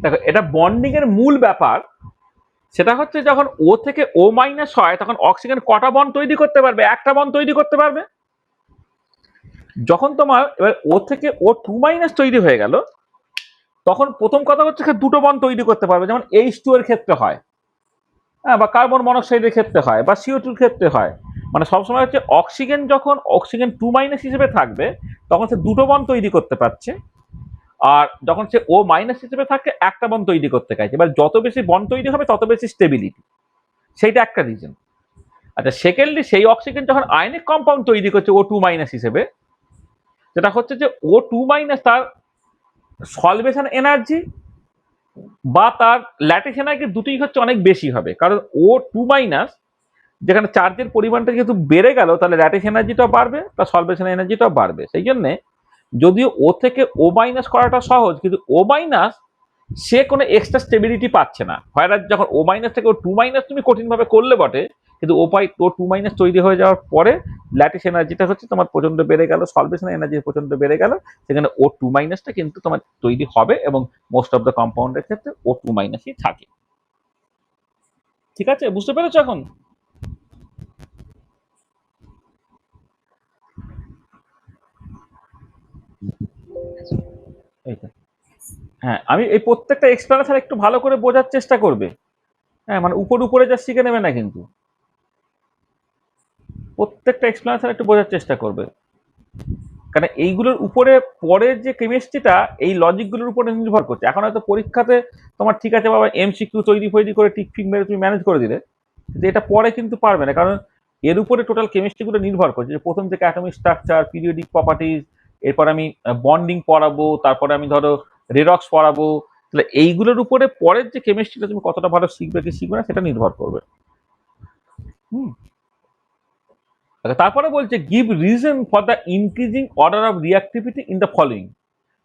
দেখো, এটা বন্ডিং এর মূল ব্যাপার। সেটা হচ্ছে যখন ও থেকে ও মাইনাস হয় তখন অক্সিজেন কটা বন্ড তৈরি করতে পারবে? একটা বন্ড তৈরি করতে পারবে। যখন তোমার এবার ও থেকে ও টু মাইনাস তৈরি হয়ে গেল, তখন প্রথম কথা হচ্ছে দুটো বন্ড তৈরি করতে পারবে, যেমন H2 এর ক্ষেত্রে হয়, হ্যাঁ, বা কার্বন মনোক্সাইডের ক্ষেত্রে হয়, বা CO2 ক্ষেত্রে হয়। মানে সবসময় হচ্ছে অক্সিজেন যখন অক্সিজেন টু মাইনাস হিসেবে থাকবে তখন সে দুটো বন্ড তৈরি করতে পারছে, আর যখন সে ও মাইনাস হিসেবে থাকে একটা বন্ড তৈরি করতে চাইছে। এবার যত বেশি বন্ড তৈরি হবে তত বেশি স্টেবিলিটি, সেইটা একটা রিজন। আচ্ছা, সেকেন্ডলি সেই অক্সিজেন যখন আয়নিক কম্পাউন্ড তৈরি করছে ও টু মাইনাস হিসেবে, যেটা হচ্ছে যে ও টু মাইনাস তার সলভেশন এনার্জি বা তার ল্যাটিস এনার্জি দুটোই হচ্ছে অনেক বেশি হবে, কারণ ও টু মাইনাস যেখানে চার্জের পরিমাণটা যেহেতু বেড়ে গেল, তাহলে ল্যাটিস এনার্জিটাও বাড়বে, তার সলভেশন এনার্জিটাও বাড়বে। সেই জন্যে যদিও ও থেকে ও মাইনাস করাটা সহজ, কিন্তু ও মাইনাস সে কোনো এক্সট্রা স্টেবিলিটি পাচ্ছে না। হয় যখন ও মাইনাস থেকে ও টু মাইনাস তুমি কঠিনভাবে করলে বটে, কিন্তু ও টু মাইনাস তৈরি হয়ে যাওয়ার পরে ল্যাটিস এনার্জিটা হচ্ছে তোমার প্রচন্ড বেড়ে গেল, সলভেশন এনার্জি প্রচন্ড বেড়ে গেল, সেখানে ও টু মাইনাসটা কিন্তু তোমার তৈরি হবে, এবং মোস্ট অফ দ্য কম্পাউন্ডের ক্ষেত্রে ও টু মাইনাসই থাকে। ঠিক আছে, বুঝতে পেরেছো এখন? এইটা, হ্যাঁ, আমি এই প্রত্যেকটা এক্সপ্লেনেশন একটু ভালো করে বোঝার চেষ্টা করবে। হ্যাঁ, মানে উপরে যা শিখে নেবে না, কিন্তু প্রত্যেকটা এক্সপ্লেনেশন একটু বোঝার চেষ্টা করবে, কারণ এইগুলোর উপরে পরের যে কেমিস্ট্রিটা এই লজিকগুলোর উপরে নির্ভর করছে। এখন হয়তো পরীক্ষাতে তোমার ঠিক আছে বাবা MCQ তৈরি করে টিক ফিক মেরে তুমি ম্যানেজ করে দিলে, কিন্তু এটা পরে কিন্তু পারবে না, কারণ এর উপরে টোটাল কেমিস্ট্রিগুলো নির্ভর করছে। যে প্রথম থেকে অ্যাটমিক স্ট্রাকচার, পিরিয়ডিক প্রপার্টিজ, এরপর আমি বন্ডিং পড়াবো, তারপরে আমি ধরো রেডক্স পড়াবো। তাহলে এইগুলোর উপরে পরের যে কেমিস্ট্রিটা তুমি কতটা ভালো শিখবে কি শিখবে না সেটা নির্ভর করবে। হুম। আচ্ছা, তারপরে বলছে give reason for the increasing order of reactivity in the following.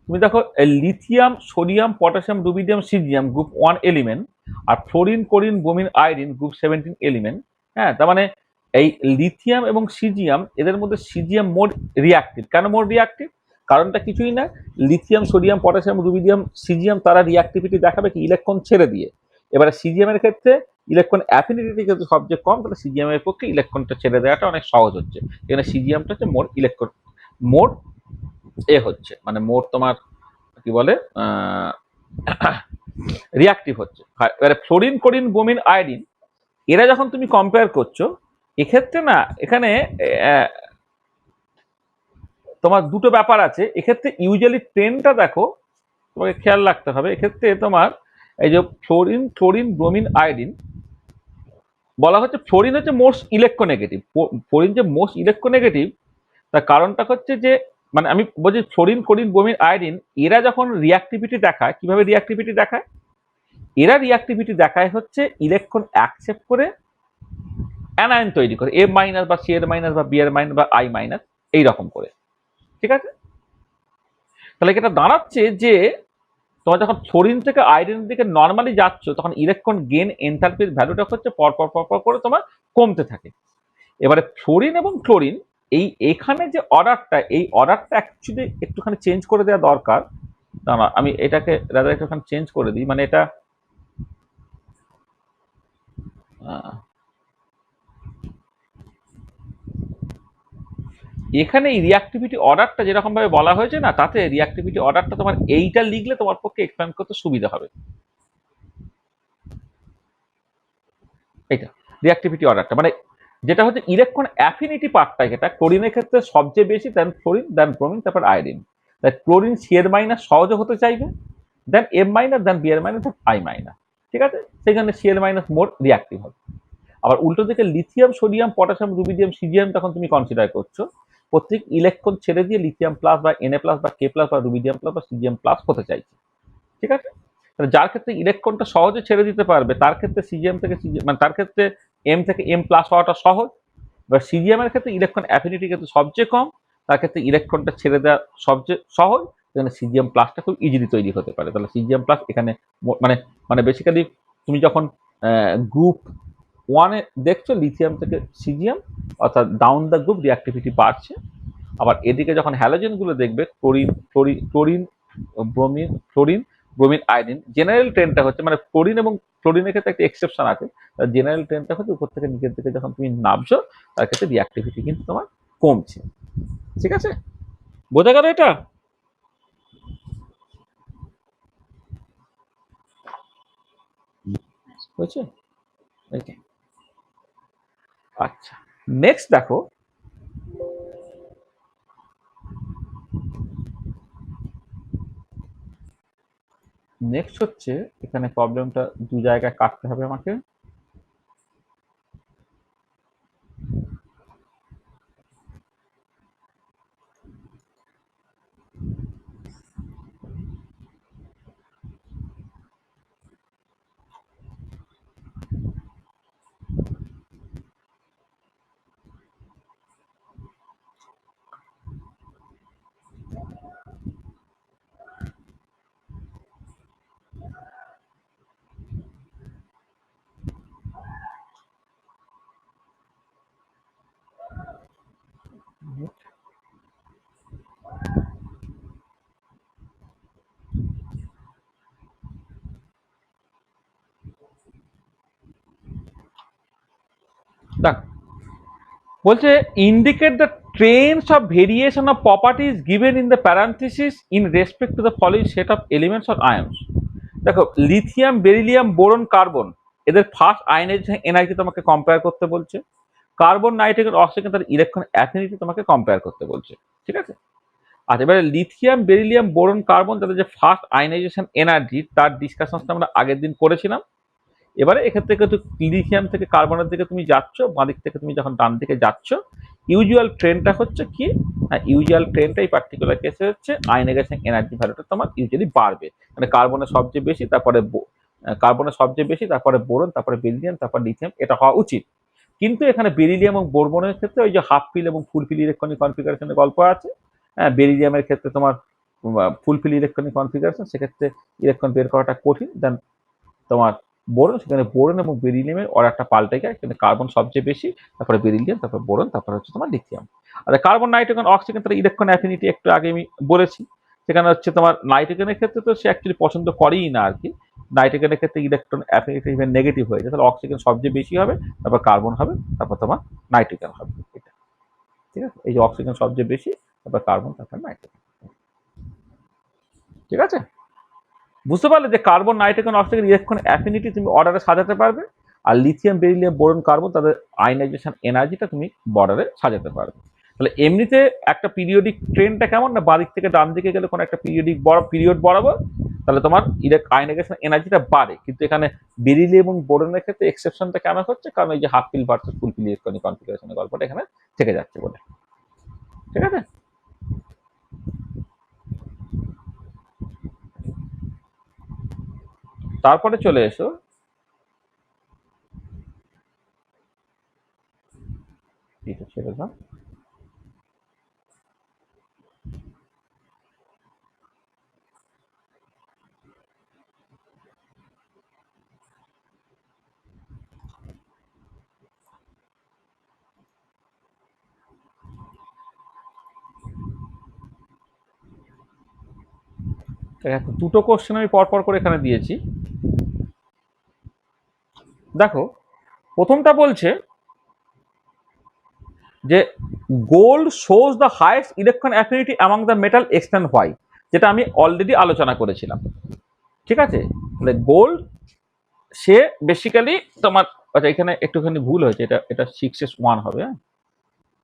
তুমি দেখো, lithium, sodium, potassium, rubidium, caesium group 1 element, আর fluorine, chlorine, bromine, iodine group 17 element. হ্যাঁ, তার মানে এই লিথিয়াম এবং সিজিয়াম, এদের মধ্যে সিজিয়াম মোর রিঅ্যাক্টিভ। কেন মোর রিঅ্যাক্টিভ? কারণটা কিছুই না, lithium, sodium, potassium, rubidium, caesium তারা রিঅ্যাক্টিভিটি দেখাবে কি ইলেকট্রন ছেড়ে দিয়ে। এবারে সিজিএমের ক্ষেত্রে ইলেকট্রন অ্যাফিনিটি যেহেতু সবচেয়ে কম, তাহলে সিজিএমের পক্ষে ইলেকট্রনটা ছেড়ে দেওয়াটা অনেক সহজ হচ্ছে। এখানে সিজিএমটা হচ্ছে মোর ইলেকট্রন, মোর হচ্ছে মানে মোর তোমার কি বলে রিঅ্যাক্টিভ হচ্ছে। এবারে ফ্লোরিন, ক্লোরিন, ব্রোমিন, আয়োডিন এরা যখন তুমি কম্পেয়ার করছো, এক্ষেত্রে না এখানে তোমার দুটো ব্যাপার আছে। এক্ষেত্রে ইউজুয়ালি ট্রেনটা দেখো, তোমাকে খেয়াল রাখতে হবে। এক্ষেত্রে তোমার এই যে ফ্লোরিন, ক্লোরিন, ব্রোমিন, আয়োডিন বলা হচ্ছে, ফ্লোরিন হচ্ছে মোস্ট ইলেকট্রোনেগেটিভ। ফ্লোরিন যে মোস্ট ইলেকট্রোনেগেটিভ, তার কারণটা হচ্ছে যে মানে আমি বলছি ফ্লোরিন, ক্লোরিন, ব্রোমিন, আয়োডিন এরা যখন রিঅ্যাক্টিভিটি দেখায়, কিভাবে রিঅ্যাক্টিভিটি দেখায়? এরা রিঅ্যাক্টিভিটি দেখায় হচ্ছে ইলেকট্রন অ্যাকসেপ্ট করে অ্যানায়ন তৈরি করে, এ মাইনাস বা সি এর মাইনাস বা বি এর মাইনাস বা আই মাইনাস এইরকম করে। ঠিক আছে, তাহলে এটা দাঁড়াচ্ছে যে তোমার যখন ফ্লোরিন থেকে আয়োডিনের দিকে নর্মালি যাচ্ছ, তখন ইলেকট্রন গেন এনথালপির ভ্যালুটা হচ্ছে পরপর করে তোমার কমতে থাকে। এবারে ফ্লোরিন এবং ক্লোরিন এখানে যে অর্ডারটা, এই অর্ডারটা অ্যাকচুয়ালি একটুখানি চেঞ্জ করে দেওয়া দরকার। না, আমি এটাকে রাদার একটুখানি চেঞ্জ করে দিই। মানে এটা এখানে এই রিঅ্যাক্টিভিটি অর্ডারটা যেরকম ভাবে বলা হয়েছে না, তাতে রিঅ্যাক্টিভিটি অর্ডারটা তোমার এইটা লিখলে তোমার পক্ষে এক্সপ্লেন করতে সুবিধা হবে। এইটা রিঅ্যাক্টিভিটি অর্ডারটা মানে যেটা হচ্ছে ইলেকট্রন অ্যাফিনিটি পার্টটা, যেটা ক্লোরিনের ক্ষেত্রে সবচেয়ে বেশি, দেন ফ্লোরিন, দেন ব্রোমিন, তারপর আয়োডিন। তাই ক্লোরিন সি এর মাইনাস সহজে হতে চাইবে, দেন এম মাইনাস, দেন বি এর মাইনাস, দেন আই মাইনাস। ঠিক আছে, সেখানে সি এর মাইনাস মোর রিঅ্যাক্টিভ হবে। আবার উল্টো দিকে lithium, sodium, potassium, rubidium, caesium তখন তুমি কনসিডার করছো, প্রত্যেক ইলেকট্রন ছেড়ে দিয়ে লিথিয়াম প্লাস বা Na প্লাস বা K প্লাস বা রুবিডিয়াম প্লাস বা সিজিএম প্লাস হতে চাইছে, ঠিক আছে? তাহলে যার ক্ষেত্রে ইলেকট্রনটা সহজে ছেড়ে দিতে পারবে তার ক্ষেত্রে সিজিএম থেকে সিজিএম মানে তার ক্ষেত্রে এম থেকে এম প্লাস হওয়াটা সহজ। এবার সিজিএম এর ক্ষেত্রে ইলেকট্রন অ্যাফিনিটি কিন্তু সবচেয়ে কম, তার ক্ষেত্রে ইলেকট্রনটা ছেড়ে দেওয়া সবচেয়ে সহজ, এখানে সিজিএম প্লাসটা খুব ইজিলি তৈরি হতে পারে। তাহলে সিজিএম প্লাস এখানে মানে মানে বেসিক্যালি তুমি যখন গ্রুপ ওয়ানে দেখছো লিথিয়াম থেকে সিজিএম, অর্থাৎ ডাউন দ্য গ্রুপ রিঅ্যাক্টিভিটি বাড়ছে। আবার এদিকে যখন হ্যালোজেনগুলো দেখবে chlorine chlorine chlorine fluorine bromine iodine, general ট্রেন্ডটা হচ্ছে মানে ক্লোরিন এবং ফ্লোরিনের ক্ষেত্রে একটা এক্সেপশন আছে, জেনারেল ট্রেন্ডটা হচ্ছে উপর থেকে নিচের দিকে যখন তুমি নামছো তার ক্ষেত্রে রিঅ্যাক্টিভিটি কিন্তু তোমার কমছে, ঠিক আছে? বোঝা গেল এটা? হয়েছে? Okay. আচ্ছা, নেক্সট দেখো, নেক্সট হচ্ছে এখানে প্রবলেমটা দু জায়গায় কাটতে হবে আমাকে। দেখ, বলছে indicate the trends of variation of properties given in the parenthesis in respect to the following set of elements or ions. দেখো, লিথিয়াম, বেরিলিয়াম, বোরন, কার্বন, এদের ফার্স্ট আয়নাইজেশন এনার্জি তোমাকে কম্পেয়ার করতে বলছে। কার্বন, নাইট্রোজেন, অক্সিজেন তার electron affinity তোমাকে compare করতে বলছে, ঠিক আছে? আচ্ছা, এবারে লিথিয়াম, বেরিলিয়াম, বোরন, কার্বন তাদের যে ফার্স্ট আয়নাইজেশন এনার্জি তার ডিসকাশনটা আমরা আগের দিন করেছিলাম। এবারে এক্ষেত্রে কিন্তু লিথিয়াম থেকে কার্বনের দিকে তুমি যাচ্ছ, বাঁ দিক থেকে তুমি যখন ডান দিকে যাচ্ছ, ইউজুয়াল ট্রেন্ডটা হচ্ছে কি, ইউজুয়াল ট্রেন্ডটা এই পার্টিকুলার কেসে হচ্ছে আয়নাইজেশন এনার্জি ভ্যালুটা তোমার ইউজুয়ালি বাড়বে, মানে কার্বনের সবচেয়ে বেশি, তারপরে কার্বনের সবচেয়ে বেশি, তারপরে বোরন, তারপরে বেরিলিয়াম, তারপর লিথিয়াম, এটা হওয়া উচিত। কিন্তু এখানে বেরিলিয়াম এবং বোরবনের ক্ষেত্রে ওই যে হাফ পিল এবং ফুল পিল ইলেকট্রনিক কনফিগারেশনের গল্প আছে। হ্যাঁ, বেরিলিয়ামের ক্ষেত্রে তোমার ফুল পিল ইলেকট্রনিক কনফিগারেশন, সেক্ষেত্রে ইলেকট্রন বের করাটা কঠিন। দেন তোমার বোরন, সেখানে বোরন এবং বেরিলিয়ামের অর্ডারটা পাল্টে যায়, কিন্তু কার্বন সবচেয়ে বেশি, তারপরে বেরিলিয়াম, তারপর বোরন, তারপরে হচ্ছে তোমার লিথিয়াম। আর কার্বন, নাইট্রোজেন, অক্সিজেন তার ইলেকট্রন অ্যাফিনিটি একটু আগে আমি বলেছি। সেখানে হচ্ছে তোমার নাইট্রোজেনের ক্ষেত্রে তো সে অ্যাকচুয়ালি পছন্দ করেই না আর কি। নাইট্রোজেনের ক্ষেত্রে ইলেকট্রন অ্যাফিনিটি ইভেন নেগেটিভ হয়ে যায়, তাহলে অক্সিজেন সবচেয়ে বেশি হবে, তারপর কার্বন হবে, তারপর তোমার নাইট্রোজেন হবে, এটা ঠিক আছে? এই যে অক্সিজেন সবচেয়ে বেশি, তারপর কার্বন, তারপর নাইট্রোজেন, ঠিক আছে? বুঝতে পারলে যে carbon, nitrogen, oxygen electron affinity তুমি অর্ডারে সাজাতে পারবে, আর লিথিয়াম, বেরিলিয়াম, বোরন, কার্বন তাদের আয়নাইজেশন এনার্জিটা তুমি বর্ডারে সাজাতে পারবে। তাহলে এমনিতে একটা পিরিয়ডিক ট্রেনটা কেমন না, বাদিক থেকে ডান দিকে গেলে কোনো একটা পিরিয়ড বরাবর তাহলে তোমার আয়নাইজেশন এনার্জিটা বাড়ে, কিন্তু এখানে বেরিলিয়াম এবং বোরনের ক্ষেত্রে এক্সেপশনটা কেন হচ্ছে, কারণ এই যে হাফ পিল ভার্সেস ফুল পিল ইলেকট্রনিক কনফিগারেশনের গল্পটা এখানে থেকে যাচ্ছে বলে, ঠিক আছে? তারপরে চলে এসো, এটা ছেড়ে দাও। দুটো কোশ্চেন আমি পরপর করে এখানে দিয়েছি। দেখো, প্রথমটা বলছে যে gold shows the highest electron affinity among the metal extend why, যেটা আমি অলরেডি আলোচনা করেছিলাম, ঠিক আছে? তাহলে গোল্ড সে বেসিক্যালি তোমার, আচ্ছা এখানে একটুখানি ভুল হয়েছে, এটা এটা 6s1 হবে, হ্যাঁ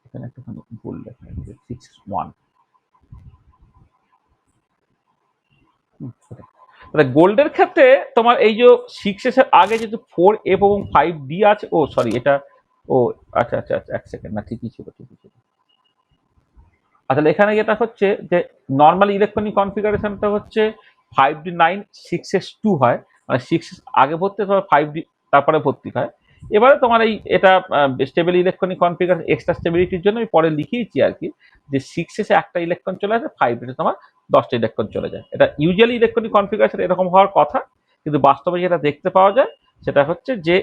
এখানে একটুখানি ভুল লেখা আছে, 6s1। তাহলে গোল্ডের ক্ষেত্রে তোমার এই যে 6s এর আগে যেহেতু 4f এবং 5d আছে, ও সরি এটা, ও আচ্ছা আচ্ছা আচ্ছা, এক সেকেন্ড, না ঠিকই ছিল ঠিকই ছিল। তাহলে এখানে যেটা হচ্ছে যে নর্মাল ইলেকট্রনিক কনফিগারেশনটা হচ্ছে 5D9 6s2 হয়, মানে 6s আগে ভর্তি হয়, 5D তারপরে ভর্তি হয়। এবারে তোমার এটা স্টেবল ইলেকট্রনিক কনফিগারেশন এক্সট্রা স্টেবিলিটির জন্য আমি পরে লিখিয়েছি আর কি, যে 6s-এ একটা ইলেকট্রন চলে আসে, 5D-তে তোমার 10টা ইলেকট্রন চলে যায়। এটা ইউজুয়ালি ইলেকট্রনিক কনফিগারেশন এরকম হওয়ার কথা, কিন্তু বাস্তবে যেটা দেখতে পাওয়া যায় সেটা হচ্ছে যে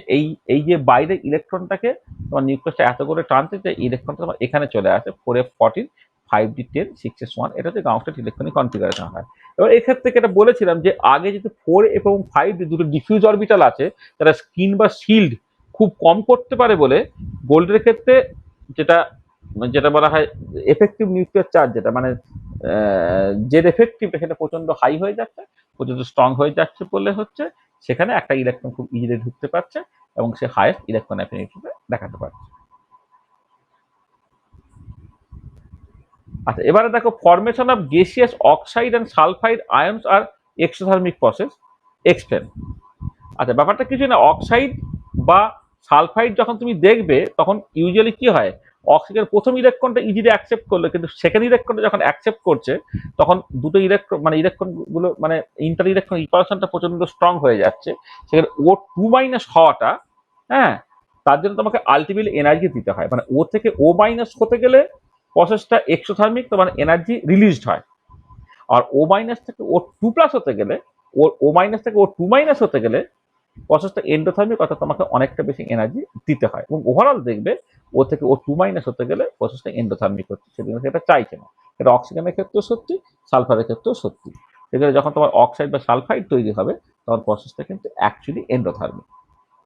এই যে বাইরে ইলেকট্রনটাকে তোমার নিউক্লিয়াসটা এত করে টানছে যে ইলেকট্রনটা তোমার এখানে চলে আসে 4f14 5D10 6s1, এটা হচ্ছে গাউসের ইলেকট্রনিক কনফিগারেশন হয়। এবার এক্ষেত্রে যেটা বলেছিলাম যে আগে যদি 4 এবং 5D দুটো ডিফিউজ অরবিটাল আছে, তারা স্কিন বা শিল্ড খুব কম করতে পারে বলে গোল্ডের ক্ষেত্রে যেটা যেটা বলা হয় এফেক্টিভ নিউক্লিয়ার চার্জ, যেটা মানে যে এফেক্টিভ সেটা প্রচন্ড হাই হয়ে যাচ্ছে, প্রচন্ড স্ট্রং হয়ে যাচ্ছে বলে হচ্ছে সেখানে একটা ইলেকট্রন খুব ইজিলি ঢুকতে পারছে এবং সে হাইয়েস্ট ইলেকট্রন অ্যাফিনিটিতে দেখাতে পারছে। আচ্ছা, এবারে দেখো formation of gaseous oxide and sulphide ions are exothermic process explain. আচ্ছা, ব্যাপারটা কিছু না, অক্সাইড বা সালফাইড যখন তুমি দেখবে তখন ইউজুয়ালি কি হয়, অক্সিজেন প্রথম ইলেকট্রনটা ইজিলি অ্যাকসেপ্ট করলো, কিন্তু সেকেন্ড ইলেকট্রনটা যখন অ্যাকসেপ্ট করছে তখন দুটো ইলেকট্রন মানে ইলেকট্রন গুলো মানে ইন্টার ইলেকট্রন রিপালশনটা প্রচন্ড স্ট্রং হয়ে যাচ্ছে, সেখানে O2- হওয়াটা, হ্যাঁ, তার জন্য তোমাকে আলটিমেটলি এনার্জি দিতে হয়, মানে ও থেকে O- হতে গেলে প্রসেসটা এক্সোথার্মিক, তোমার এনার্জি রিলিজড হয়। আর O- থেকে O2+ হতে গেলে, O- থেকে O2- হতে গেলে প্রসেসটা এন্ডোথার্মিক, অর্থাৎ তোমাকে অনেকটা বেশি এনার্জি দিতে হয়। এবং ওভারঅল দেখবে ও থেকে O2- হতে গেলে প্রসেসটা এন্ডোথার্মিক হচ্ছে, সেদিকে সেটা চাইছে না। এটা অক্সিজেনের ক্ষেত্রেও সত্যি, সালফারের ক্ষেত্রেও সত্যি। সেখানে যখন তোমার অক্সাইড বা সালফাইড তৈরি হবে তখন প্রসেসটা কিন্তু অ্যাকচুয়ালি এন্ডোথার্মিক।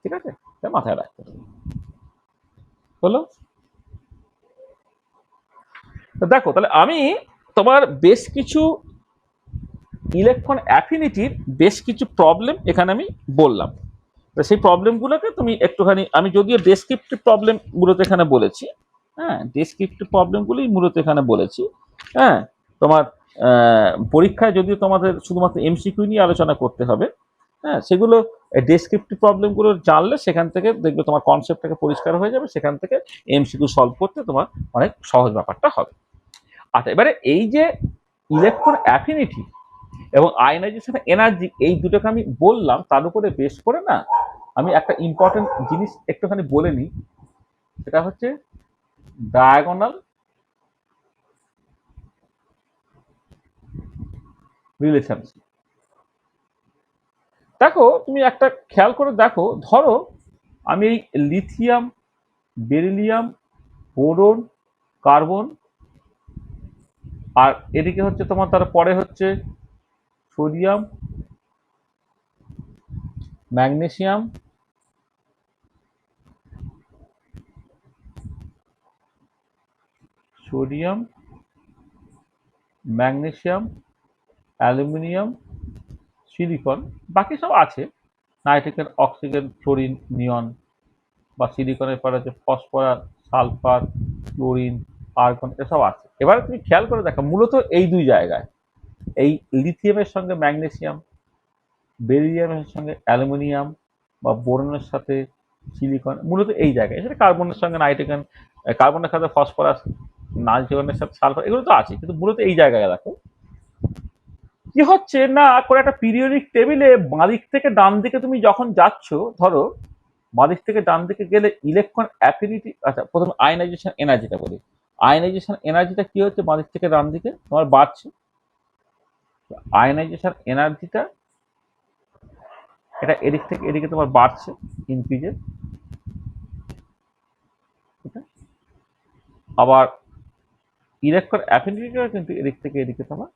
ঠিক আছে, এটা মাথায় রাখতে হবে। হলো? তো দেখো, তাহলে আমি তোমার বেশ কিছু ইলেকট্রন অ্যাফিনিটির বেশ কিছু প্রবলেম এখানে আমি বললাম। তো সেই প্রবলেমগুলোকে তুমি একটুখানি, আমি যদিও ডেসক্রিপটিভ প্রবলেম মূলত এখানে বলেছি, হ্যাঁ, ডেসক্রিপটিভ প্রবলেমগুলোই মূলত এখানে বলেছি। হ্যাঁ, তোমার পরীক্ষায় যদিও তোমাদের শুধুমাত্র এমসিকিউ নিয়ে আলোচনা করতে হবে, হ্যাঁ, সেগুলো ডেসক্রিপটিভ প্রবলেমগুলো জানলে সেখান থেকে দেখবে তোমার কনসেপ্টটাকে পরিষ্কার হয়ে যাবে, সেখান থেকে এমসিকিউ সলভ করতে তোমার অনেক সহজ ব্যাপারটা হবে। আচ্ছা, এবারে এই যে ইলেকট্রন অ্যাফিনিটি এবং আয়নাইজেশন এনার্জি, এই দুটোকে আমি বললাম, তার উপরে বেশ করে না আমি একটা ইম্পর্টেন্ট জিনিস একটুখানি বলে নিই, সেটা হচ্ছে ডায়াগোনাল রিলেশনশিপ। দেখো, তুমি একটা খেয়াল করে দেখো, ধরো আমি এই লিথিয়াম, বেরিলিয়াম, বোরন, কার্বন, আর এদিকে হচ্ছে তোমার তারপরে হচ্ছে sodium, magnesium, sodium, magnesium, aluminium, silicon, বাকি সব আছে, নাইট্রোজেন, অক্সিজেন, ফ্লোরিন, নিয়ন, বা সিলিকনের পরে আছে ফসফরাস, সালফার, ক্লোরিন, আর্গন, এসব আছে। এবারে তুমি খেয়াল করে দেখো, মূলত এই দুই জায়গায়, এই লিথিয়ামের সঙ্গে ম্যাগনেসিয়াম, বেরিলিয়ামের সঙ্গে অ্যালুমিনিয়াম, বা বোরনের সাথে সিলিকন, মূলত এই জায়গায়। এছাড়া কার্বনের সঙ্গে নাইট্রোজেন, কার্বনের সাথে ফসফরাস, নাইট্রোজেনের সাথে সালফার, এগুলো তো আছে, কিন্তু মূলত এই জায়গায় দেখো কি হচ্ছে না, করে একটা পিরিয়ডিক টেবিলে বাঁদিক থেকে ডান দিকে তুমি যখন যাচ্ছ, ধরো বাঁদিক থেকে ডান দিকে গেলে ইলেকট্রন অ্যাফিনিটি, আচ্ছা প্রথম আয়নাইজেশন এনার্জিটা বলি। আয়নাইজেশন এনার্জিটা কি হচ্ছে, বাঁদিক থেকে ডান দিকে তোমার বাড়ছে। আয়নাইজেশন এনার্জিটা এটা এদিক থেকে এদিকে তোমার বাড়ছে, ইনক্রিজের। আবার ইলেকট্রন অ্যাফিনিটিটা কিন্তু এদিক থেকে এদিকে তোমার,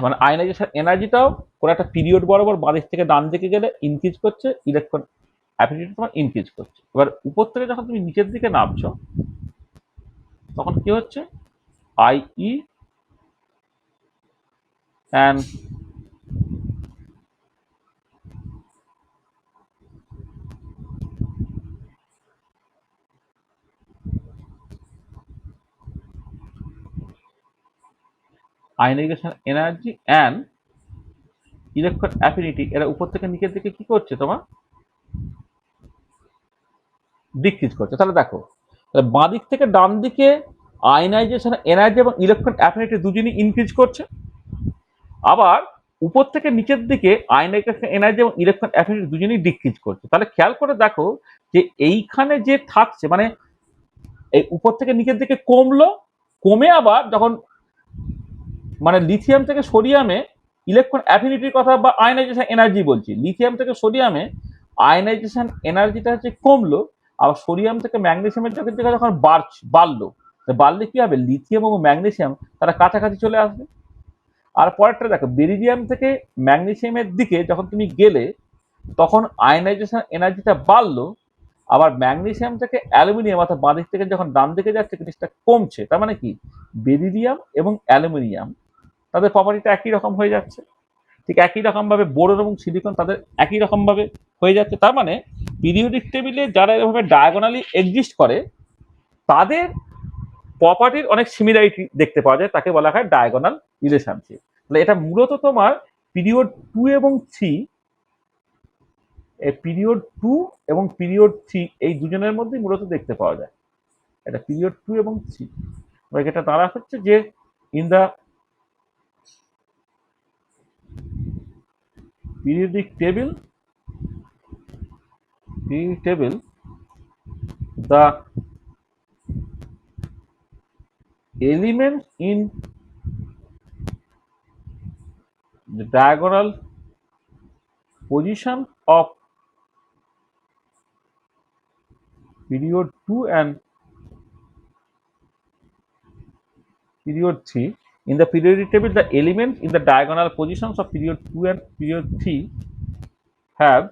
মানে আয়নাইজেশন এনার্জিটাও কোনো একটা পিরিয়ড বরাবর বাঁদিক থেকে ডান দিকে গেলে ইনক্রিজ করছে, ইলেকট্রন অ্যাফিনিটি তোমার ইনক্রিজ করছে। এবার উপর থেকে যখন তুমি নিচের দিকে নামছো তখন কি হচ্ছে, আইই and ionisation energy and electron affinity, এরা উপর থেকে নিচের দিকে কি করছে তোমার, ডিক্রিজ করছে। তাহলে দেখো, তাহলে বাঁ দিক থেকে ডান দিকে আয়নাইজেশন এনার্জি এবং ইলেকট্রন অ্যাফিনিটি দুজনই ইনক্রিজ করছে, আবার উপর থেকে নিচের দিকে আয়নাইজেশন এনার্জি এবং ইলেকট্রন অ্যাফিনিটি দুজনই ডিক্রিজ করছে। তাহলে খেয়াল করে দেখো যে এইখানে যে থাকছে মানে এই উপর থেকে নিচের দিকে কমলো, কমে আবার যখন মানে লিথিয়াম থেকে সোডিয়ামে ইলেকট্রন অ্যাফিনিটির কথা বা আয়নাইজেশন এনার্জি বলছি, লিথিয়াম থেকে সোডিয়ামে আয়নাইজেশন এনার্জিটা হচ্ছে কমলো, আবার সোডিয়াম থেকে ম্যাগনেসিয়ামের জায়গায় যখন বাড়লো, বাড়লে কি হবে, লিথিয়াম এবং ম্যাগনেসিয়াম তারা কাছাকাছি চলে আসবে। আর পরেরটা দেখো, বেরিলিয়াম থেকে ম্যাগনেসিয়ামের দিকে যখন তুমি গেলে তখন আয়নাইজেশন এনার্জিটা বাড়লো, আবার ম্যাগনেসিয়াম থেকে অ্যালুমিনিয়াম অর্থাৎ বাঁ দিক থেকে যখন ডান দিকে যাচ্ছে জিনিসটা কমছে। তার মানে কি, বেরিলিয়াম এবং অ্যালুমিনিয়াম তাদের প্রপার্টিটা একই রকম হয়ে যাচ্ছে। ঠিক একই রকম ভাবে বোরন এবং সিলিকন তাদের একই রকম ভাবে হয়ে যাচ্ছে। তার মানে পিরিয়ডিক টেবিলে যারা এভাবে ডায়াগোনালি এক্সিস্ট করে তাদের প্রপার্টির অনেক সিমিলারিটি দেখতে পাওয়া যায়, তাকে বলা হয় ডায়াগোনাল রিলেশনশিপ। তাহলে এটা মূলত তোমার পিরিয়ড 2 এবং 3, পিরিয়ড 2 এবং পিরিয়ড 3 এই দুজনের মধ্যেই মূলত দেখতে পাওয়া যায়। এটা পিরিয়ড 2 এবং 3, এটা দ্বারা হচ্ছে যে in the periodic table the elements in the diagonal position of period 2 and period 3, in the periodic table the elements in the diagonal positions of period 2 and period 3 have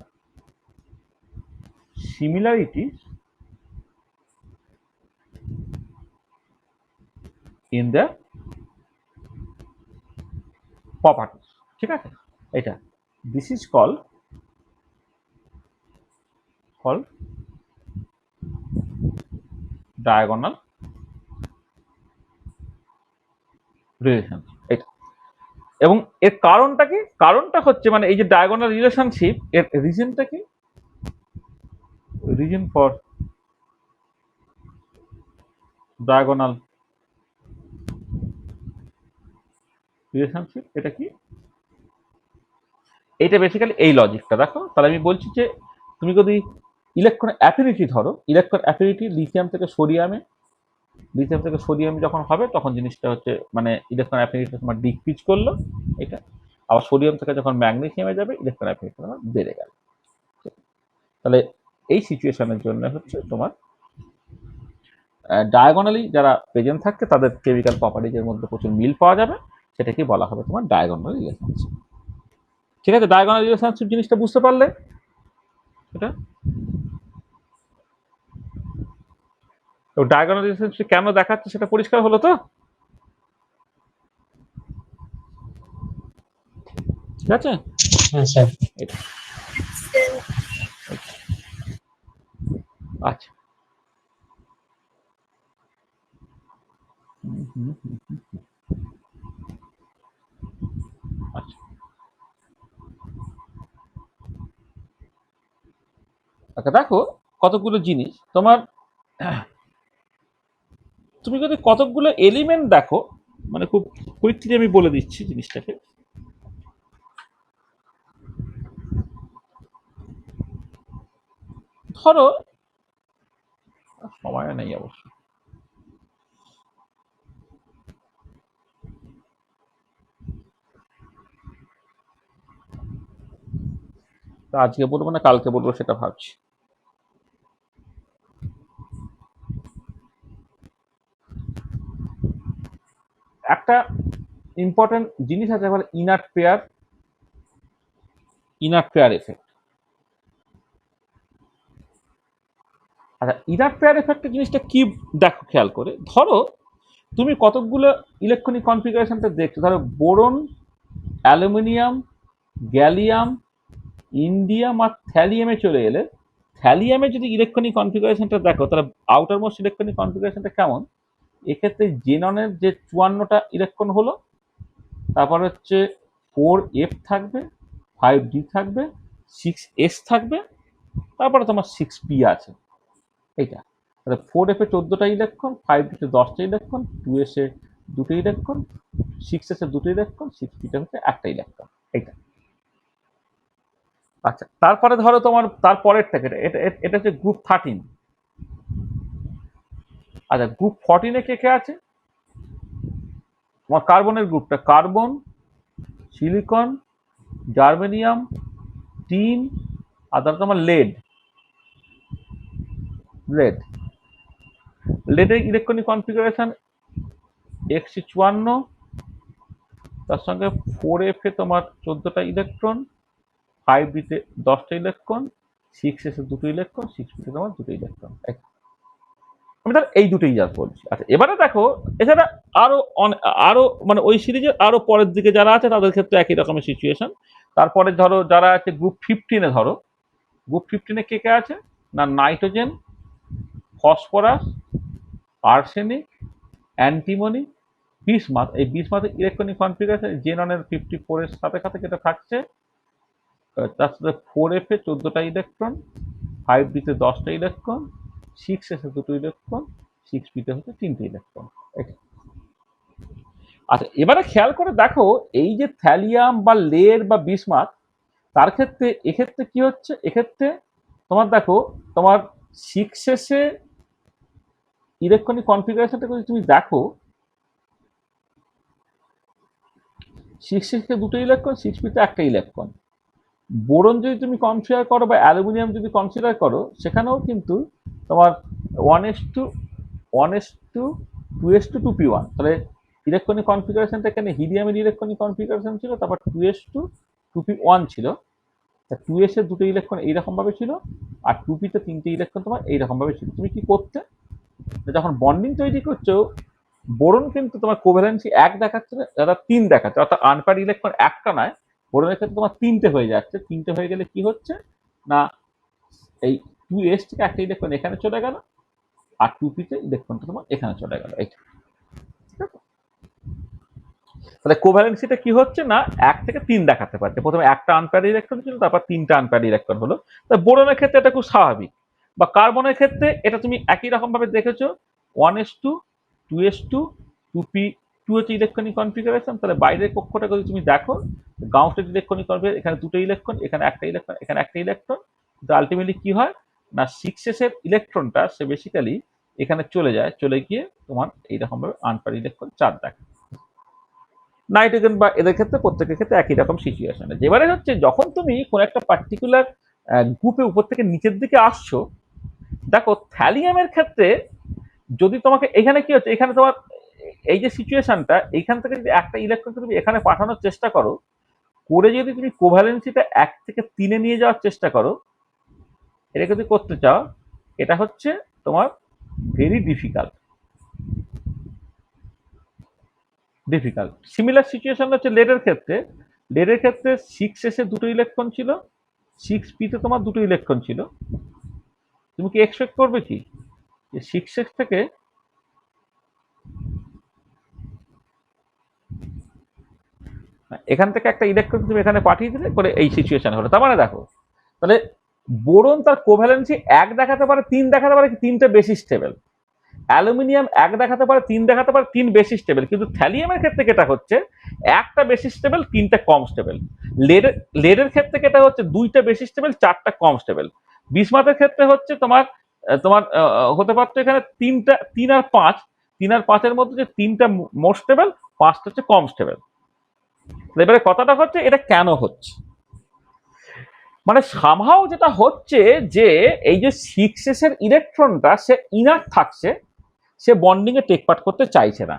similarities in the properties। ঠিক আছে, এটা this is called diagonal relationship। এটা এবং এর কারণটা কি, কারণটা হচ্ছে মানে এই যে ডায়াগোনাল রিলেশনশিপ এর রিজনটা কি, রিজন ফর ডায়াগোনাল রিলেশনশিপ এটা কি, এটা বেসিক্যালি এই লজিকটা দেখো। তাহলে আমি বলছি যে তুমি যদি ইলেকট্রন অ্যাফিনিটি ধরো, ইলেকট্রন অ্যাফিনিটি লিথিয়াম থেকে সোডিয়ামে যখন হবে তখন জিনিসটা হচ্ছে মানে ইলেকট্রন অ্যাফিনিটি তোমার ডিক্রিজ করলো এটা, আবার সোডিয়াম থেকে যখন ম্যাগনেসিয়ামে যাবে ইলেকট্রন অ্যাফিনিটি তোমার বেড়ে গেল। তাহলে এই সিচুয়েশনের জন্য হচ্ছে তোমার ডায়াগোনালি যারা প্রেজেন্ট থাকে তাদের কেমিক্যাল প্রপার্টিজের মধ্যে প্রচুর মিল পাওয়া যাবে, সেটাকে বলা হবে তোমার ডায়াগোনাল রিলেশনশিপ। ঠিক আছে, ডায়াগোনাল রিলেশনশিপ জিনিসটা বুঝতে পারলে এটা, তো ডায়াগোনাল রিলেশনশিপ কেন দেখাচ্ছে সেটা পরিষ্কার হলো তো? ঠিক আছে, হ্যাঁ স্যার। এটা আচ্ছা। আচ্ছা, আচ্ছা দেখো কতগুলো জিনিস তোমার, তুমি যদি কতকগুলো এলিমেন্ট দেখো, মানে খুব কুইকলি আমি বলে দিচ্ছি জিনিসটাকে। ধরো সময় নেই অবশ্য, তা আজকে বলবো না কালকে বলবো সেটা ভাবছি। একটা ইম্পর্টেন্ট জিনিস আছে আবার ইনার্ট পেয়ার এফেক্ট। আচ্ছা, ইনার্ট পেয়ার এফেক্টের জিনিসটা কি দেখো খেয়াল করে, ধরো তুমি কতকগুলো ইলেকট্রনিক কনফিগারেশনটা দেখছো, ধরো বোরন, অ্যালুমিনিয়াম, গ্যালিয়াম, ইন্ডিয়াম আর থ্যালিয়ামে চলে এলে, থ্যালিয়ামে যদি ইলেকট্রনিক কনফিগারেশনটা দেখো তাহলে আউটার মোস্ট ইলেকট্রনিক কনফিগারেশনটা কেমন, এক্ষেত্রে জেননের যে 54টা ইলেকট্রন হলো, তারপর হচ্ছে 4f থাকবে, 5d থাকবে, 6s থাকবে, তারপরে তোমার 6p আছে। এইটা তাহলে 4f এ 14টা ইলেকট্রন, 5d তে 10টা ইলেকট্রন, 2s এ 2টো ইলেকট্রন, 6s এ 2টো ইলেকট্রন, 6p তে হচ্ছে একটা ইলেকট্রন। এইটা। আচ্ছা, তারপরে ধরো তোমার তারপরেরটাকে, এটা এটা এটা হচ্ছে গ্রুপ 13। আচ্ছা, গ্রুপ 14 এ কে কে আছে? তোমার কার্বনের গ্রুপটা কার্বন, সিলিকন, জার্মেনিয়াম, টিন, আর তারপর তোমার লেড। লেড লেডের ইলেকট্রনিক কনফিগারেশন X54, তার সঙ্গে 4f এ তোমার 14টা ইলেকট্রন, 5d তে 10টা ইলেকট্রন, 6s এ 2টো ইলেকট্রন, 6p তে তোমার 2টো ইলেকট্রন। আমি ধর এই দুটোই যা বলছি। আচ্ছা, এবারে দেখো এছাড়া আরো আরো মানে ওই সিরিজের আরো পরের দিকে যারা আছে তাদের ক্ষেত্রে একই রকমের সিচুয়েশন। তারপরে ধরো যারা আছে গ্রুপ 15 এ, ধরো গ্রুপ 15 এ কে কে আছে? না nitrogen, phosphorus, arsenic, antimony, bismuth. এই বিসমাথের ইলেকট্রনিক কনফিগারেশন জেননের 54 এর সাথে সাথে যেটা থাকছে, তার সাথে 4f এ 14টা ইলেকট্রন, 5d তে 10টা ইলেকট্রন, 6s এ 2টো ইলেকট্রন, 6p তে হচ্ছে 3টে ইলেকট্রন। আচ্ছা, এবারে খেয়াল করে দেখো এই যে থ্যালিয়াম বা লেড বা বিসমাথ, তার ক্ষেত্রে এক্ষেত্রে কি হচ্ছে? এক্ষেত্রে তোমার দেখো তোমার 6s এ ইলেকট্রনিক কনফিগারেশনটা যদি তুমি দেখো, 6s এ 2টো ইলেকট্রন, 6p তে একটা ইলেকট্রন। বোরন যদি তুমি কনসিডার করো বা অ্যালুমিনিয়াম যদি কনসিডার করো, সেখানেও কিন্তু তোমার 1:1:2, 2:2p1। তাহলে ইলেকট্রনিক কনফিগারেশনটা এখানে হিলিয়ামের ইলেকট্রনিক কনফিগারেশন ছিল, তারপর 2:2p1 ছিল। 2s এর 2টো ইলেকট্রন এইরকম ভাবে ছিল, আর 2p তে 3টে ইলেকট্রন তোমার এইরকম ভাবে ছিল। তুমি কি করতে, যখন বন্ডিং তৈরি করছো, বোরন কিন্তু তোমার কোভ্যালেন্সি 1 দেখাচ্ছে না, দাদা 3 দেখাচ্ছে, অর্থাৎ আনপেয়ার্ড ইলেকট্রন একটা নয়, বোরনের ক্ষেত্রে তোমার 3টে হয়ে যাচ্ছে। 3টে হয়ে গেলে কি হচ্ছে না, এই 2s থেকে একটা ইলেকট্রন এখানে চলে গেল, আর 2p তে ইলেকট্রনটা তোমার এখানে চলে গেল। এইটা ঠিক আছে? তাহলে কোভ্যালেন্সিটা কি হচ্ছে না, 1 থেকে 3 দেখাতে পারছে। প্রথমে একটা আনপেয়ার্ড ইলেকট্রন ছিল, তারপর 3টা আনপেয়ার্ড ইলেকট্রন হলো। তাই বোরনের ক্ষেত্রে এটা খুব স্বাভাবিক। বা কার্বনের ক্ষেত্রে এটা তুমি একই রকম ভাবে দেখেছো, 1:2, 2:2, 2p, 2 হচ্ছে ইলেকট্রনিক কনফিগারেশন। তাহলে বাইরের কক্ষটা যদি তুমি দেখো, গাউসের ইলেকট্রনিক কনফিগারেশন, এখানে 2টো ইলেকট্রন, এখানে একটা ইলেকট্রন, এখানে একটা ইলেকট্রন। কিন্তু আলটিমেটলি কি হয় না, 6s এর ইলেকট্রনটা সে বেসিক্যালি এখানে চলে যায়, চলে গিয়ে তোমার এইরকম ভাবে আনপেয়ার্ড ইলেকট্রন 4 দেখে। নাইট্রোজেন বা এদের ক্ষেত্রে প্রত্যেকের ক্ষেত্রে একই রকম সিচুয়েশন। এবারে হচ্ছে যখন তুমি কোন একটা পার্টিকুলার গ্রুপে উপর থেকে নিচের দিকে আসছো, দেখো থ্যালিয়ামের ক্ষেত্রে যদি তোমাকে এখানে কি হচ্ছে, এখানে তোমার এই যে সিচুয়েশনটা, এইখান থেকে যদি একটা ইলেকট্রন তুমি এখানে পাঠানোর চেষ্টা করো, করে যদি তুমি কোভ্যালেন্সিটা 1 থেকে 3-এ নিয়ে যাওয়ার চেষ্টা করো, এটা যদি করতে চাও, এটা হচ্ছে তোমার ভেরি ডিফিকাল্ট। সিমিলার সিচুয়েশন হচ্ছে লেডের ক্ষেত্রে। লেডের ক্ষেত্রে 6s এ 2টো ইলেকট্রন ছিল, 6p তে তোমার 2টো ইলেকট্রন ছিল। তুমি কি এক্সপেক্ট করবে কি যে 6s থেকে এখান থেকে একটা ইলেকট্রন তুমি এখানে পাঠিয়ে দিলে, করে এই সিচুয়েশন হলো। তার মানে দেখো, তাহলে বোরন তার কোভ্যালেন্সি 1 দেখাতে পারে, 3 দেখাতে পারে, 3টে বেশি স্টেবল। অ্যালুমিনিয়াম 1 দেখাতে পারে, 3 দেখাতে পারে, 3 বেশি স্টেবল। কিন্তু থ্যালিয়ামের ক্ষেত্রে যেটা হচ্ছে, একটা বেশি স্টেবল, 3টে কম স্টেবল। লেডের ক্ষেত্রে যেটা হচ্ছে, 2টা বেশি স্টেবল, 4টা কম স্টেবল। বিসমাথের ক্ষেত্রে হচ্ছে তোমার তোমার হতে পারতো এখানে 3 আর 5, 3 আর 5-এর মধ্যে যে 3টা মোর স্টেবল, 5টা হচ্ছে কম স্টেবল। এবারে কথাটা হচ্ছে এটা কেন হচ্ছে, মানে সামহাও যেটা হচ্ছে যে এই যে 6s এর ইলেকট্রনটা সে ইনার্ট থাকছে, সে বন্ডিং এ টেক পার্ট করতে চাইছে না।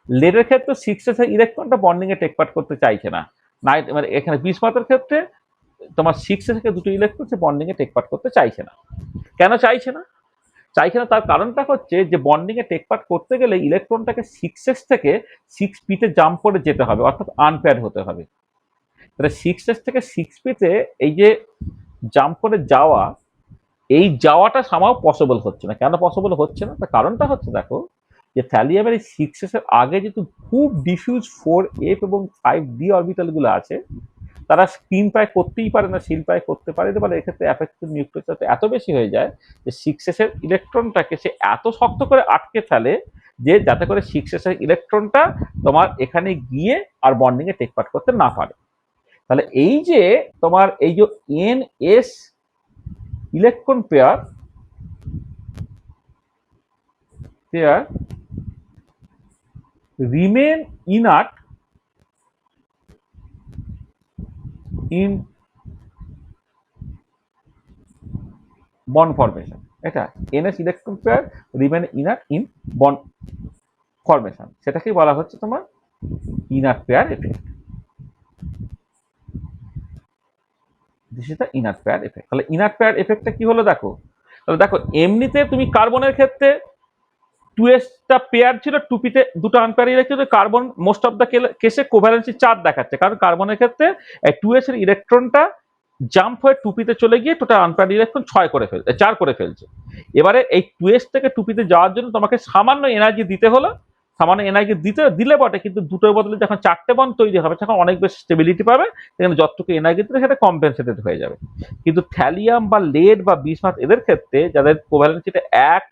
লেডের ক্ষেত্রে 6s এর ইলেকট্রনটা বন্ডিং এ টেক পার্ট করতে চাইছে না। মানে এখানে বিসমাথের ক্ষেত্রে তোমার 6s থেকে 2টো ইলেকট্রন সে বন্ডিং এ টেক পার্ট করতে চাইছে না। কেন চাইছে না? চাইছে না তার কারণটা হচ্ছে যে বন্ডিং এ টেক পার্ট করতে গেলে ইলেকট্রনটাকে 6s থেকে 6p তে জাম্প করে যেতে হবে, অর্থাৎ আনপেয়ার হতে হবে। তাহলে 6s থেকে 6p তে এই যে জাম্প করে যাওয়া, এই যাওয়াটা সামাও পসিবল হচ্ছে না। কেন পসিবল হচ্ছে না? তার কারণটা হচ্ছে দেখো, যে থ্যালিয়ামের এই 6s এর আগে যেহেতু খুব ডিফিউজ 4f এবং 5d অরবিটাল গুলো আছে, তারা স্ক্রিন প্রায় করতেই পারে না, শিল প্রায় করতে পারে না, এক্ষেত্রে অ্যাফেক্টিভ নিউক্লিয়াস চার্জ এত বেশি হয়ে যায় যে 6s-এর ইলেকট্রনটাকে সে এত শক্ত করে আটকে ফেলে যে যাতে করে 6s-এর ইলেকট্রনটা তোমার এখানে গিয়ে আর বন্ডিং এ টেক পার্ট করতে না পারে। তাহলে এই যে তোমার এই যে NS electron pair remain inert in bond formation, এটা NS electron pair remain inert in bond formation, সেটাকেই বলা হচ্ছে তোমার inert pair effect. This is the inert pair effect. তাহলে ইনার্ট পেয়ার এফেক্টটা কি হলো দেখো, তাহলে দেখো এমনিতে তুমি কার্বনের ক্ষেত্রে 2s-টা পেয়ার ছিল, 2p-তে দুটো unpair electron, carbon most of the কেসে কোভ্যালেন্সি 4 দেখাচ্ছে, কারণ কার্বনের ক্ষেত্রে 2s-এর ইলেকট্রনটা জাম্প হয়ে 2p-তে চলে গিয়ে টোটাল আনপেয়ার ইলেকট্রন 4 করে ফেলছে। এবারে এই 2s থেকে 2p-তে যাওয়ার জন্য তোমাকে সামান্য এনার্জি দিতে হলো, সামান্য এনার্জি দিলে বটে, কিন্তু দুটোর বদলে যখন 4টে বন্ড তৈরি হবে তখন অনেক বেশি স্টেবিলিটি পাবে, সেখানে যতটুকু এনার্জি দিলে সেটা কম্পেনসেটেড হয়ে যাবে। কিন্তু থ্যালিয়াম বা লেড বা বিসমাথ এদের ক্ষেত্রে যাদের কোভ্যালেন্সিটা 1,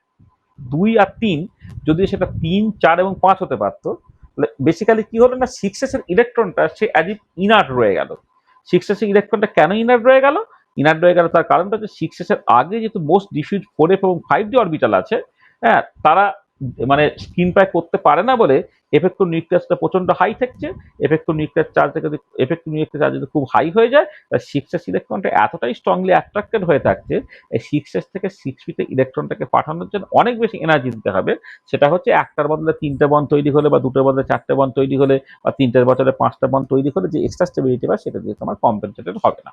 2 আর 3, যদি সেটা 3, 4 এবং 5 হতে পারতো, তাহলে বেসিক্যালি কি হলো না, 6s-এর ইলেকট্রনটা সে অ্যাজ ইফ ইনার্ট রয়ে গেল। 6s-এর ইলেকট্রনটা কেন ইনার্ট রয়ে গেল? ইনার্ট রয়ে গেল তার কারণটা হচ্ছে 6s-এর আগে যেহেতু মোস্ট ডিফিউজ 4f এবং 5d অরবিটাল আছে, হ্যাঁ, তারা মানে স্ক্রিন প্রায় করতে পারে না বলে এফেক্টিভ নিউক্লিয়াসটা প্রচন্ড হাই থাকছে। এফেক্টিভ নিউক্লিয়াস চার্জ যদি খুব হাই হয়ে যায়, 6s ইলেকট্রনটা এতটাই স্ট্রংলি অ্যাট্রাক্টেড হয়ে থাকছে, এই 6s থেকে 6p-তে ইলেকট্রনটাকে পাঠানোর জন্য অনেক বেশি এনার্জি দিতে হবে। সেটা হচ্ছে একটার বদলে 3টে বন্ড তৈরি হলে, বা দুটোর বদলে 4টে বন্ড তৈরি হলে, বা 3টের বদলে 5টা বন্ড তৈরি হলে যে এক্সট্রা স্টেবিলিটি পায় সেটা দিয়ে তোমার কম্পেনসেটেড হবে না।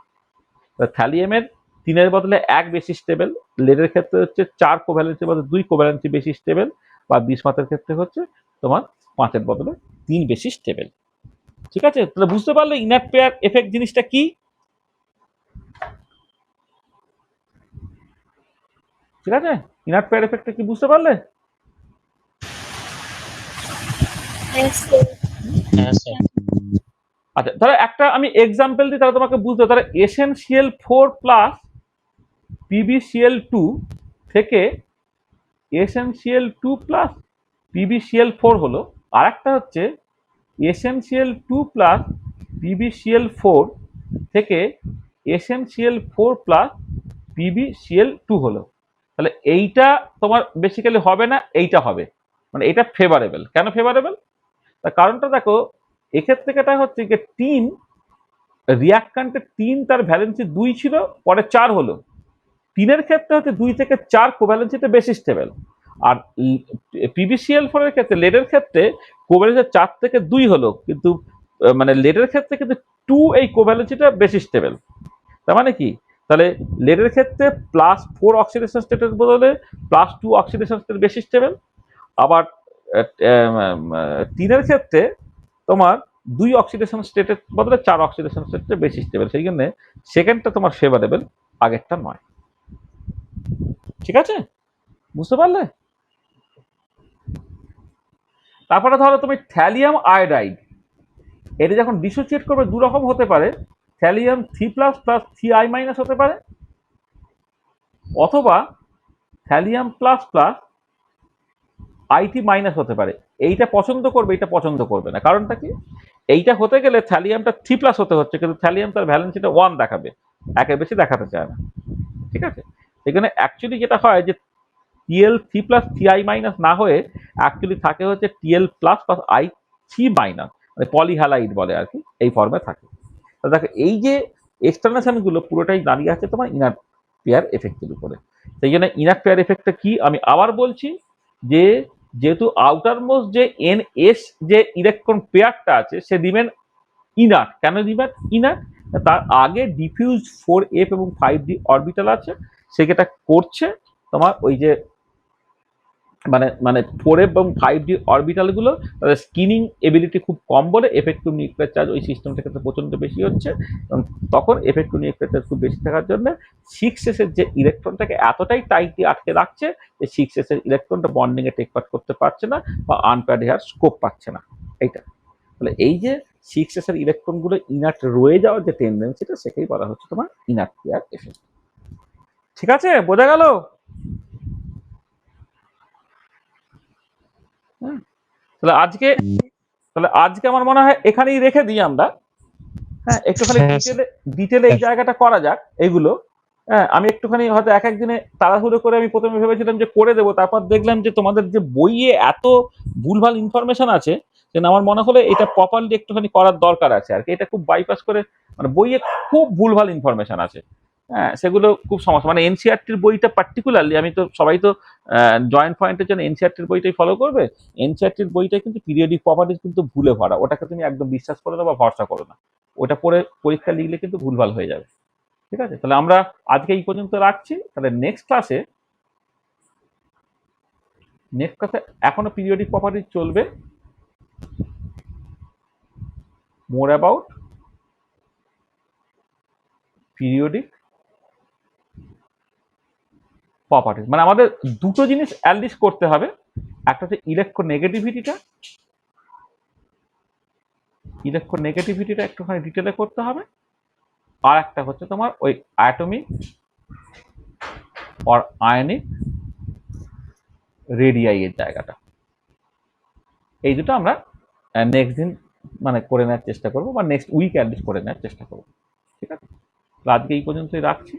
থ্যালিয়ামের 3-এর বদলে 1 বেশি স্টেবল, লেডের ক্ষেত্রে হচ্ছে 4 কোভ্যালেন্সির বদলে 2 কোভ্যালেন্সি বেশি স্টেবল, বা বিসমাথের ক্ষেত্রে হচ্ছে তোমার 5-এর বদলে 3 বেশি স্টেবল। ঠিক আছে, তাহলে বুঝতে পারলে ইনার্ট পেয়ার এফেক্ট জিনিসটা কি? ঠিক আছে, ইনার্ট পেয়ার এফেক্টটা কি বুঝতে পারলে? হ্যাঁ স্যার। আচ্ছা, তাহলে একটা আমি এক্সাম্পল দিই, তাহলে তোমাকে বুঝতে হবে। তাহলে SnCl4 প্লাস PbCl2 থেকে SnCl2 প্লাস PbCl4 হলো, আর একটা হচ্ছে SnCl2 প্লাস PbCl4 থেকে SnCl4 প্লাস PbCl2 হলো। তাহলে এইটা তোমার বেসিক্যালি হবে না, এইটা হবে, মানে এটা ফেভারেবল। কেন ফেভারেবল? তার কারণটা দেখো, এক্ষেত্রে এটা হচ্ছে যে 3 রিয়াক্ট্যান্টে 3 তার ভ্যালেন্সি 2 ছিল, পরে 4 হলো। 3-এর ক্ষেত্রে হচ্ছে 2 থেকে 4 কোভ্যালেন্সিতে বেশি স্টেবল, আর PbCl4 এর ক্ষেত্রে, লেডের ক্ষেত্রে কোভ্যালেন্সি 4 থেকে 2 হলো, কিন্তু মানে লেডের ক্ষেত্রে কিন্তু 2 এই কোভ্যালেন্সিটা বেশি স্টেবল। তার মানে কি, তাহলে লেডের ক্ষেত্রে +4 অক্সিডেশন স্টেটের বদলে +2 অক্সিডেশন স্টেট বেশি স্টেবল, আবার 3-এর ক্ষেত্রে তোমার 2 অক্সিডেশন স্টেটের বদলে 4 অক্সিডেশন স্টেটে বেশি স্টেবল। সেই জন্য সেকেন্ডটা তোমার ফেভারেবল, আগেরটা নয়। ঠিক আছে, বুঝতে পারলে? তারপরে ধরো তুমি থ্যালিয়াম আয়োডাইড, এটা যখন ডিসোসিয়েট করবে দু রকম হতে পারে, থ্যালিয়াম 3+ প্লাস 3i- হতে পারে, অথবা থ্যালিয়াম প্লাস প্লাস IT- হতে পারে। এইটা পছন্দ করবে, এইটা পছন্দ করবে না। কারণটা কি? এইটা হতে গেলে থ্যালিয়ামটা 3+ হতে হচ্ছে, কিন্তু থ্যালিয়াম তার ভ্যালেন্সিটা 1 দেখাবে, একের বেশি দেখাতে চায় না। ঠিক আছে, এখানে অ্যাকচুয়ালি যেটা হয় যে Tl3+ Ti- না হয়ে অ্যাকচুয়ালি থাকে হচ্ছে Tl+ প্লাস I3-, মানে পলিহ্যালাইড বলে আর কি, এই ফর্মে থাকে। তো দেখো এই যে এক্সটার্নেশন গুলো পুরোটাই দাঁড়িয়ে আছে তোমার ইনার পেয়ার এফেক্টের উপরে। সেই জন্য ইনার পেয়ার এফেক্টটা কি আমি আবার বলছি, যে যেহেতু আউটার মোস্ট যে NS যে ইলেকট্রন পেয়ারটা আছে সে রিমেন ইনার্ট। কেন রিমেন ইনার্ট? তার আগে ডিফিউজ 4f এবং 5d অরবিটাল আছে, সেটা করছে তোমার ওই যে মানে মানে 4f এবং 5d অরবিটাল গুলো তাদের স্কিনিং এবিলিটি খুব কম বলে এফেক্টিভ নিউক্লিয়ার চার্জ ওই সিস্টেমটার ক্ষেত্রে প্রচন্ড বেশি হচ্ছে, এবং তখন এফেক্টিভ নিউক্লিয়ার চার্জ খুব বেশি থাকার জন্য 6s এর যে ইলেকট্রনটাকে এতটাই টাইটলি আটকে রাখছে যে 6s এর ইলেকট্রনটা বন্ডিং এ টেক পার্ট করতে পারছে না, বা আনপেয়ার্ড হেয়ার স্কোপ পাচ্ছে না। এইটা তাহলে এই যে 6s এর ইলেকট্রনগুলো ইনার্ট রয়ে যাওয়ার যে টেন্ডেন্সিটা সেটাই বলা হচ্ছে তোমার ইনার্ট পেয়ার এফেক্ট। ঠিক আছে, বোঝা গেল? হ্যাঁ, তাহলে আজকে আমার মনে হয় এখানেই রেখে দিই আমরা। হ্যাঁ, একটুখানি হ্যাঁ, ডিটেলে এই জায়গাটা করা যাক এইগুলো। হ্যাঁ, আমি একটুখানি হয়তো এক একদিনে তাড়াহুড়ো করে আমি প্রথমে ভেবেছিলাম যে করে দেবো, তারপর দেখলাম যে তোমাদের যে বইয়ে এত ভুলভাল ইনফরমেশন আছে যে আমার মনে হলো এটা প্রপারলি একটুখানি করার দরকার আছে আর কি। এটা খুব বাইপাস করে, মানে বইয়ে খুব ভুলভাল ইনফরমেশন আছে। হ্যাঁ, সেগুলো খুব সমস্যা, মানে এনসিআরটির বইটা পার্টিকুলারলি, আমি তো সবাই তো জয়েন্ট পয়েন্টের জন্য এনসিআরটির বইটাই ফলো করবে। এনসিআরটির বইটা কিন্তু পিরিয়ডিক প্রপার্টিজ কিন্তু ভুলে ভরা, ওটাকে তুমি একদম বিশ্বাস করো না বা ভরসা করো না। ওটা পড়ে পরীক্ষা লিখলে কিন্তু ভুলভাল হয়ে যাবে। ঠিক আছে, তাহলে আমরা আজকে এই পর্যন্ত রাখছি। তাহলে নেক্সট ক্লাসে এখনো পিরিয়ডিক প্রপার্টিজ চলবে, মোর অ্যাবাউট পিরিয়ডিক প্রপার্টিজ। মানে আমাদের দুটো জিনিস অ্যাটলিস্ট করতে হবে, একটা হচ্ছে ইলেকট্রোনেগেটিভিটিটা একটুখানি ডিটেলে করতে হবে, আর একটা হচ্ছে তোমার ওই অ্যাটমিক আর আয়নিক রেডিয়াই এর জায়গাটা। এই দুটো আমরা নেক্সট দিন মানে করে নেওয়ার চেষ্টা করবো, বা নেক্সট উইক অ্যাটলিস্ট করে নেওয়ার চেষ্টা করবো। ঠিক আছে, তো আজকে এই পর্যন্তই রাখছি।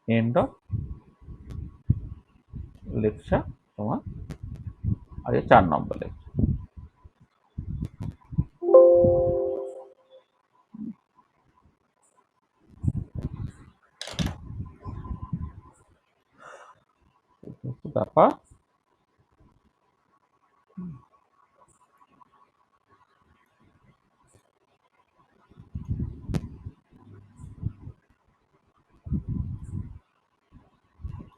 এন্ড অফ লেকচার তোমার আজকে 4 নম্বর লেকচার। ব্যাপার